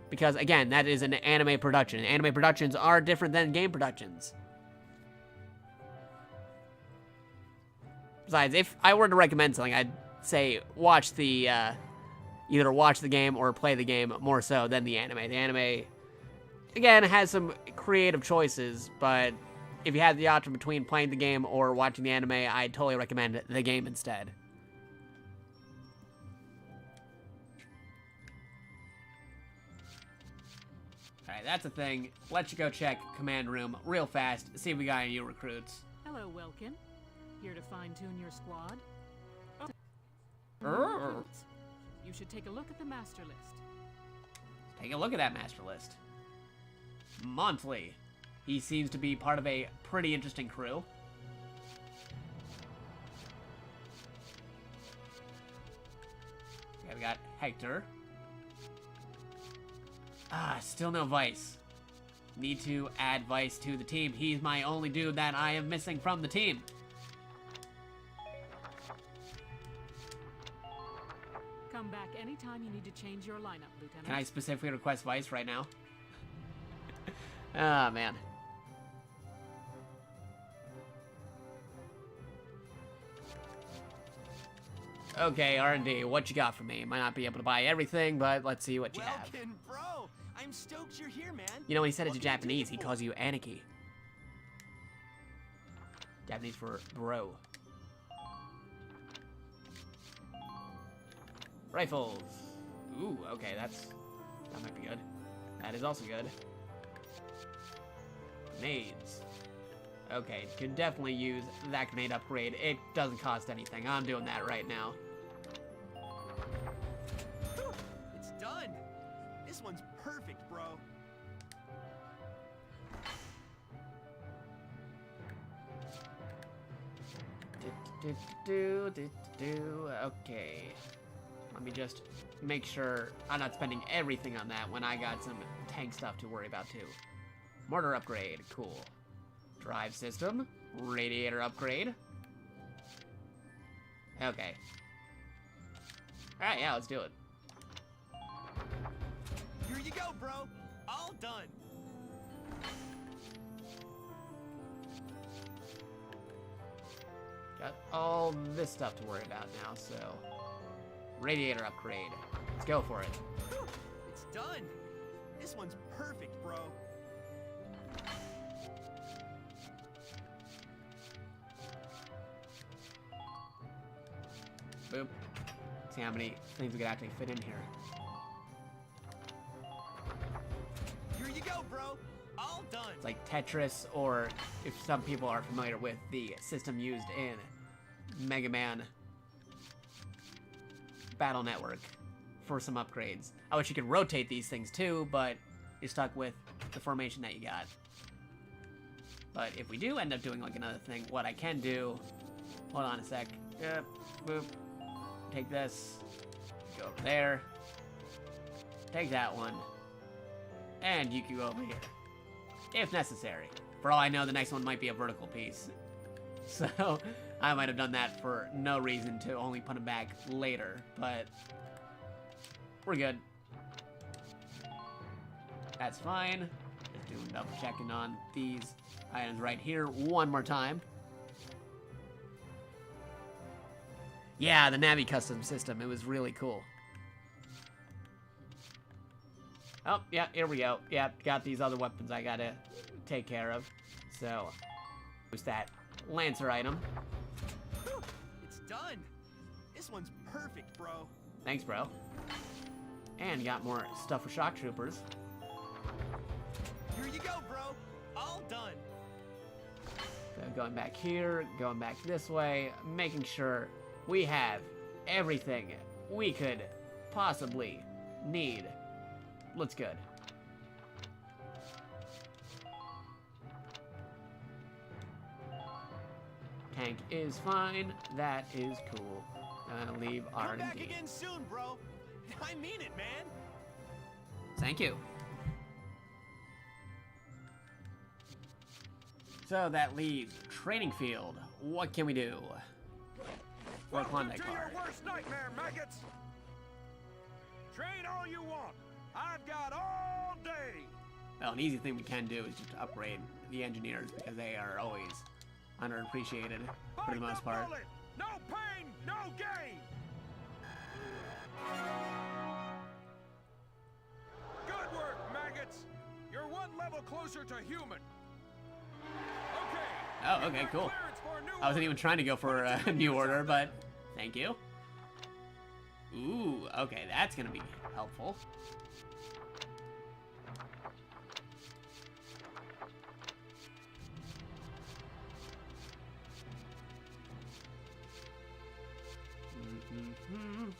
Because, again, that is an anime production. Anime productions are different than game productions. Besides, if I were to recommend something, I'd say watch the, either watch the game or play the game more so than the anime. The anime, again, has some creative choices, but if you had the option between playing the game or watching the anime, I'd totally recommend the game instead. Alright, that's a thing. Let's go check command room real fast, see if we got any new recruits. Hello, Welkin. Here to fine-tune your squad? Recruits. You should take a look at the master list. Take a look at that master list. Monthly. He seems to be part of a pretty interesting crew. Okay, we got Hector. Still no Vice. Need to add Vice to the team. He's my only dude that I am missing from the team. Come back anytime you need to change your lineup, Lieutenant. Can I specifically request Vice right now? Ah, man. Okay, R&D, what you got for me? Might not be able to buy everything, but let's see what you have. Welkin, bro! I'm stoked you're here, man. You know, when he said it to What can I do Japanese, he for calls you Aniki. Japanese for bro. Rifles. Ooh, okay, that might be good. That is also good. Grenades. Okay, could definitely use that grenade upgrade. It doesn't cost anything. I'm doing that right now. It's done. This one's perfect, bro. Okay. Let me just make sure I'm not spending everything on that when I got some tank stuff to worry about too. Mortar upgrade, cool. Drive system, radiator upgrade. Okay. Alright, yeah, let's do it. Here you go, bro. All done. Got all this stuff to worry about now, so... Radiator upgrade. Let's go for it. It's done. This one's perfect, bro. Boop. See how many things we could actually fit in here. Here you go, bro. All done. It's like Tetris, or if some people are familiar with the system used in Mega Man Battle Network for some upgrades. I wish you could rotate these things too, but you're stuck with the formation that you got. But if we do end up doing like another thing, what I can do, hold on a sec. Yep, boop. Take this, go over there, take that one, and you can go over here, if necessary. For all I know, the next one might be a vertical piece. So, I might have done that for no reason to only put them back later, but we're good. That's fine. Just doing double checking on these items right here one more time. Yeah, the Navi custom system, it was really cool. Oh, yeah, here we go. Yeah, got these other weapons I gotta take care of. So, who's that Lancer item? It's done. This one's perfect, bro. Thanks, bro. And got more stuff for shock troopers. Here you go, bro. All done. So going back here, going back this way, making sure we have everything we could possibly need. Looks good. Tank is fine. That is cool. Leave Come back R&D. again soon, bro. I mean it, man. Thank you. So that leaves training field. What can we do? For a Klondike to bar. your worst nightmare, maggots! Train all you want. I've got all day. Well, an easy thing we can do is just upgrade the engineers because they are always underappreciated for the most part. Bullet. No pain, no gain. Good work, maggots. You're one level closer to human. Okay. Oh, okay, cool. I wasn't even trying to go for a new order, but thank you. Ooh, okay, that's gonna be helpful.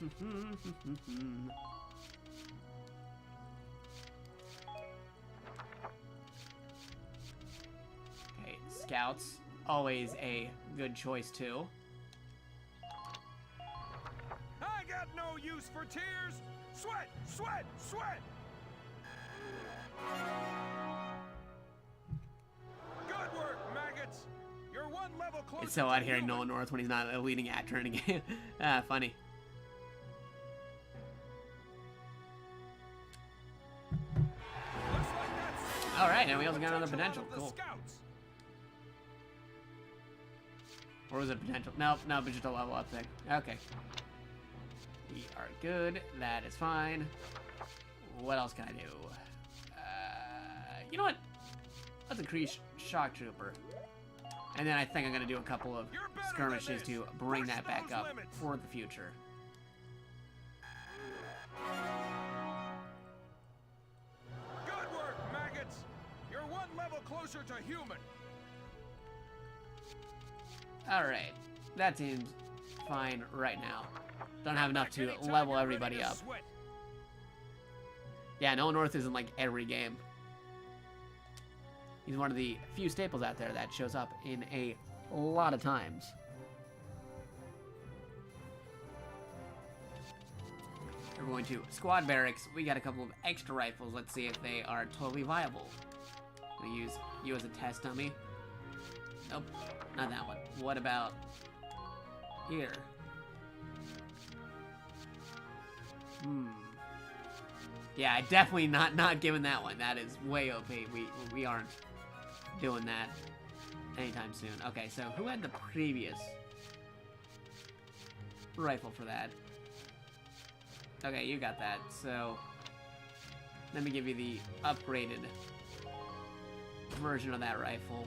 Okay, scouts, always a good choice too. I got no use for tears. Sweat, sweat, sweat. Good work, maggots. You're one level closer. It's so odd hearing Nolan North when he's not a leading actor in a game. Ah, funny. All right, and we also got another potential. Cool. Or was it potential? Nope, no, but just a level up thing. Okay. We are good. That is fine. What else can I do? You know what? Let's increase Shock Trooper. And then I think I'm going to do a couple of skirmishes to bring that back up for the future. Good work, maggots. You're one level closer to human. Alright. That seems fine right now. Don't have enough to level everybody up. Yeah, Nolan North is in like every game. He's one of the few staples out there that shows up in a lot of times. We're going to squad barracks. We got a couple of extra rifles. Let's see if they are totally viable. I'm gonna use you as a test dummy. Nope, not that one. What about here? Yeah, definitely not giving that one. That is way OP. We aren't doing that anytime soon. Okay, so who had the previous rifle for that? Okay, you got that. So let me give you the upgraded version of that rifle.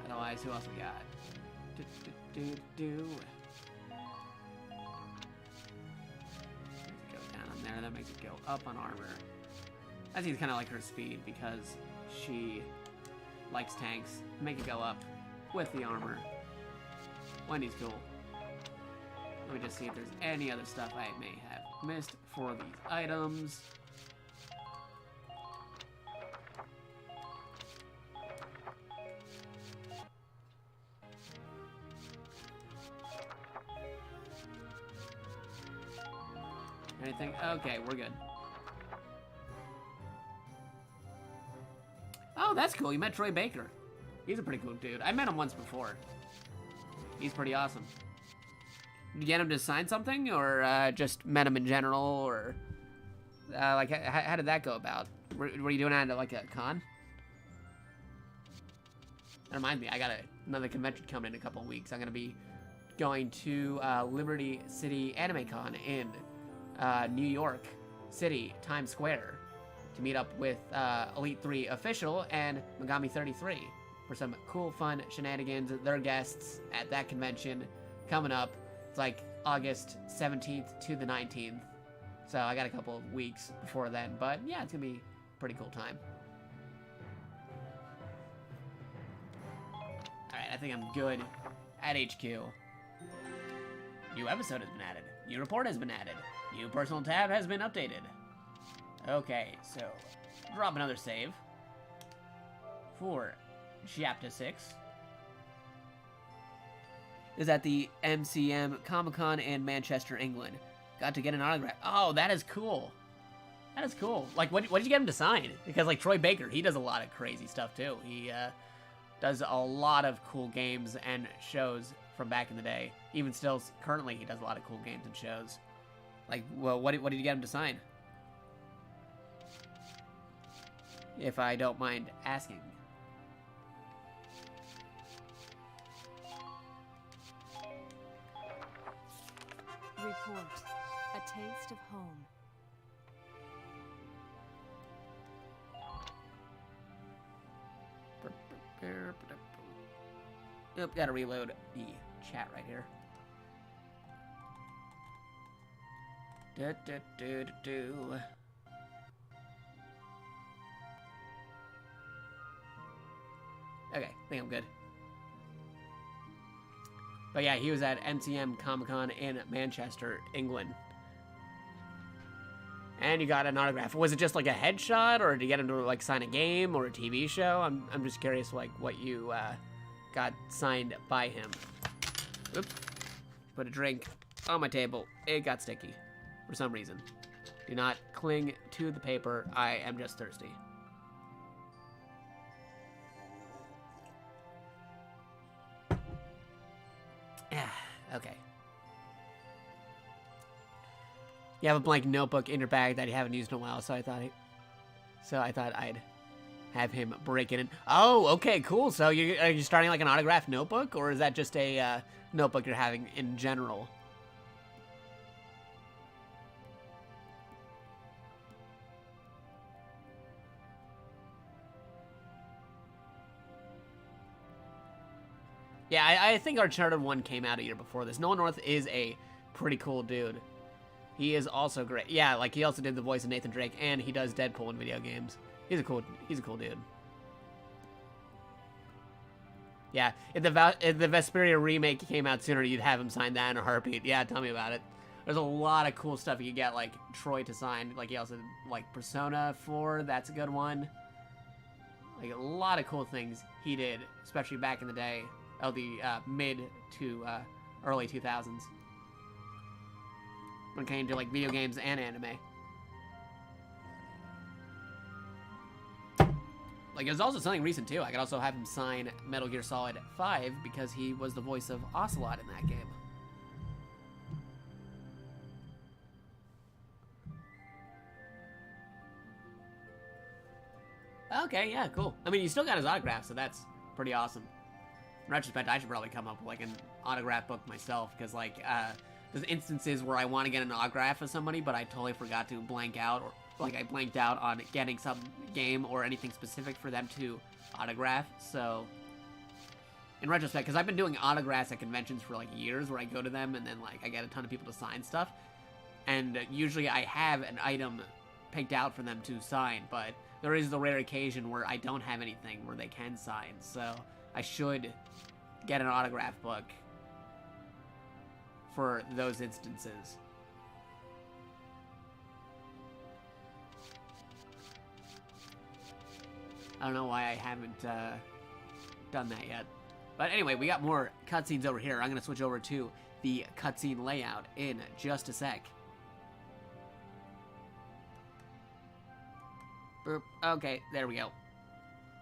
Otherwise, who else we got? Go down on there. That makes it go up on armor. I think it's kind of like her speed because she likes tanks. Make it go up with the armor. Wendy's cool. Let me just see if there's any other stuff I may have missed for these items. Anything? Okay, we're good. Oh, that's cool. You met Troy Baker. He's a pretty cool dude. I met him once before. He's pretty awesome. Did you get him to sign something, or just met him in general, or like how did that go about? Were you doing that at like a con? That reminds me, I got another convention coming in a couple of weeks. I'm gonna be going to Liberty City Anime Con in New York City, Times Square, to meet up with Elite 3 Official and Megami 33 for some cool, fun shenanigans. They're guests at that convention coming up. It's like August 17th to the 19th. So I got a couple of weeks before then, but yeah, it's gonna be a pretty cool time. Alright, I think I'm good at HQ. New episode has been added. New report has been added. New personal tab has been updated. Okay, so drop another save for Chapter 6. Is at the MCM Comic-Con in Manchester, England. Got to get an autograph. Oh, that is cool. That is cool. Like, what did you get him to sign? Because, like, Troy Baker, he does a lot of crazy stuff, too. He does a lot of cool games and shows from back in the day. Even still, currently, he does a lot of cool games and shows. Like, well, what did you get him to sign? If I don't mind asking. Report. A taste of home. Yep, gotta reload the chat right here. Okay, I think I'm good. But yeah, he was at MCM Comic-Con in Manchester, England. And you got an autograph. Was it just like a headshot, or did you get him to like sign a game or a TV show? I'm just curious, like what you got signed by him. Oops. Put a drink on my table. It got sticky for some reason. Do not cling to the paper. I am just thirsty. Yeah. Okay. You have a blank notebook in your bag that you haven't used in a while, so I thought I'd have him break it in. Oh, okay, cool. So are you starting like an autographed notebook, or is that just a notebook you're having in general? Yeah, I think Uncharted 1 came out a year before this. Nolan North is a pretty cool dude. He is also great. Yeah, like he also did the voice of Nathan Drake, and he does Deadpool in video games. He's a cool dude. Yeah, if the Vesperia remake came out sooner, you'd have him sign that in a heartbeat. Yeah, tell me about it. There's a lot of cool stuff you could get, like Troy to sign. Like he also did, like Persona 4. That's a good one. Like a lot of cool things he did, especially back in the day. The mid to early 2000s. When it came to like video games and anime. Like there's also something recent too. I could also have him sign Metal Gear Solid 5 because he was the voice of Ocelot in that game. Okay, yeah, cool. I mean, you still got his autograph, so that's pretty awesome. In retrospect, I should probably come up with like an autograph book myself, because like there's instances where I want to get an autograph of somebody, but I totally forgot to blank out, or like I blanked out on getting some game or anything specific for them to autograph. So in retrospect, because I've been doing autographs at conventions for like years, where I go to them and then like I get a ton of people to sign stuff, and usually I have an item picked out for them to sign, but there is the rare occasion where I don't have anything where they can sign, so I should get an autograph book for those instances. I don't know why I haven't done that yet. But anyway, we got more cutscenes over here. I'm going to switch over to the cutscene layout in just a sec. Boop. Okay, there we go.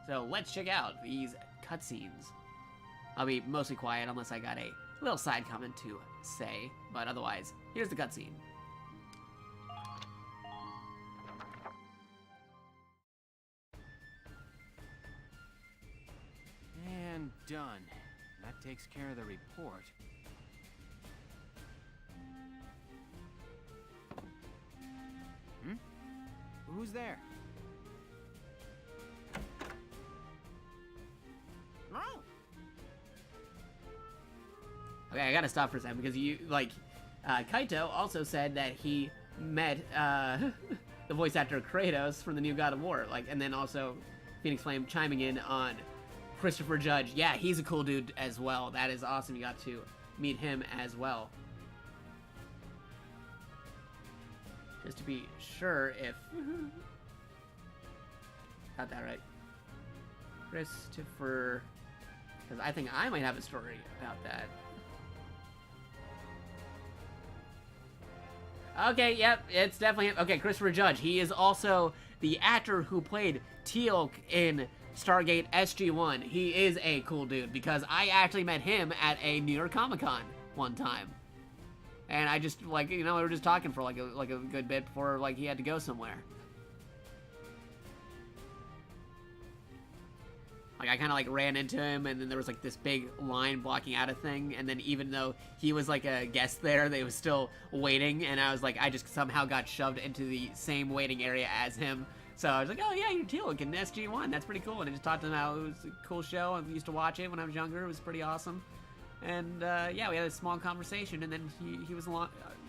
So let's check out these cutscenes. I'll be mostly quiet unless I got a little side comment to say, but otherwise, here's the cutscene. And done. That takes care of the report. Hmm? Who's there? Okay, I gotta stop for a second because you, like, Kaito also said that he met, the voice actor Kratos from the new God of War, like, and then also Phoenix Flame chiming in on Christopher Judge. Yeah, he's a cool dude as well. That is awesome. You got to meet him as well. Just to be sure if... got that right. Christopher... Because I think I might have a story about that. Okay, yep, it's definitely him. Okay, Christopher Judge. He is also the actor who played Teal'c in Stargate SG-1. He is a cool dude because I actually met him at a New York Comic-Con one time. And I just, like, you know, we were just talking for like a good bit before, like, he had to go somewhere. Like, I kind of, like, ran into him, and then there was, like, this big line blocking out a thing, and then even though he was, like, a guest there, they was still waiting, and I was, like, I just somehow got shoved into the same waiting area as him. So I was like, oh, yeah, you're Teal'c in SG-1. That's pretty cool. And I just talked to him how it was a cool show. I used to watch it when I was younger. It was pretty awesome. And, yeah, we had a small conversation, and then he was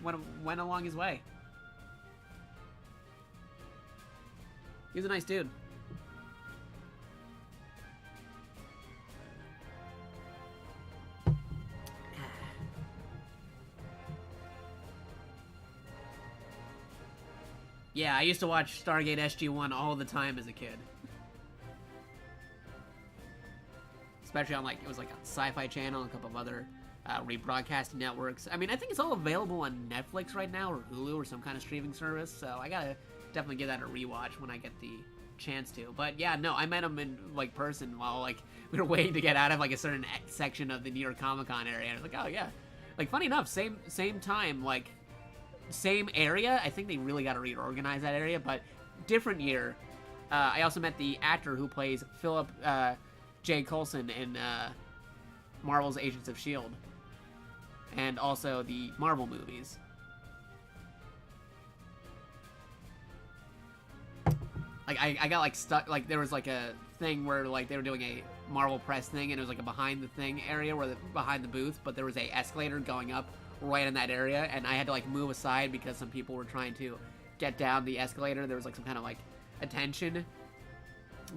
went along his way. He was a nice dude. Yeah, I used to watch Stargate SG-1 all the time as a kid. Especially on, like, it was like on Sci-Fi Channel and a couple of other rebroadcasting networks. I mean, I think it's all available on Netflix right now, or Hulu, or some kind of streaming service, so I gotta definitely give that a rewatch when I get the chance to. But yeah, no, I met him in, like, person while, like, we were waiting to get out of, like, a certain section of the New York Comic-Con area. I was like, oh, yeah. Like, funny enough, same time, like, same area. I think they really got to reorganize that area, but different year. I also met the actor who plays Philip J. Coulson in Marvel's Agents of S.H.I.E.L.D. and also the Marvel movies. Like, I got, like, stuck, like, there was, like, a thing where, like, they were doing a Marvel press thing, and it was, like, a behind the thing area, where behind the booth, but there was a escalator going up right in that area, and I had to, like, move aside because some people were trying to get down the escalator. There was, like, some kind of, like, attention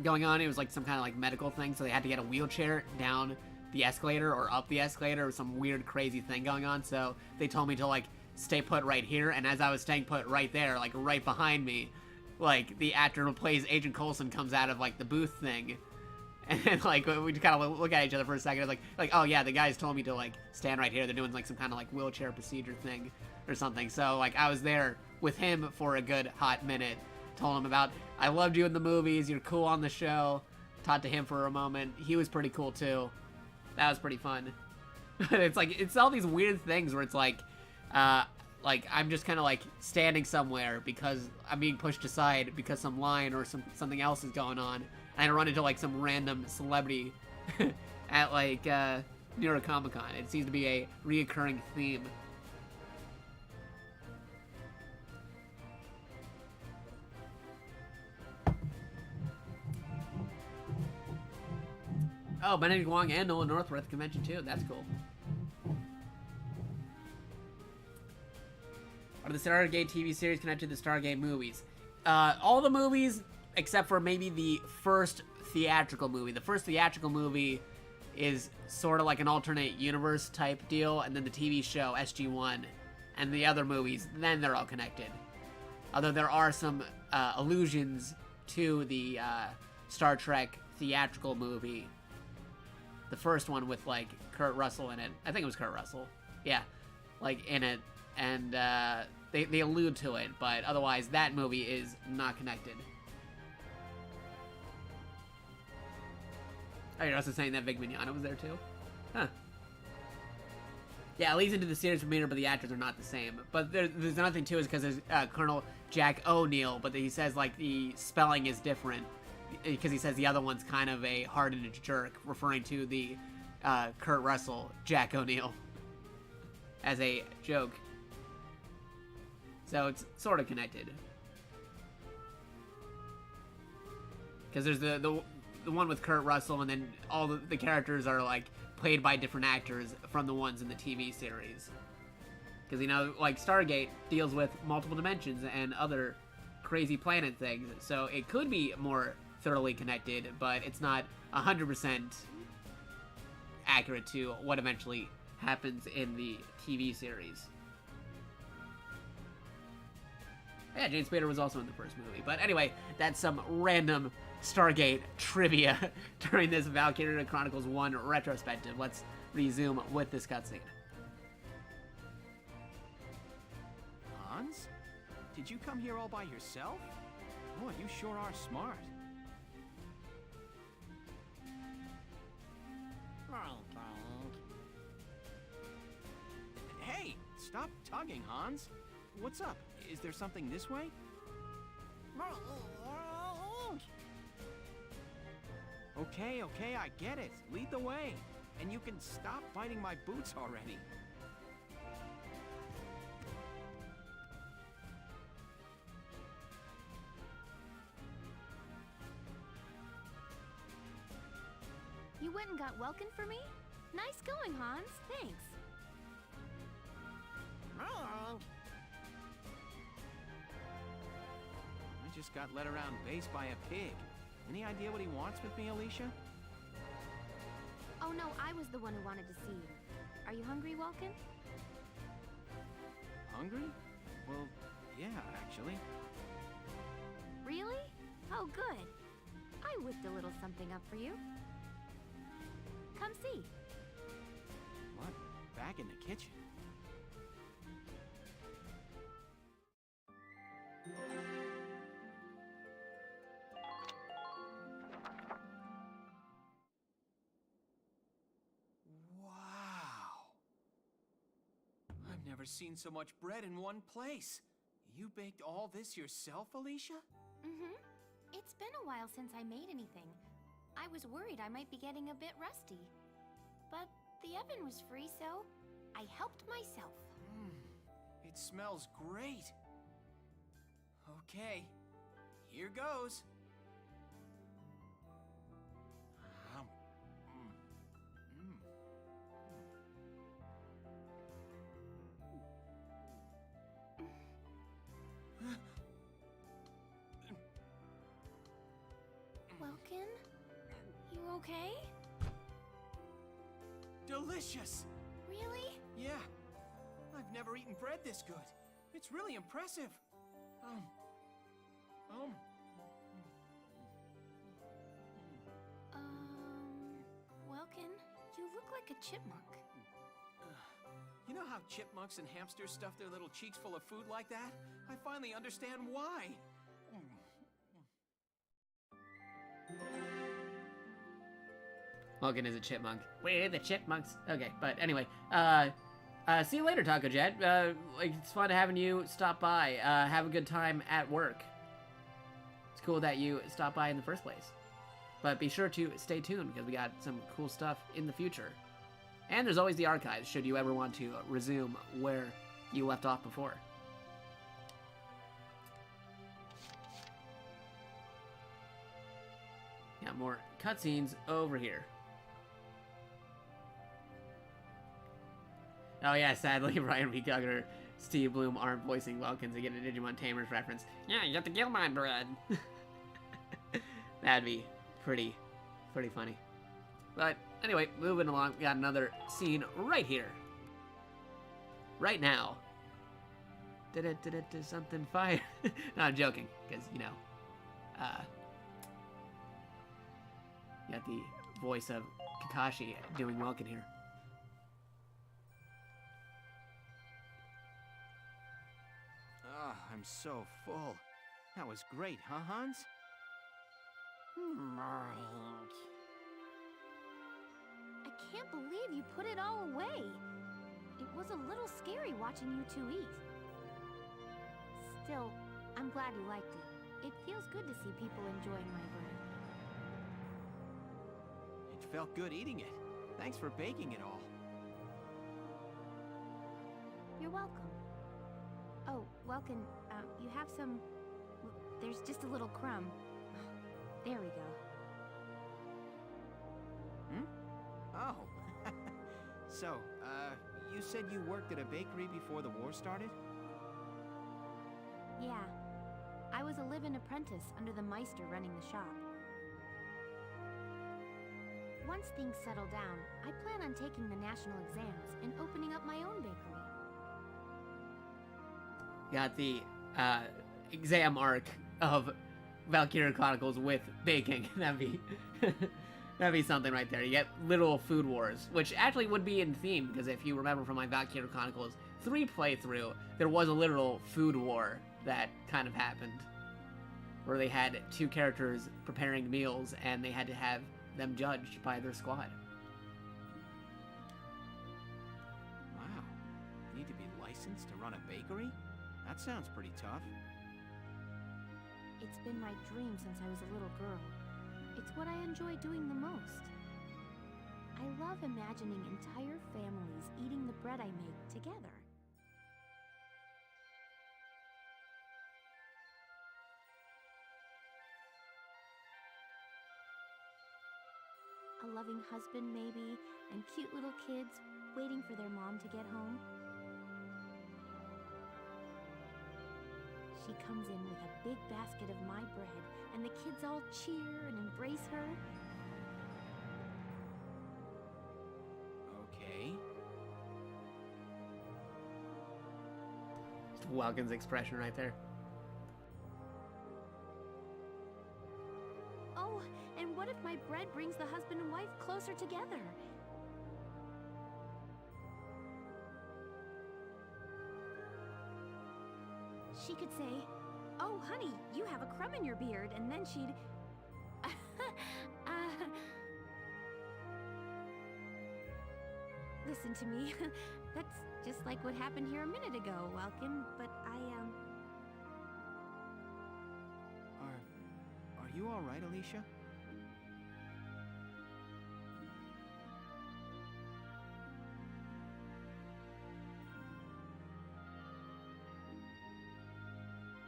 going on. It was, like, some kind of, like, medical thing, so they had to get a wheelchair down the escalator or up the escalator, or some weird, crazy thing going on, so they told me to, like, stay put right here, and as I was staying put right there, like, right behind me, like, the actor who plays Agent Coulson comes out of, like, the booth thing, and then, like, we kind of look at each other for a second. It's like, oh yeah, the guys told me to, like, stand right here. They're doing, like, some kind of, like, wheelchair procedure thing or something. So, like, I was there with him for a good hot minute. Told him about, I loved you in the movies. You're cool on the show. Talked to him for a moment. He was pretty cool too. That was pretty fun. It's like, it's all these weird things where it's like I'm just kind of, like, standing somewhere because I'm being pushed aside because some line or something else is going on. And I run into, like, some random celebrity at, like, New York Comic-Con. It seems to be a reoccurring theme. Oh, Benedict Wong and Nolan North were at the convention, too. That's cool. Are the Stargate TV series connected to the Stargate movies? All the movies, except for maybe the first theatrical movie. The first theatrical movie is sort of like an alternate universe type deal, and then the TV show, SG-1, and the other movies, then they're all connected. Although there are some allusions to the Star Trek theatrical movie. The first one with, like, Kurt Russell in it. I think it was Kurt Russell. Yeah, like, in it. And they allude to it, but otherwise that movie is not connected. Oh, you're also saying that Vic Mignogna was there too? Huh. Yeah, it leads into the series premiere, but the actors are not the same. But there's another thing too, is because there's Colonel Jack O'Neill, but he says, like, the spelling is different. Because he says the other one's kind of a hardened jerk, referring to the Kurt Russell, Jack O'Neill, as a joke. So it's sort of connected. Because there's the one with Kurt Russell, and then all the characters are, like, played by different actors from the ones in the TV series. Because, you know, like, Stargate deals with multiple dimensions and other crazy planet things, so it could be more thoroughly connected, but it's not 100% accurate to what eventually happens in the TV series. Yeah, James Spader was also in the first movie. But anyway, that's some random Stargate trivia during this Valkyria Chronicles 1 retrospective. Let's resume with this cutscene. Hans? Did you come here all by yourself? Boy, you sure are smart. Hey, stop tugging, Hans. What's up? Is there something this way? Okay, I get it. Lead the way. And you can stop biting my boots already. You went and got Welkin for me? Nice going, Hans. Thanks. I just got led around base by a pig. Any idea what he wants with me, Alicia? Oh no, I was the one who wanted to see you. Are you hungry, Welkin? Hungry? Well, yeah, actually. Really? Oh, good. I whipped a little something up for you. Come see. What? Back in the kitchen? Wow! I've never seen so much bread in one place. You baked all this yourself, Alicia? Mm-hmm. It's been a while since I made anything. I was worried I might be getting a bit rusty. But the oven was free, so I helped myself. It smells great. Okay, here goes. Welkin? You okay? Delicious! Really? Yeah. I've never eaten bread this good. It's really impressive. Welkin, you look like a chipmunk. You know how chipmunks and hamsters stuff their little cheeks full of food like that? I finally understand why. Welkin is a chipmunk. We're the chipmunks. Okay, but anyway, see you later, Taco Jet. It's fun having you stop by. Have a good time at work. It's cool that you stopped by in the first place. But be sure to stay tuned, because we got some cool stuff in the future. And there's always the archives, should you ever want to resume where you left off before. Got more cutscenes over here. Oh yeah, sadly, Ryan B. Gugger, Steve Bloom aren't voicing Welkins to get a Digimon Tamers reference. Yeah, you got the Gilmon bread. That'd be pretty funny. But anyway, moving along, we got another scene right here. Right now. Did something fire? No, I'm joking, because, you know, you got the voice of Kakashi doing Welkin here. I'm so full. That was great, huh, Hans? I can't believe you put it all away. It was a little scary watching you two eat. Still, I'm glad you liked it. It feels good to see people enjoying my bread. It felt good eating it. Thanks for baking it all. You're welcome. Oh, Welkin, you have some... There's just a little crumb. There we go. Oh. So, you said you worked at a bakery before the war started? Yeah. I was a live-in apprentice under the Meister running the shop. Once things settle down, I plan on taking the national exams and opening up my own bakery. Got the exam arc of Valkyria Chronicles with baking. That'd be something right there. You get literal food wars, which actually would be in theme, because if you remember from my Valkyria Chronicles 3 playthrough, there was a literal food war that kind of happened, where they had 2 characters preparing meals and they had to have them judged by their squad. Wow. Need to be licensed to run a bakery? That sounds pretty tough. It's been my dream since I was a little girl. It's what I enjoy doing the most. I love imagining entire families eating the bread I make together. A loving husband, maybe, and cute little kids waiting for their mom to get home. She comes in with a big basket of my bread, and the kids all cheer and embrace her. Okay. Just Welkin's expression right there. bread brings the husband and wife closer together. She could say, "Oh, honey, you have a crumb in your beard," and then she'd... Listen to me. That's just like what happened here a minute ago, Welkin, but Are you all right, Alicia?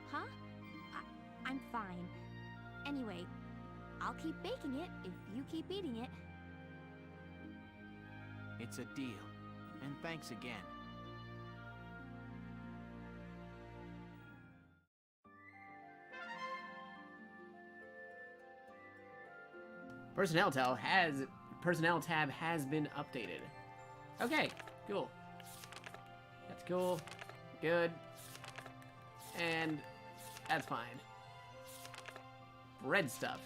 Huh? I'm fine. Anyway, I'll keep baking it if you keep eating it. It's a deal. And thanks again. Personnel tab has been updated. Okay, cool. That's cool. Good. And that's fine. Red stuff.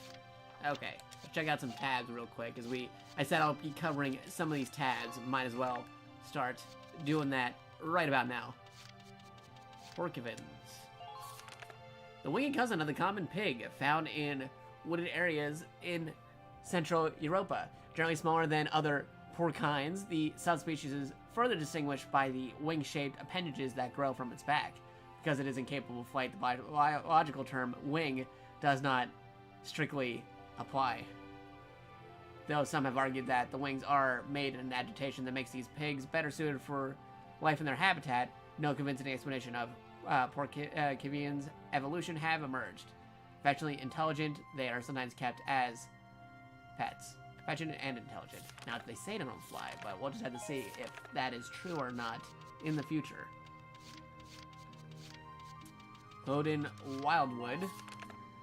Okay, let's check out some tabs real quick. I said I'll be covering some of these tabs. Might as well start doing that right about now. Porcupines. The winged cousin of the common pig, found in wooded areas in Central Europa. Generally smaller than other porcines, the subspecies is further distinguished by the wing-shaped appendages that grow from its back. Because it is incapable of flight, the biological term wing does not strictly apply. Though some have argued that the wings are made in an adaptation that makes these pigs better suited for life in their habitat, no convincing explanation of porcupines' evolution have emerged. Affectionately intelligent, they are sometimes kept as pets. Affectionate and intelligent. Now, they say they don't fly, but we'll just have to see if that is true or not in the future. Odin Wildwood.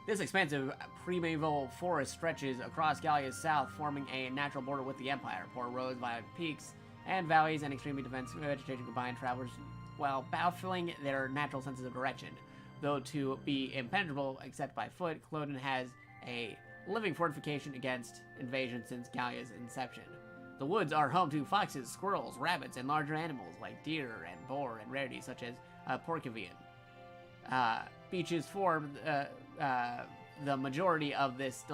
This expansive primeval forest stretches across Gallia's south, forming a natural border with the Empire. Poor roads, violent peaks, and valleys, and extremely defensive vegetation combine travelers while baffling their natural senses of direction. Though to be impenetrable except by foot, Cloden has a living fortification against invasion since Gallia's inception. The woods are home to foxes, squirrels, rabbits, and larger animals like deer and boar, and rarities such as porcupine. Beaches form the majority of this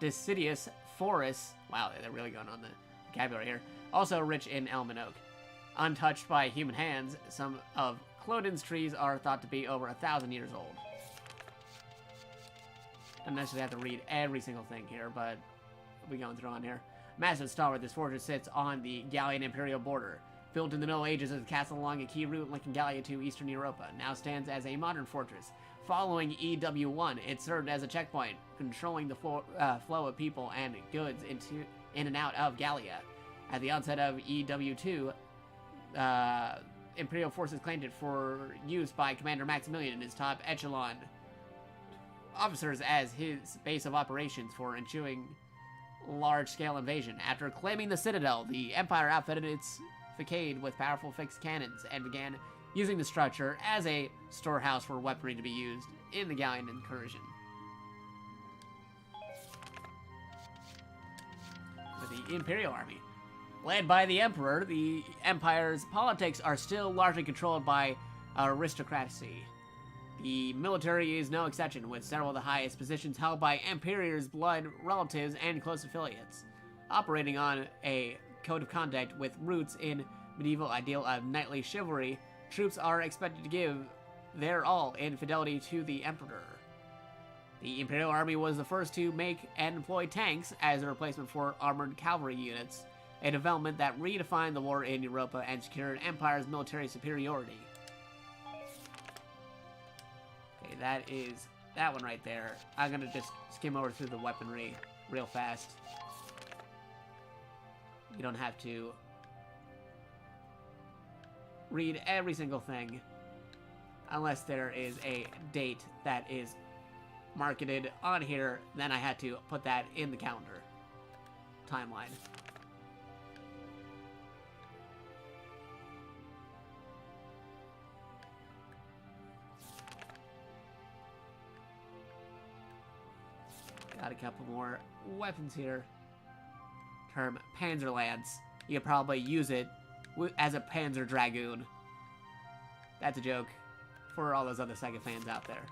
deciduous forest. Wow, they're really going on the vocabulary here. Also rich in elm and oak. Untouched by human hands, some of Cloden's trees are thought to be over 1,000 years old. Don't necessarily have to read every single thing here, but we'll be going through on here. Massive stalwart, this fortress sits on the Gallian imperial border. Built in the Middle Ages as a castle along a key route linking Gallia to Eastern Europa, now stands as a modern fortress. Following EW1, it served as a checkpoint, controlling the flow of people and goods in and out of Gallia. At the onset of EW2, Imperial forces claimed it for use by Commander Maximilian and his top echelon officers as his base of operations for ensuing large-scale invasion. After claiming the citadel, the Empire outfitted its facade with powerful fixed cannons and began using the structure as a storehouse for weaponry to be used in the Gallian incursion. With the Imperial Army. Led by the Emperor, the Empire's politics are still largely controlled by aristocracy. The military is no exception, with several of the highest positions held by Emperor's blood relatives and close affiliates. Operating on a code of conduct with roots in medieval ideal of knightly chivalry, troops are expected to give their all in fidelity to the Emperor. The Imperial Army was the first to make and employ tanks as a replacement for armored cavalry units, a development that redefined the war in Europa and secured Empire's military superiority. Okay, that is that one right there. I'm gonna just skim over through the weaponry real fast. You don't have to read every single thing unless there is a date that is marketed on here. Then I had to put that in the calendar timeline. Gotta a couple more weapons here. Term Panzer Lance. You could probably use it as a Panzer Dragoon. That's a joke for all those other Sega fans out there.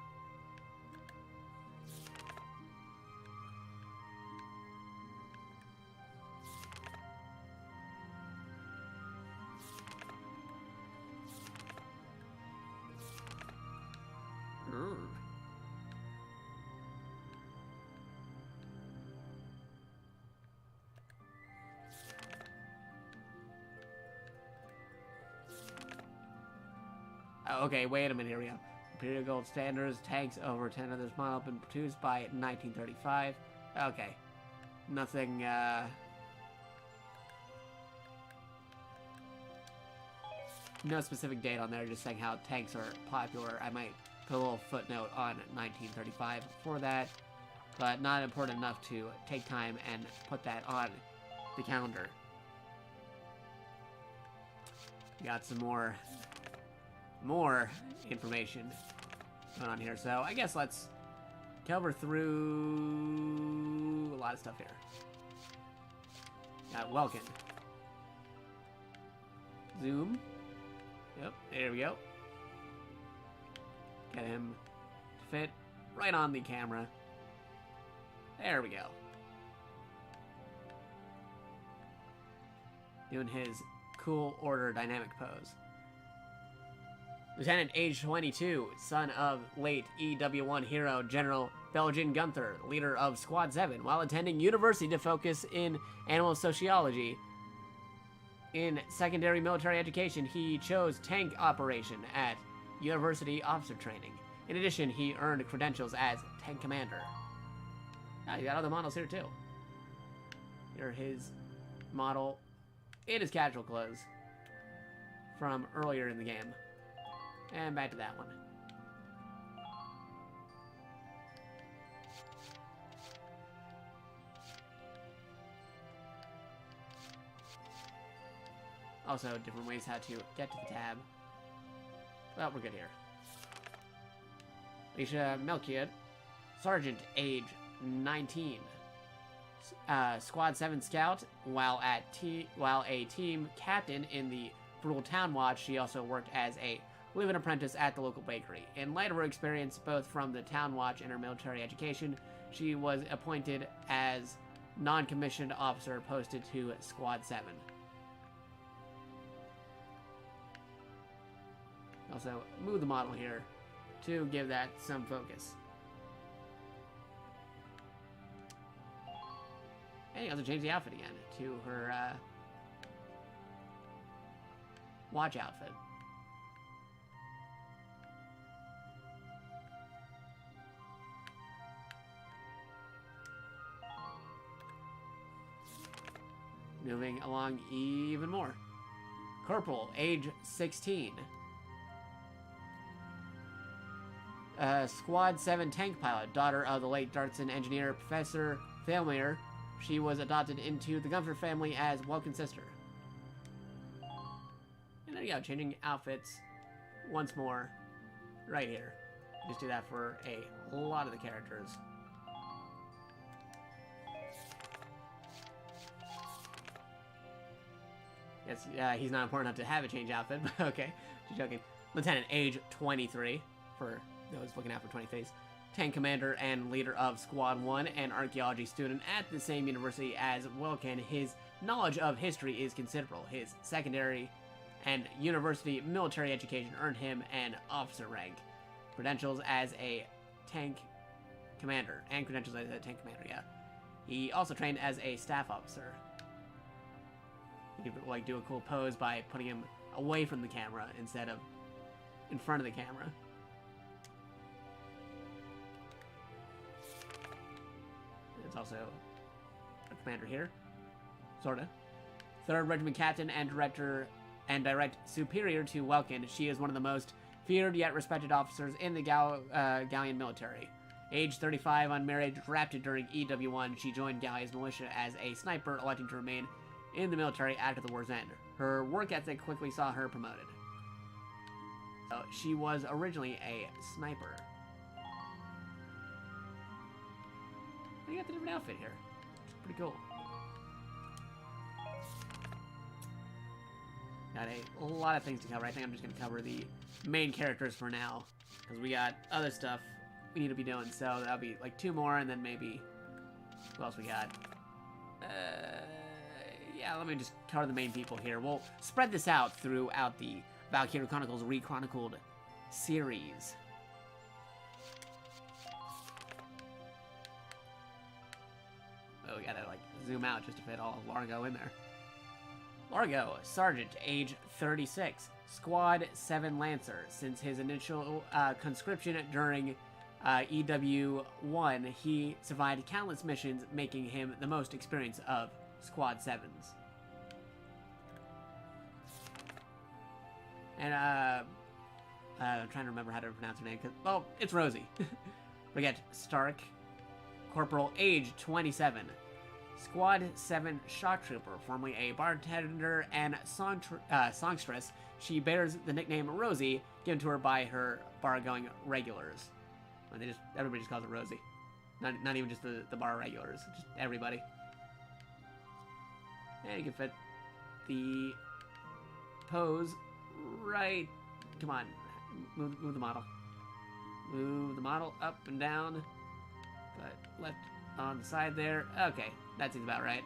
Oh, okay, wait a minute, here we go. Imperial Gold Standards, tanks over 10 others model been produced by 1935. Okay. Nothing, no specific date on there, just saying how tanks are popular. I might put a little footnote on 1935 for that, but not important enough to take time and put that on the calendar. Got some more information going on here, so I guess let's cover through a lot of stuff here. Got Welkin. Zoom. Yep, there we go. Get him to fit right on the camera. There we go. Doing his cool order dynamic pose. Lieutenant, age 22, son of late EW1 hero General Belgian Gunther, leader of Squad 7, while attending university to focus in animal sociology. In secondary military education, he chose tank operation at University Officer Training. In addition, he earned credentials as tank commander. Ah, you got other models here too. Here his model in his casual clothes from earlier in the game. And back to that one. Also, different ways how to get to the tab. Well, we're good here. Alicia Melchior, Sergeant, age 19. Squad 7 Scout, while a team captain in the Brutal Town Watch, she also worked as a live-in apprentice at the local bakery. In light of her experience, both from the Town Watch and her military education, she was appointed as non-commissioned officer posted to Squad 7. Also, move the model here to give that some focus. And you also change the outfit again to her watch outfit. Moving along even more. Corporal, age 16. Squad 7 tank pilot, daughter of the late Dartson engineer Professor Thelmere. She was adopted into the Gunther family as Welkin's sister. And there you go, changing outfits once more right here. Just do that for a lot of the characters. Yes, he's not important enough to have a change outfit, but okay, just joking. Lieutenant, age 23, for those looking out for 20 face. Tank commander and leader of Squad 1, an archaeology student at the same university as Wilkin. His knowledge of history is considerable. His secondary and university military education earned him an officer rank. Credentials as a tank commander. Yeah. He also trained as a staff officer. You could like do a cool pose by putting him away from the camera instead of in front of the camera. There's also a commander here, sorta. 3rd Regiment Captain and direct superior to Welkin. She is one of the most feared yet respected officers in the Gallian military. Age 35, unmarried, drafted during EW1, she joined Gallia's militia as a sniper, electing to remain in the military after the war's end. Her work ethic quickly saw her promoted. So she was originally a sniper. You got the different outfit here. Pretty cool. Got a lot of things to cover. I think I'm just going to cover the main characters for now, because we got other stuff we need to be doing. So that'll be like 2 more, and then maybe who else we got? Yeah, let me just cover the main people here. We'll spread this out throughout the Valkyria Chronicles RECHRONICLED series. Oh, we gotta like zoom out just to fit all of Largo in there. Largo, Sergeant, age 36, Squad 7 Lancer. Since his initial conscription during EW1, he survived countless missions, making him the most experienced of Squad 7s. And, I'm trying to remember how to pronounce her name, because, well, it's Rosie. We got Stark, Corporal, age 27, Squad 7 Shock Trooper, formerly a bartender and songstress. She bears the nickname Rosie, given to her by her bar-going regulars. Everybody just calls her Rosie. Not even just the bar regulars, just everybody. And you can fit the pose right. Come on, move the model. Move the model up and down, but left on the side there. Okay, that seems about right.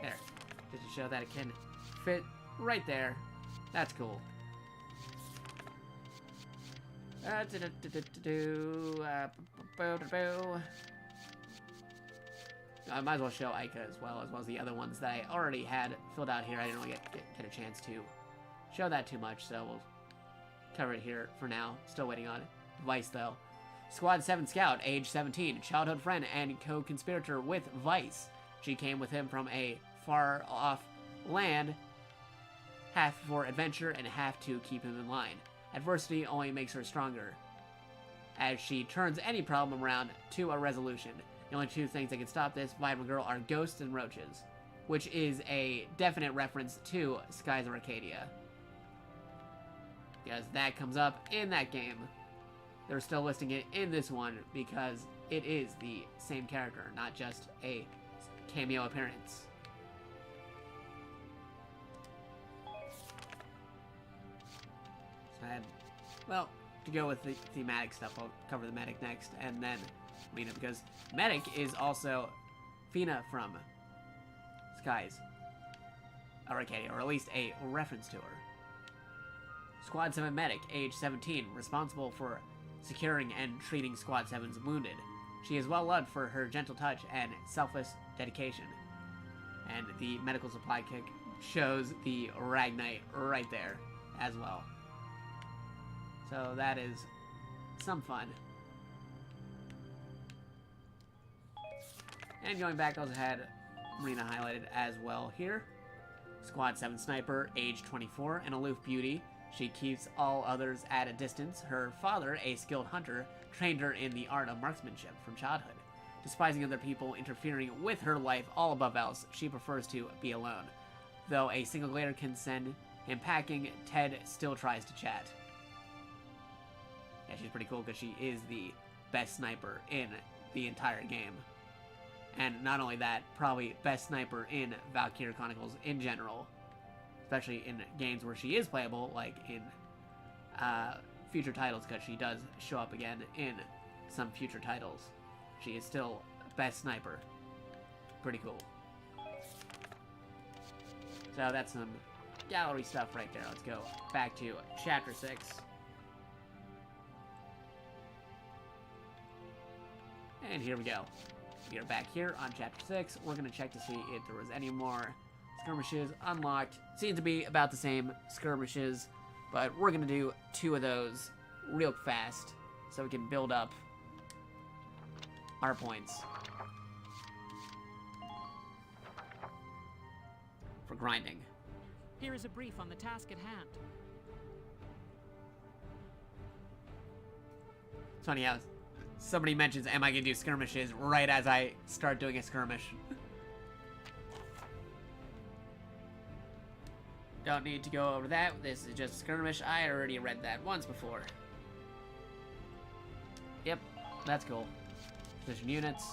There, just to show that it can fit right there. That's cool. I might as well show Ica as well as the other ones that I already had filled out here. I didn't really get a chance to show that too much, so we'll cover it here for now. Still waiting on Vice, though. Squad 7 Scout, age 17, childhood friend and co-conspirator with Vice. She came with him from a far-off land, half for adventure and half to keep him in line. Adversity only makes her stronger, as she turns any problem around to a resolution. The only 2 things that can stop this vibrant girl are ghosts and roaches, which is a definite reference to Skies of Arcadia, because that comes up in that game. They're still listing it in this one because it is the same character, not just a cameo appearance. So I had, well, to go with the thematic stuff, I'll cover the medic next, and then Fina, because medic is also Fina from Skies of Arcadia, or at least a reference to her. Squad 7 Medic, age 17, responsible for securing and treating Squad 7's wounded. She is well loved for her gentle touch and selfless dedication. And the medical supply kick shows the Ragnite right there as well. So that is some fun. And going back, I also had Marina highlighted as well here. Squad 7 Sniper, age 24, an aloof beauty. She keeps all others at a distance. Her father, a skilled hunter, trained her in the art of marksmanship from childhood. Despising other people interfering with her life all above else, she prefers to be alone. Though a single glider can send him packing, Ted still tries to chat. Yeah, she's pretty cool because she is the best sniper in the entire game. And not only that, probably best sniper in Valkyria Chronicles in general. Especially in games where she is playable, like in future titles, because she does show up again in some future titles. She is still best sniper. Pretty cool. So that's some gallery stuff right there. Let's go back to Chapter 6. And here we go. We are back here on Chapter 6. We're going to check to see if there was any more skirmishes unlocked. Seems to be about the same skirmishes, but we're going to do 2 of those real fast so we can build up our points for grinding. Here is a brief on the task at hand. It's funny how somebody mentions, am I going to do skirmishes right as I start doing a skirmish. Don't need to go over that. This is just a skirmish. I already read that once before. Yep, that's cool. Position units.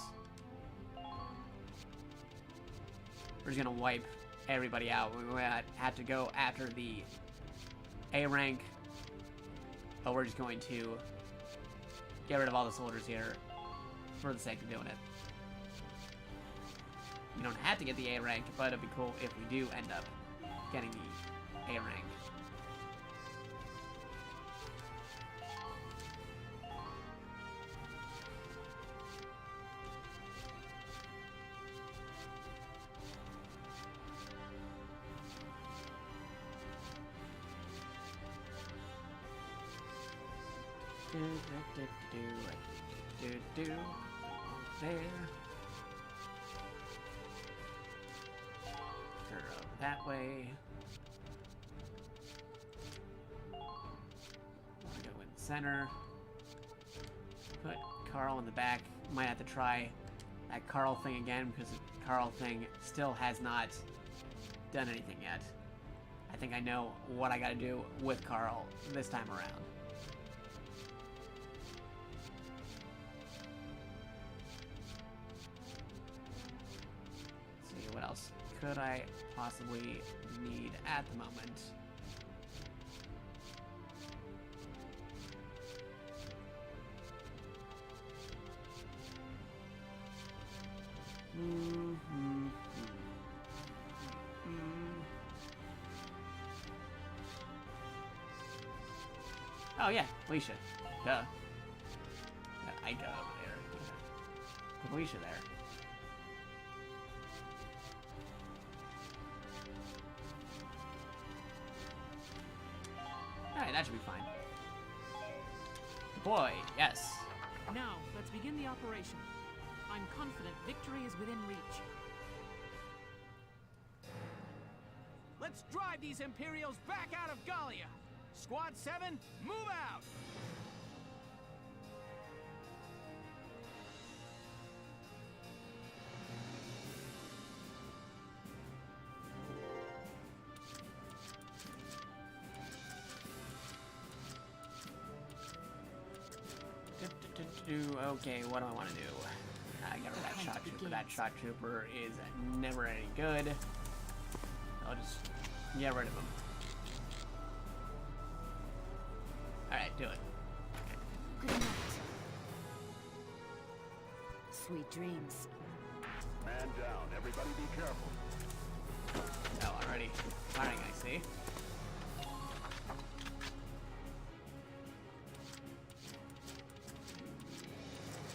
We're just gonna wipe everybody out. We had to go after the A rank, but we're just going to get rid of all the soldiers here for the sake of doing it. We don't have to get the A rank, but it'd be cool if we do end up getting the A rank. There. Turn up that way. We're gonna go in the center. Put Carl in the back. Might have to try that Carl thing again because the Carl thing still has not done anything yet. I think I know what I gotta do with Carl this time around. What else could I possibly need at the moment? Oh yeah, Alicia. Duh. I got over there. Put Alicia there. Alright, that should be fine. Boy, yes. Now, let's begin the operation. I'm confident victory is within reach. Let's drive these Imperials back out of Gallia! Squad 7, move out! Okay, what do I want to do? I got rid of that shock trooper. That shock trooper is never any good. I'll just get rid of him. Alright, do it. Good night. Sweet dreams. Man down. Everybody be careful. Oh, already firing, I see.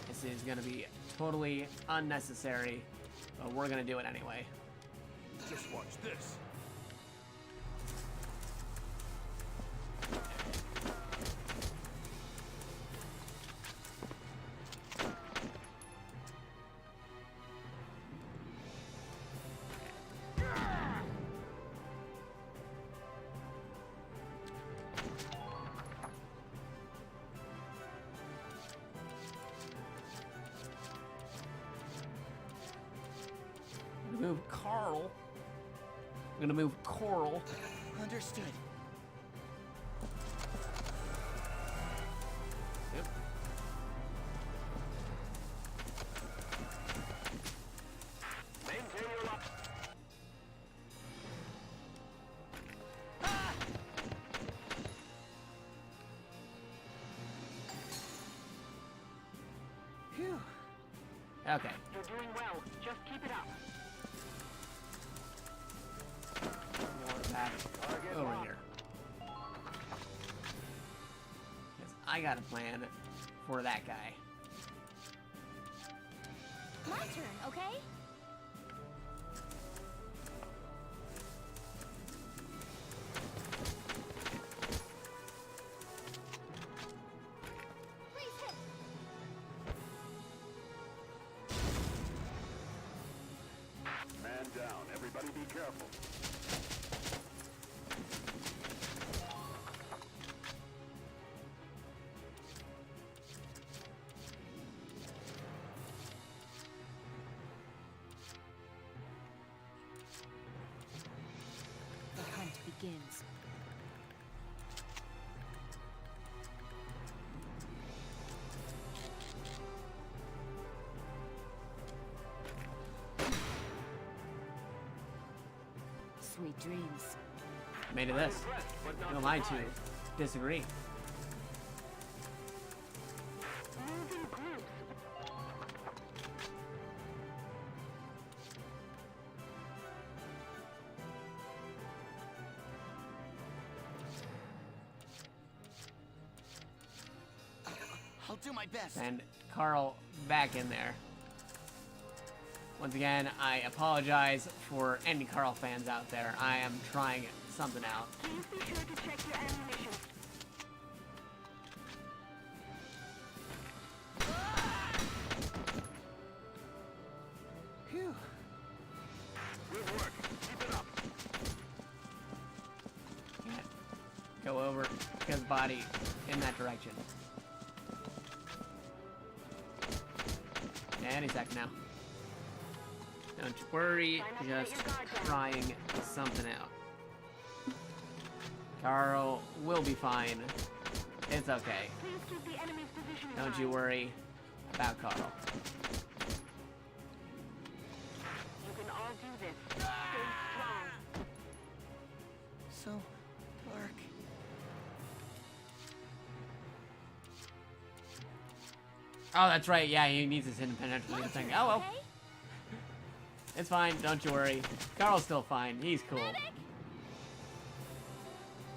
This is gonna be totally unnecessary, but we're gonna do it anyway. Just watch this. Move Carl. I'm gonna move Coral. Understood. Yep. Maintain your lock. Phew. Okay. You're doing well. Just keep it up. More back over here. Because I got a plan for that guy. My turn, okay? Please hit. Man down. Everybody be careful. The hunt begins. Sweet dreams. Made of this. Who am I to disagree? I'll do my best. And Carl back in there. Once again, I apologize for any Carl fans out there. I am trying something out. Please be sure to check your ammunition. Phew. Good work. Keep it up. Can't go over his body in that direction. Any second now. Don't you worry, just trying something out. Carl will be fine. It's okay. Please keep the enemy's position in Don't mind. you worry about Carl. You can all do this. Stay strong. So dark. Oh, that's right. Yeah, he needs his impenetrable thing. Oh, well. It's fine. Don't you worry. Carl's still fine. He's cool.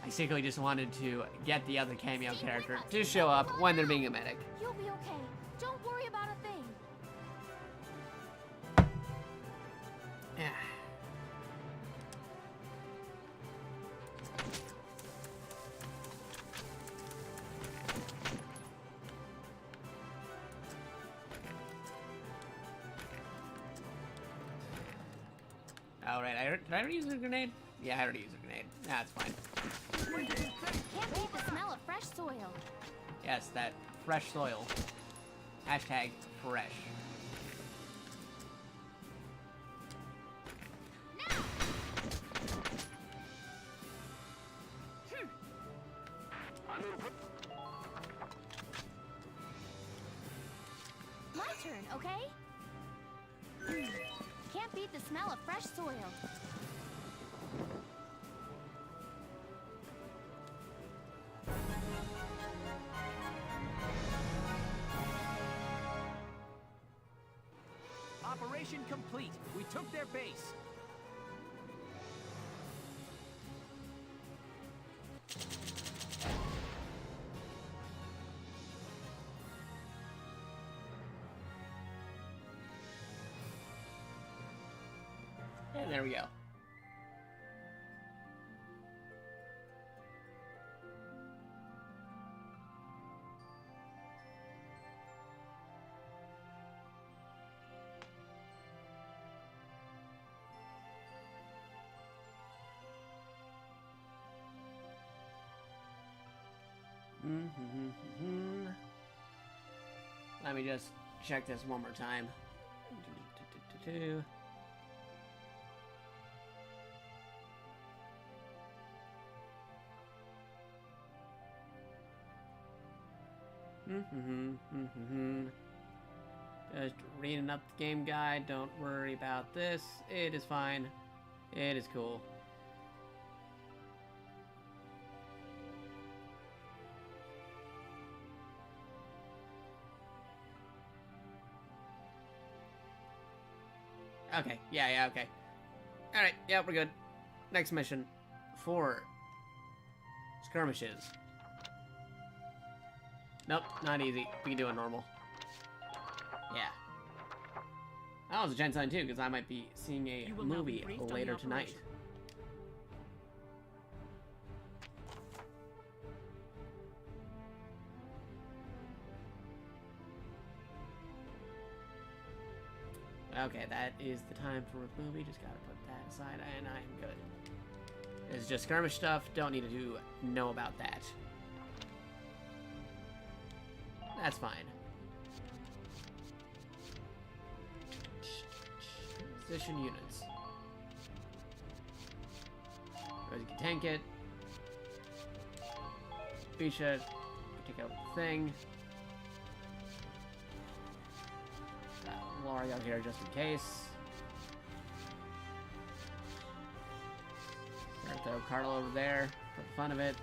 I basically just wanted to get the other cameo character to show up when they're being a medic. You'll be okay. Don't worry about a thing. Yeah. Alright, did I already use a grenade? Yeah, I already used a grenade. That's fine. Can't beat the smell of fresh soil. Yes, that fresh soil. Hashtag fresh. My turn, okay? Can't beat the smell of fresh soil. Operation complete. We took their base. And there we go. Let me just check this one more time. Just reading up the game guide. Don't worry about this. It is fine. It is cool. Okay, yeah, okay. Alright, yeah, we're good. Next mission. 4 skirmishes. Nope, not easy. We can do it normal. Yeah. That was a giant sign too, because I might be seeing a movie later tonight. Okay, that is the time for a movie. Just gotta put that aside, and I am good. It's just skirmish stuff. Don't need to know about that. That's fine. Position units. You can tank it. Bisha, take out the thing. Lario here just in case. Throw Carl over there for the fun of it.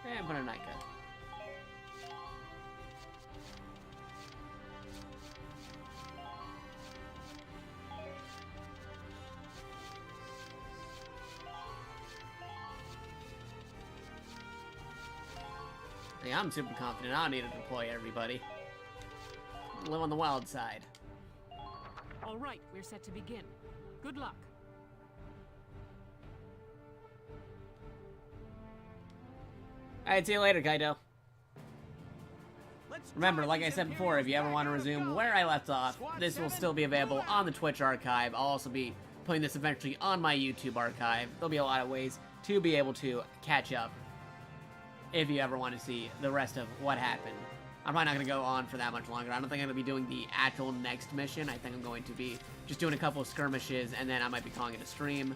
And put a Nika. Yeah, I'm super confident. I don't need to deploy everybody. Live on the wild side. All right, we're set to begin. Good luck. Alright, see you later, Kaito. Remember, like I said before, if you ever want to resume where I left off, this will still be available on the Twitch archive. I'll also be putting this eventually on my YouTube archive. There'll be a lot of ways to be able to catch up if you ever want to see the rest of what happened. I'm probably not going to go on for that much longer. I don't think I'm going to be doing the actual next mission. I think I'm going to be just doing a couple of skirmishes, and then I might be calling it a stream,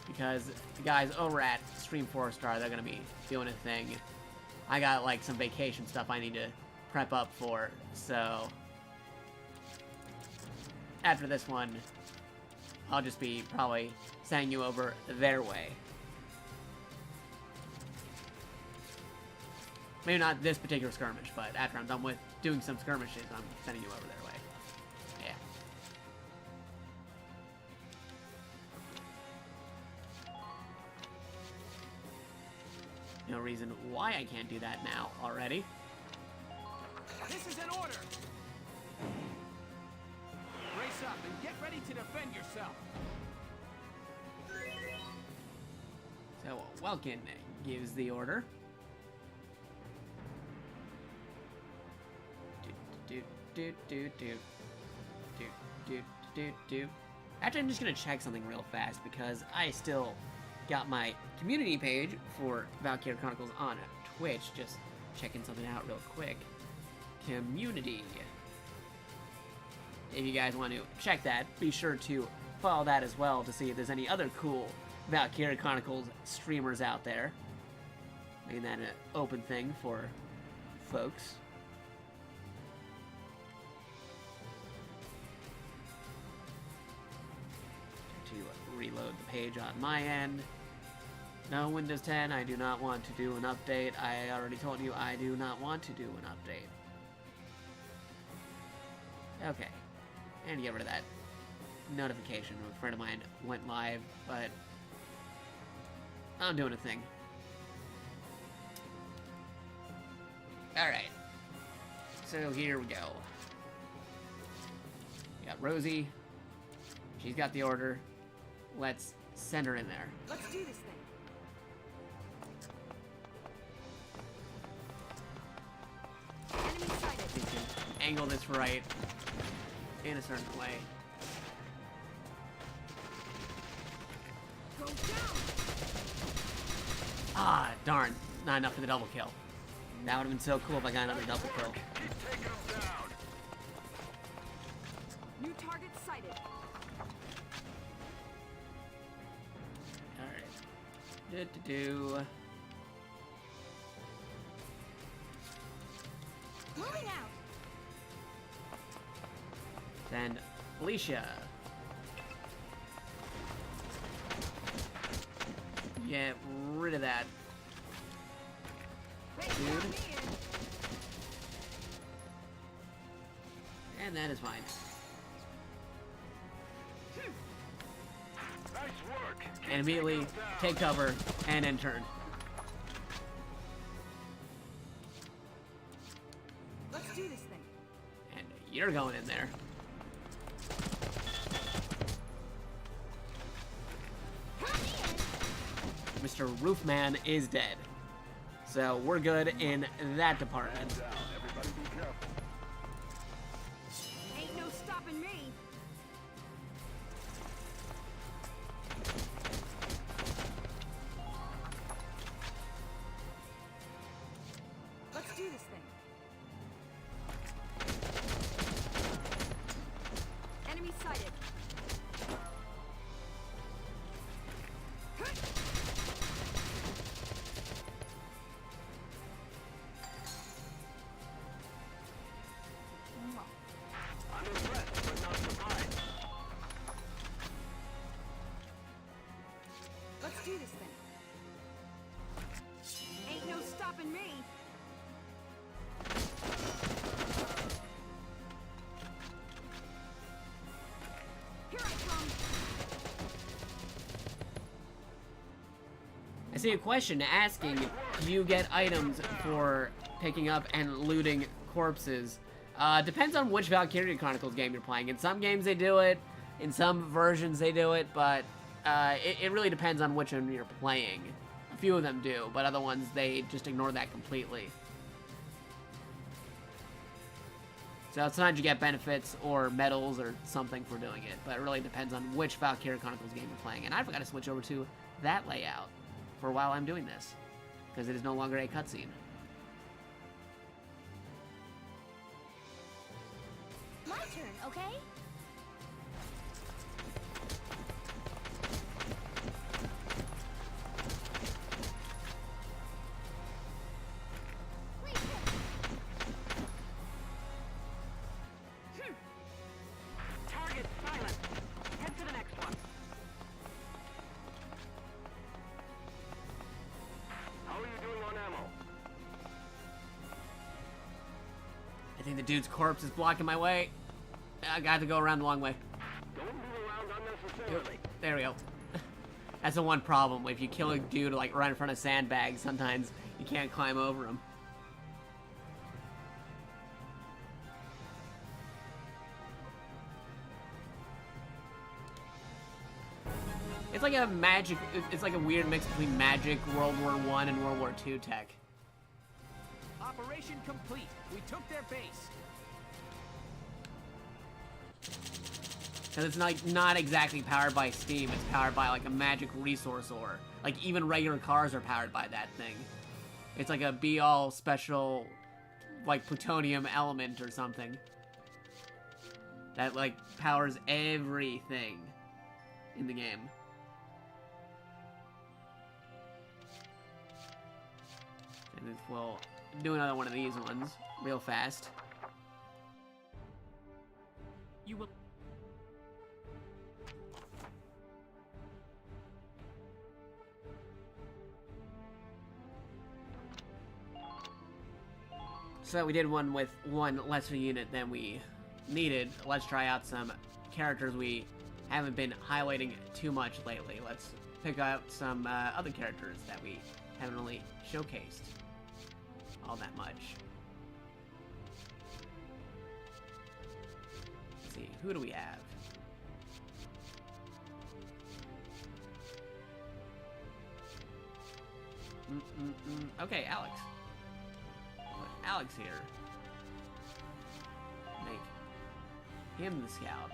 because the guys over at Stream 4-Star, they're going to be doing a thing. I got, like, some vacation stuff I need to prep up for, so after this one, I'll just be probably sending you over their way. Maybe not this particular skirmish, but after I'm done with doing some skirmishes, I'm sending you over their way. Yeah. No reason why I can't do that now already. This is an order! Brace up and get ready to defend yourself! So, Welkin gives the order. Actually, I'm just gonna check something real fast because I still got my community page for Valkyria Chronicles on Twitch. Just checking something out real quick. Community. If you guys want to check that, be sure to follow that as well to see if there's any other cool Valkyria Chronicles streamers out there. Making that an open thing for folks. To reload the page on my end. No, Windows 10, I do not want to do an update. I already told you I do not want to do an update. Okay. And get rid of that notification. A friend of mine went live, but I'm doing a thing. Alright. So here we go. We got Rosie. She's got the order. Let's send her in there. Let's do this thing. Enemy sighted. Angle this right in a certain way. Go down. Ah, darn. Not enough for the double kill. That would have been so cool if I got another double kill. New target sighted. Alright. Moving out. Send Alicia. Get rid of that. Dude. And that is fine. Nice work. And immediately take cover and then turn. Let's do this thing. And you're going in there. Mr. Roofman is dead. So we're good in that department. Everybody be careful. Ain't no stopping me. Let's do this thing. Enemy sighted. do this thing. Ain't no stopping me. Here I come. I see a question asking, do you get items for picking up and looting corpses? Depends on which Valkyria Chronicles game you're playing. In some games they do it, in some versions they do it, but it really depends on which one you're playing. A few of them do, but other ones, they just ignore that completely. So sometimes you get benefits or medals or something for doing it, but it really depends on which Valkyria Chronicles game you're playing. And I forgot to switch over to that layout for while I'm doing this, because it is no longer a cutscene. My turn, okay? Target silent. Head to the next one. How are you doing on ammo? I think the dude's corpse is blocking my way. I got to go around the long way. Don't move around unnecessarily. There we go. That's the one problem. If you kill a dude like right in front of sandbags, sometimes you can't climb over him. It's like a magic. It's like a weird mix between magic, World War I, and World War II tech. Operation complete. We took their base. Because it's not exactly powered by steam. It's powered by like a magic resource ore. Like even regular cars are powered by that thing. It's like a be-all special, like plutonium element or something. That like powers everything in the game. And we'll do another one of these ones real fast. You will. So we did one with one lesser unit than we needed. Let's try out some characters we haven't been highlighting too much lately. Let's pick out some other characters that we haven't really showcased all that much. Let's see, who do we have? Okay, Alex. Put Alex here. Make him the scout.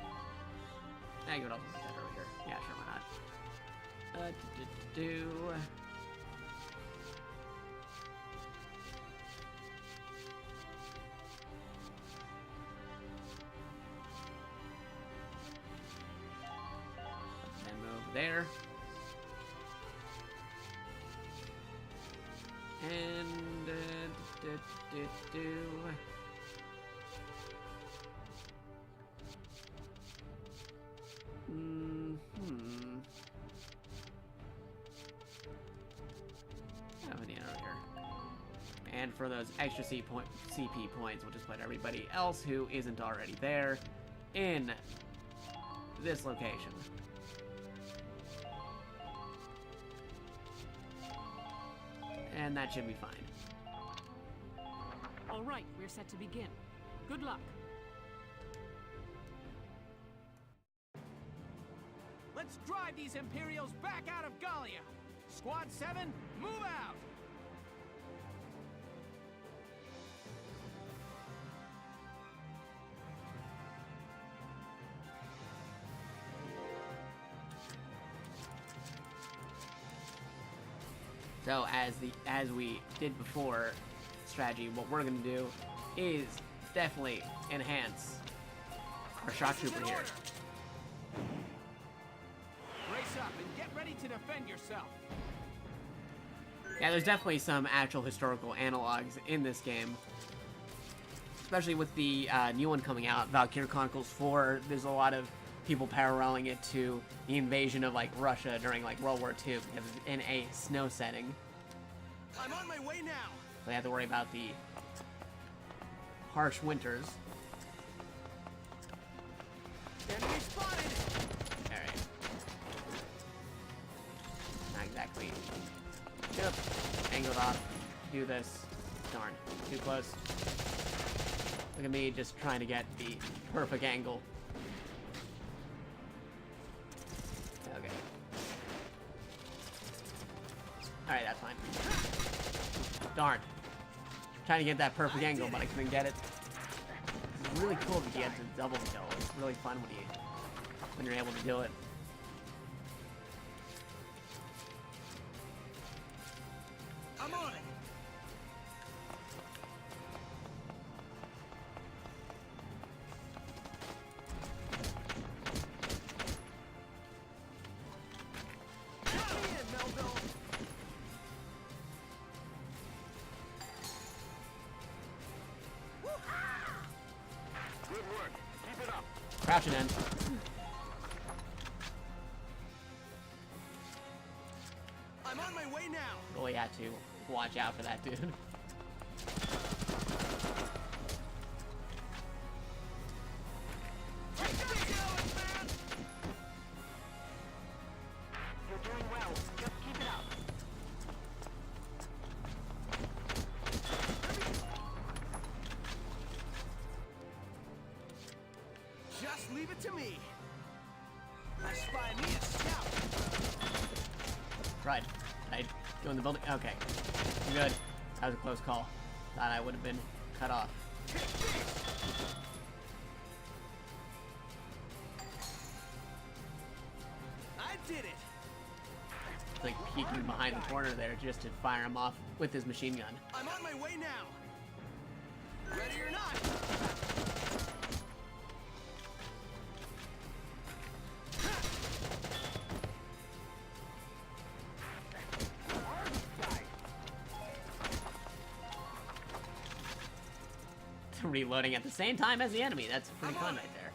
I could also put that earlier. Yeah, sure, why not? Then move there. And And for those extra CP points, we'll just put everybody else who isn't already there in this location. And that should be fine. All right, we're set to begin. Good luck. Let's drive these Imperials back out of Gallia. Squad 7, move out! So as we did before, strategy, what we're gonna do is definitely enhance our shock trooper here. Brace up and get ready to defend yourself. Yeah, there's definitely some actual historical analogs in this game, especially with the new one coming out, Valkyria Chronicles 4. There's a lot of people paralleling it to the invasion of like Russia during like World War II because it's in a snow setting. I'm on my way now. So they have to worry about the harsh winters. Enemy spotted. Alright. Not exactly. Yep. Angled off. Do this. Darn. Too close. Look at me just trying to get the perfect angle. Okay. Alright, that's fine. Darn. Trying to get that perfect angle, but I couldn't get it. It's really cool to get to double kill. It's really fun when you're able to do it. I'm on it. Crouching in. I'm on my way now. Really had to watch out for that dude. You're doing well. Just keep it up. Just leave it to me. I spy me a scout. Right. I go in the building. Okay. I'm good. That was a close call. Thought I would have been cut off. I did it. Like peeking behind the corner there just to fire him off with his machine gun. I'm on my way now. Ready or not. Reloading at the same time as the enemy. That's pretty fun right there.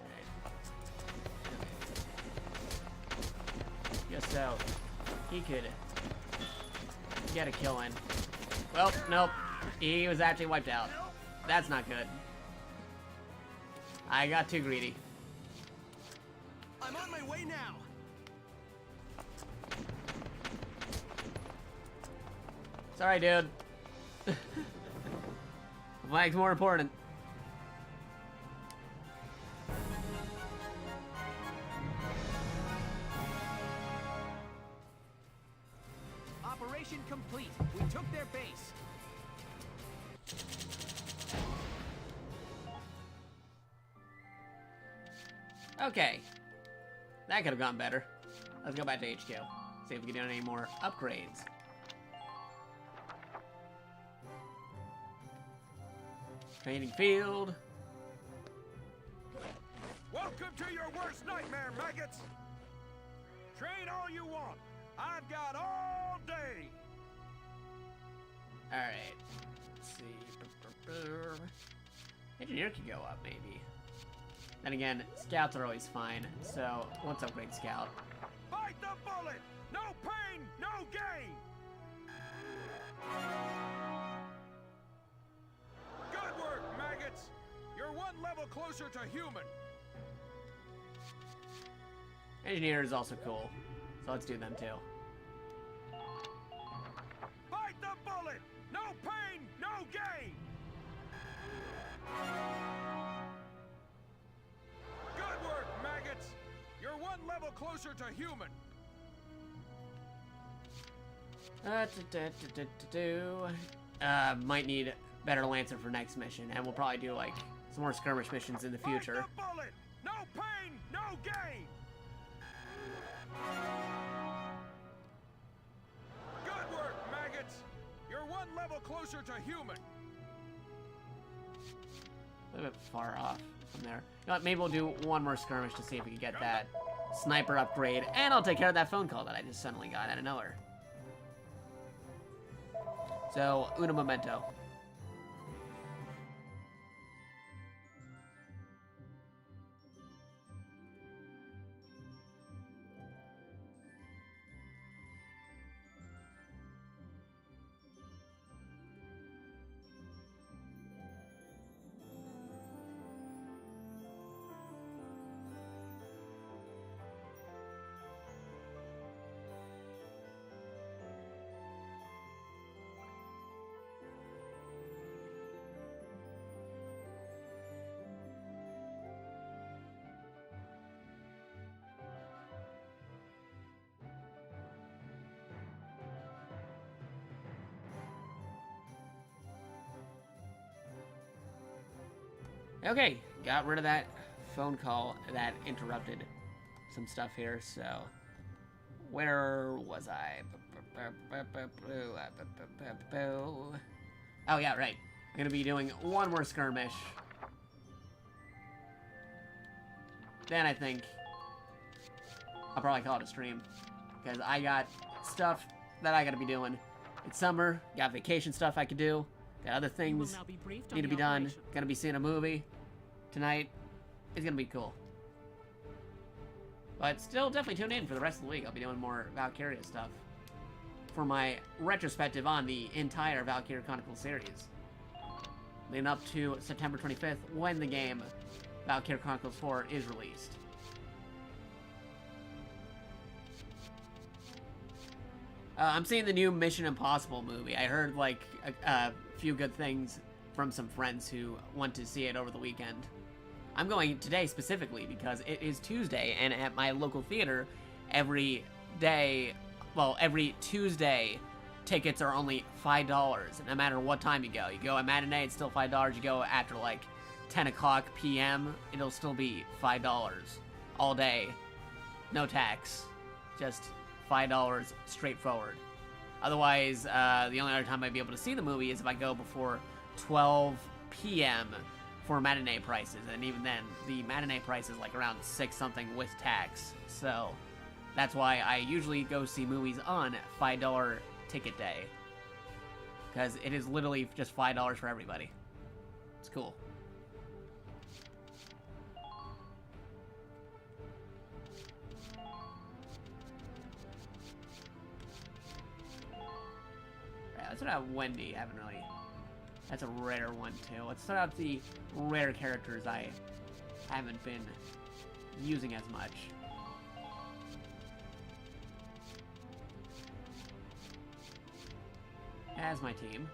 Alright. Just so he could get a kill in. Well, nope. He was actually wiped out. That's not good. I got too greedy. I'm on my way now. Sorry, dude. Flag's more important. Operation complete. We took their base. Okay. That could have gone better. Let's go back to HQ. See if we can do any more upgrades. Training field. Welcome to your worst nightmare, maggots! Train all you want. I've got all day. Alright. Let's see. Engineer can go up, maybe. Then again, scouts are always fine, so let's upgrade scout. Fight the bullet! No pain, no gain! Good work, maggots! You're one level closer to human. Engineer is also cool, so let's do them too. Fight the bullet! No pain, no gain! Good work, maggots! You're one level closer to human. Might need better Lancer for next mission, and we'll probably do like some more skirmish missions in the future. Fight the bullet! No pain, no gain! Good work, maggots! You're one level closer to human. A little bit far off from there. You know what, maybe we'll do one more skirmish to see if we can get that sniper upgrade, and I'll take care of that phone call that I just suddenly got out of nowhere. So, una momento. Okay, got rid of that phone call that interrupted some stuff here, so... Where was I? Oh, yeah, right. I'm gonna be doing one more skirmish. Then I think I'll probably call it a stream. Because I got stuff that I gotta be doing. It's summer, got vacation stuff I could do. Got other things need to be done. Gonna be seeing a movie tonight. It's gonna be cool. But still, definitely tune in for the rest of the week. I'll be doing more Valkyria stuff for my retrospective on the entire Valkyria Chronicles series. Leading up to September 25th, when the game Valkyria Chronicles 4 is released. I'm seeing the new Mission Impossible movie. I heard, like, a few good things from some friends who went to see it over the weekend. I'm going today specifically because it is Tuesday, and at my local theater, every Tuesday, tickets are only $5, no matter what time you go. You go at matinee, it's still $5. You go after, like, 10 o'clock p.m., it'll still be $5 all day. No tax. Just $5 straightforward. Otherwise, the only other time I'd be able to see the movie is if I go before 12 p.m. for matinee prices, and even then, the matinee price is like around $6-something with tax. So that's why I usually go see movies on $5 ticket day, because it is literally just $5 for everybody. It's cool. Let's start out Wendy. I haven't really... That's a rare one, too. Let's start out the rare characters I haven't been using as much. As my team.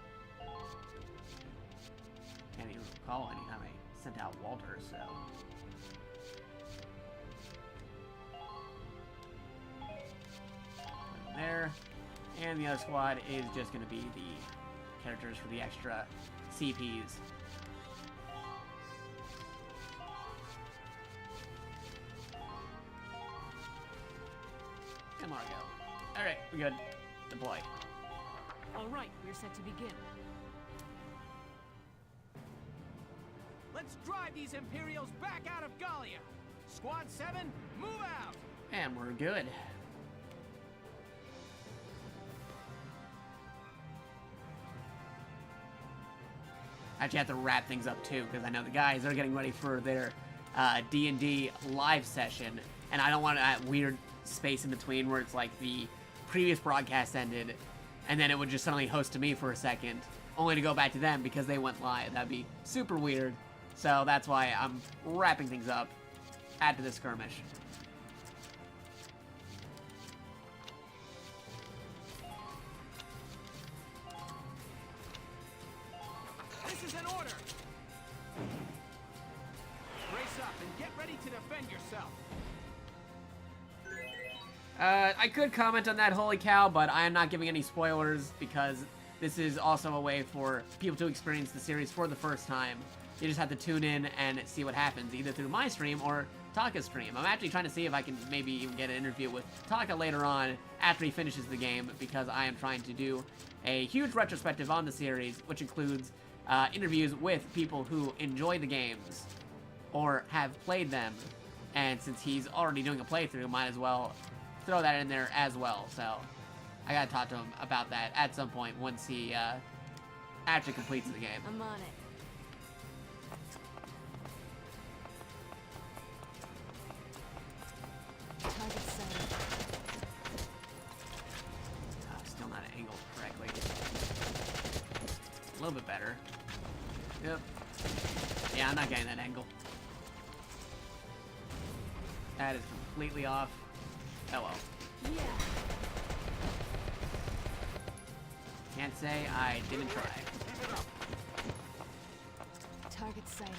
Can't even recall any time I sent out Walter, so... There. And the other squad is just going to be the characters for the extra CPs. And Margo. Alright, we're good. Deploy. Alright, we're set to begin. Let's drive these Imperials back out of Gallia! Squad 7, move out! And we're good. I actually have to wrap things up too, because I know the guys are getting ready for their D&D live session, and I don't want that weird space in between where it's like the previous broadcast ended, and then it would just suddenly host to me for a second, only to go back to them because they went live. That'd be super weird. So that's why I'm wrapping things up after this skirmish. This is an order! Brace up and get ready to defend yourself. I could comment on that, holy cow, but I am not giving any spoilers because this is also a way for people to experience the series for the first time. You just have to tune in and see what happens, either through my stream or Taka's stream. I'm actually trying to see if I can maybe even get an interview with Taka later on after he finishes the game, because I am trying to do a huge retrospective on the series, which includes interviews with people who enjoy the games or have played them. And since he's already doing a playthrough, might as well throw that in there as well. So I gotta talk to him about that at some point once he actually completes the game. I'm on it. Target sighted. Still not angled correctly. A little bit better. Yep. Yeah, I'm not getting that angle. That is completely off. Oh well. Yeah. Can't say I didn't try. Target sighted.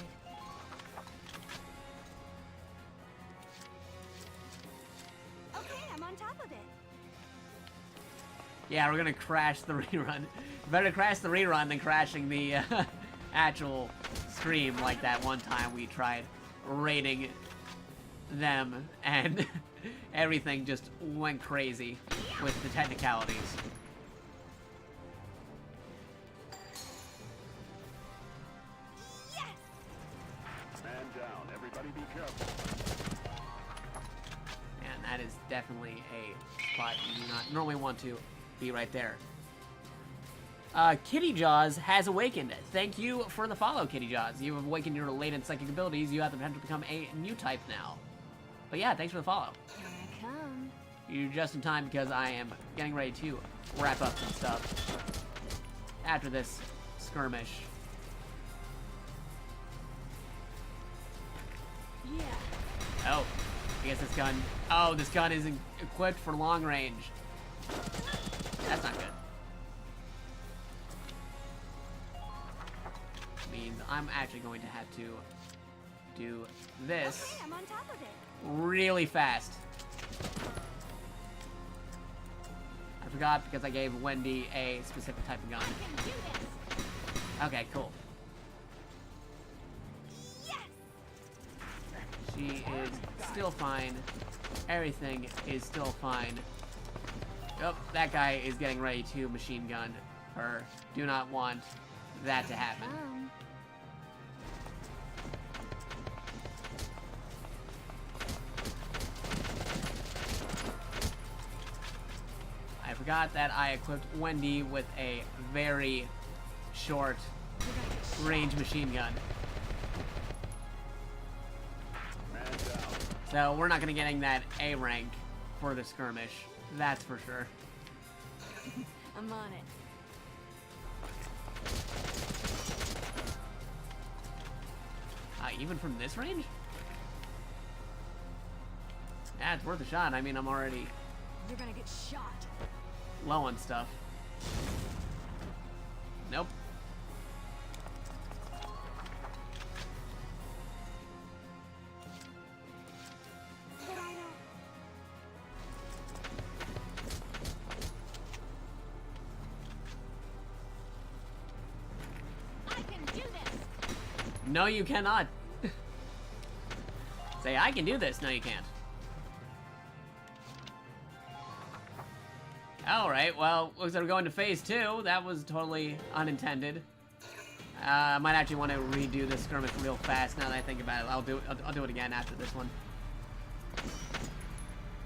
Okay, I'm on top of it. Yeah, we're gonna crash the rerun. Better crash the rerun than crashing the actual stream like that one time we tried raiding them and everything just went crazy with the technicalities. Man down. Everybody be careful. And that is definitely a spot you do not normally want to be right there. Kitty Jaws has awakened. Thank you for the follow, Kitty Jaws. You have awakened your latent psychic abilities. You have the potential to become a new type now. But yeah, thanks for the follow. Here I come. You're just in time because I am getting ready to wrap up some stuff after this skirmish. Yeah. Oh, I guess this gun... Oh, this gun isn't equipped for long range. That's not good. Means I'm actually going to have to do this Okay, I'm on top of it. really fast. I forgot because I gave Wendy a specific type of gun. Okay, cool. She is still fine. Everything is still fine. Oh, that guy is getting ready to machine gun her. Do not want that to happen. I forgot that I equipped Wendy with a very short range machine gun. So we're not gonna getting that A rank for the skirmish. That's for sure. I'm on it. Even from this range? Yeah, it's worth a shot. I mean, I'm already You're gonna get shot. low on stuff. Nope. I can do this. No, you cannot. Say, I can do this. No, you can't. Alright, well, looks like we're going to phase 2. That was totally unintended. I might actually want to redo this skirmish real fast now that I think about it. I'll do it again after this one.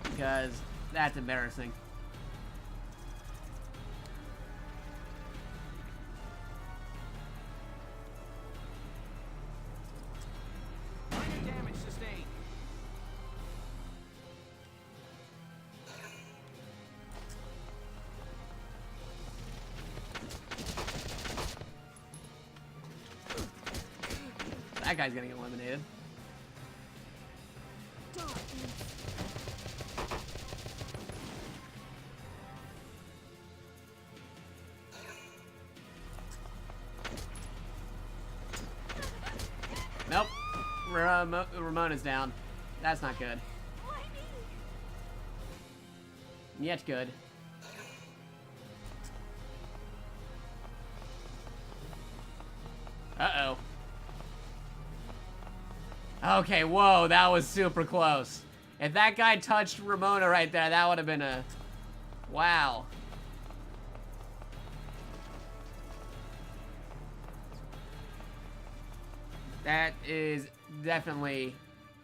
Because that's embarrassing. Minor damage sustained. That guy's getting eliminated. Nope. Ramona's down. That's not good. Yet good. Uh-oh. Okay, whoa, that was super close. If that guy touched Ramona right there, that would have been a... Wow. That is definitely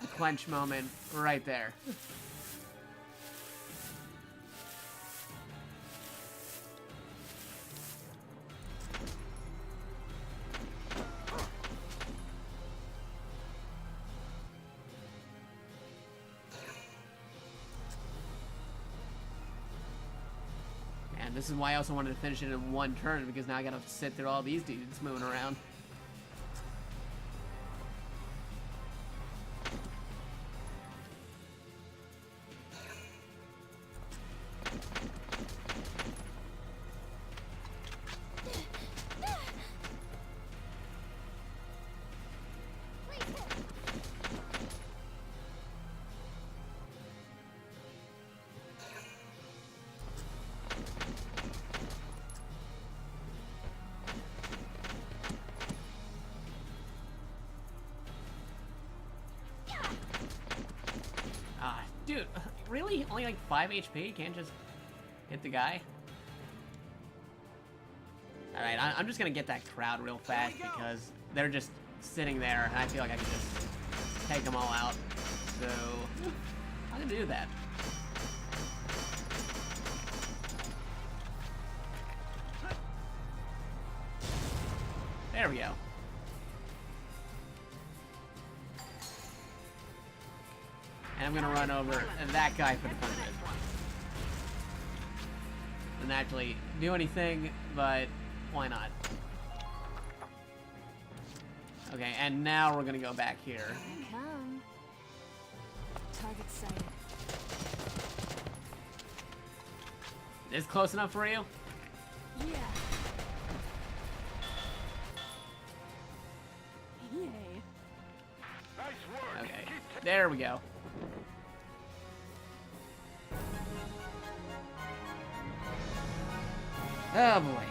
a clench moment right there. And this is why I also wanted to finish it in one turn, because now I gotta sit through all these dudes moving around. Dude, really? Only like 5 HP? You can't just hit the guy? Alright, I'm just gonna get that crowd real fast because they're just sitting there and I feel like I can just take them all out. So, I'm gonna do that. There we go. And I'm gonna run over that guy for the fun of it. Didn't actually do anything, but why not? Okay, and now we're gonna go back here. Come. Target sighted. Is this close enough for you? Yeah. Yay. Okay, there we go. Oh boy.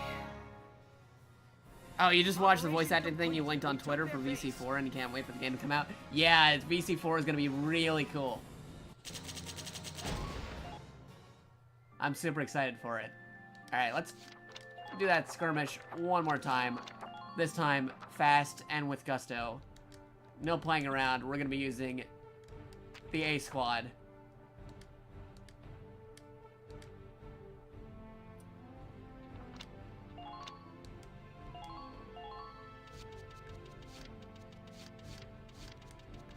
Oh, you just watched the voice acting thing you linked on Twitter for VC4 and you can't wait for the game to come out? Yeah, VC4 is gonna be really cool. I'm super excited for it. Alright, let's do that skirmish one more time. This time, fast and with gusto. No playing around. We're gonna be using the A squad.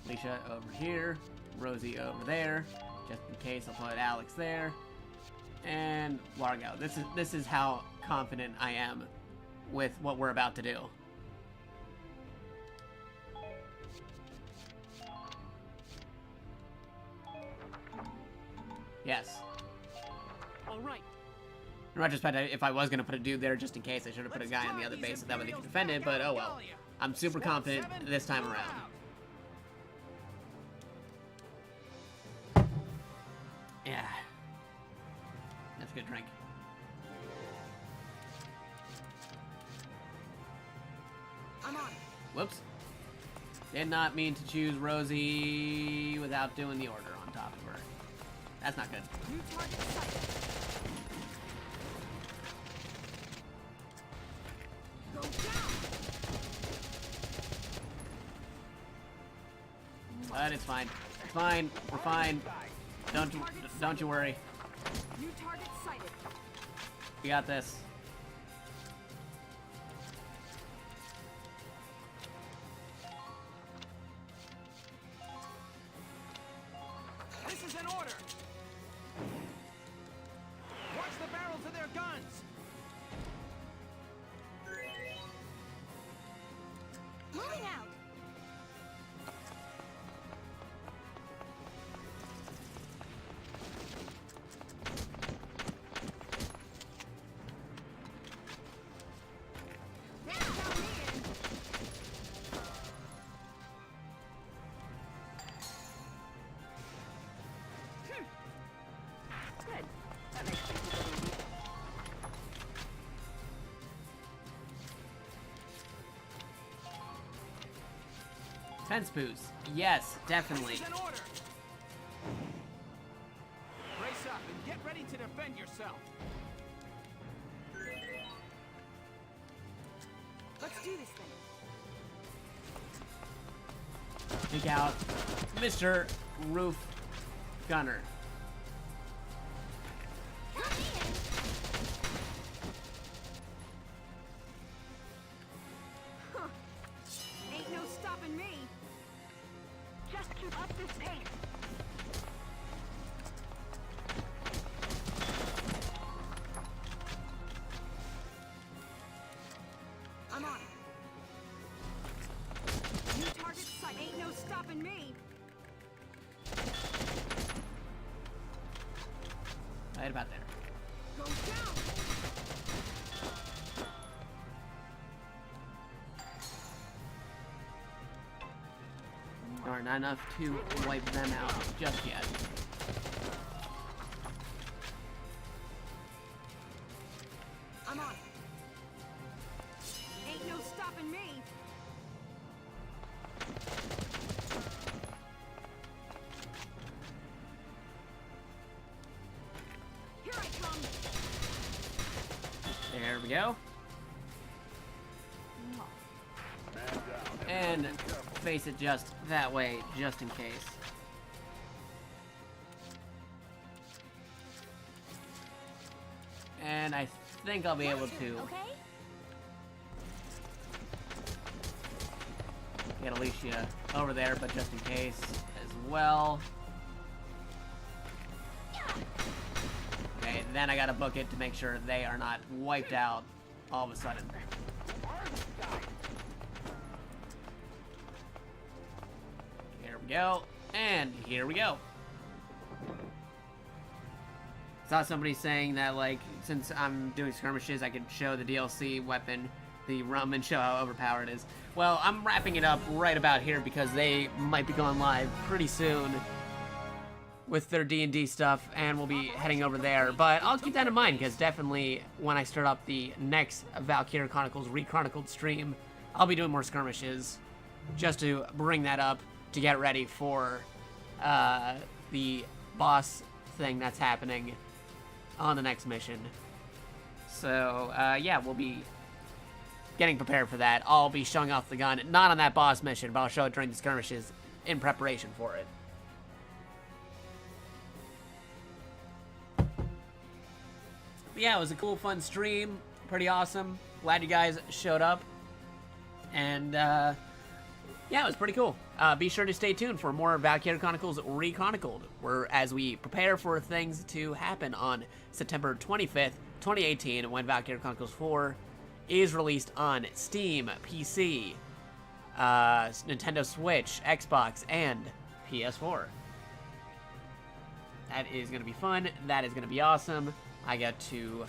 Alicia over here, Rosie over there. Just in case, I'll put Alex there, and Largo. This is how confident I am with what we're about to do. Yes. All right. In retrospect, if I was gonna put a dude there just in case, I should have put a guy on the other base so that way they could defend it. But oh well. I'm super confident this time around. Yeah. That's a good drink. I'm on. Whoops. Did not mean to choose Rosie without doing the order on top of her. That's not good. New target sighted. Go down. But it's fine. It's fine. We're fine. Don't you worry. New target sighted. We got this. This is an order. Watch the barrels of their guns. Moving out. Good. That makes things a little easier. Fence boost. Yes, definitely. This is an order. Brace up and get ready to defend yourself. Let's do this thing. Take out Mr. Roof Gunner. Huh. Ain't no stopping me. Just keep up this pace. I'm on it. New target sight. Ain't no stopping me. Right about there. Go down. Darn, not enough to wipe them out just yet. I'm on it. Ain't no stopping me. There we go. And face it just that way, just in case. And I think I'll be able to get Alicia over there, but just in case as well. Okay, then I gotta book it to make sure they are not wiped out all of a sudden. Here we go, and here we go. Saw somebody saying that, like, since I'm doing skirmishes, I could show the DLC weapon, the rum, and show how overpowered it is. Well, I'm wrapping it up right about here because they might be going live pretty soon with their D&D stuff, and we'll be heading over there. But I'll keep that in mind, because definitely when I start up the next Valkyria Chronicles RECHRONICLED stream, I'll be doing more skirmishes just to bring that up to get ready for the boss thing that's happening on the next mission. So, yeah, we'll be getting prepared for that. I'll be showing off the gun, not on that boss mission, but I'll show it during the skirmishes in preparation for it. But yeah, it was a cool, fun stream. Pretty awesome. Glad you guys showed up. And, yeah, it was pretty cool. Be sure to stay tuned for more Valkyria Chronicles ReChronicled, as we prepare for things to happen on September 25th, 2018, when Valkyria Chronicles 4 is released on Steam, PC, Nintendo Switch, Xbox, and PS4. That is going to be fun. That is going to be awesome. I get to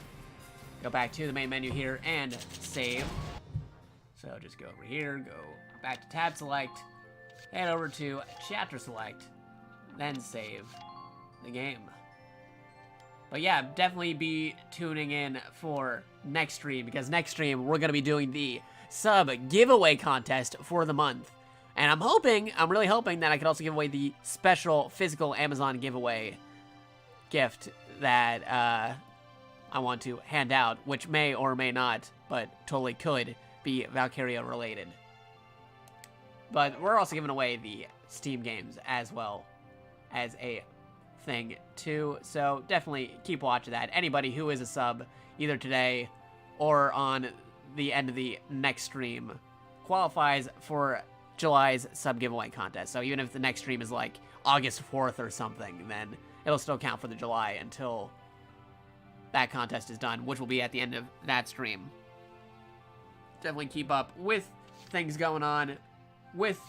go back to the main menu here and save. So just go over here, go back to tab select, head over to chapter select, then save the game. But yeah, definitely be tuning in for next stream, because next stream we're going to be doing the sub giveaway contest for the month. And I'm really hoping that I could also give away the special physical Amazon giveaway gift that I want to hand out, which may or may not, but totally could be Valkyria related. But we're also giving away the Steam games as well as a thing too, so definitely keep watching that. Anybody who is a sub, either today or on the end of the next stream, qualifies for July's sub giveaway contest. So even if the next stream is like August 4th or something, then it'll still count for the July until that contest is done, which will be at the end of that stream. Definitely keep up with things going on with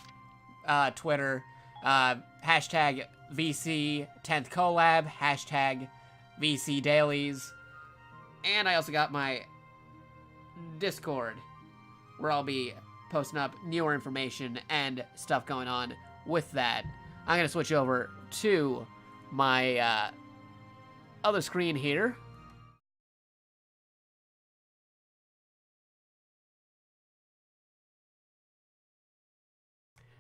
Twitter, hashtag VC 10th collab, hashtag VC dailies, and I also got my Discord, where I'll be posting up newer information and stuff going on with that. I'm going to switch over to my other screen here.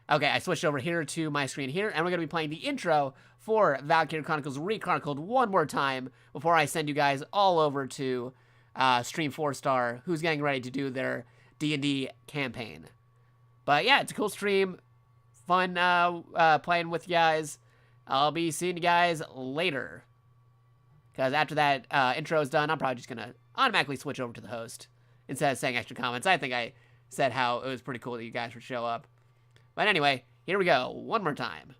Okay, I switched over here to my screen here, and we're going to be playing the intro for Valkyria Chronicles ReChronicled one more time before I send you guys all over to Stream 4-Star, who's getting ready to do their D&D campaign. But yeah, it's a cool stream. Fun playing with you guys. I'll be seeing you guys later. Because after that intro is done, I'm probably just going to automatically switch over to the host instead of saying extra comments. I think I said how it was pretty cool that you guys would show up. But anyway, here we go, one more time.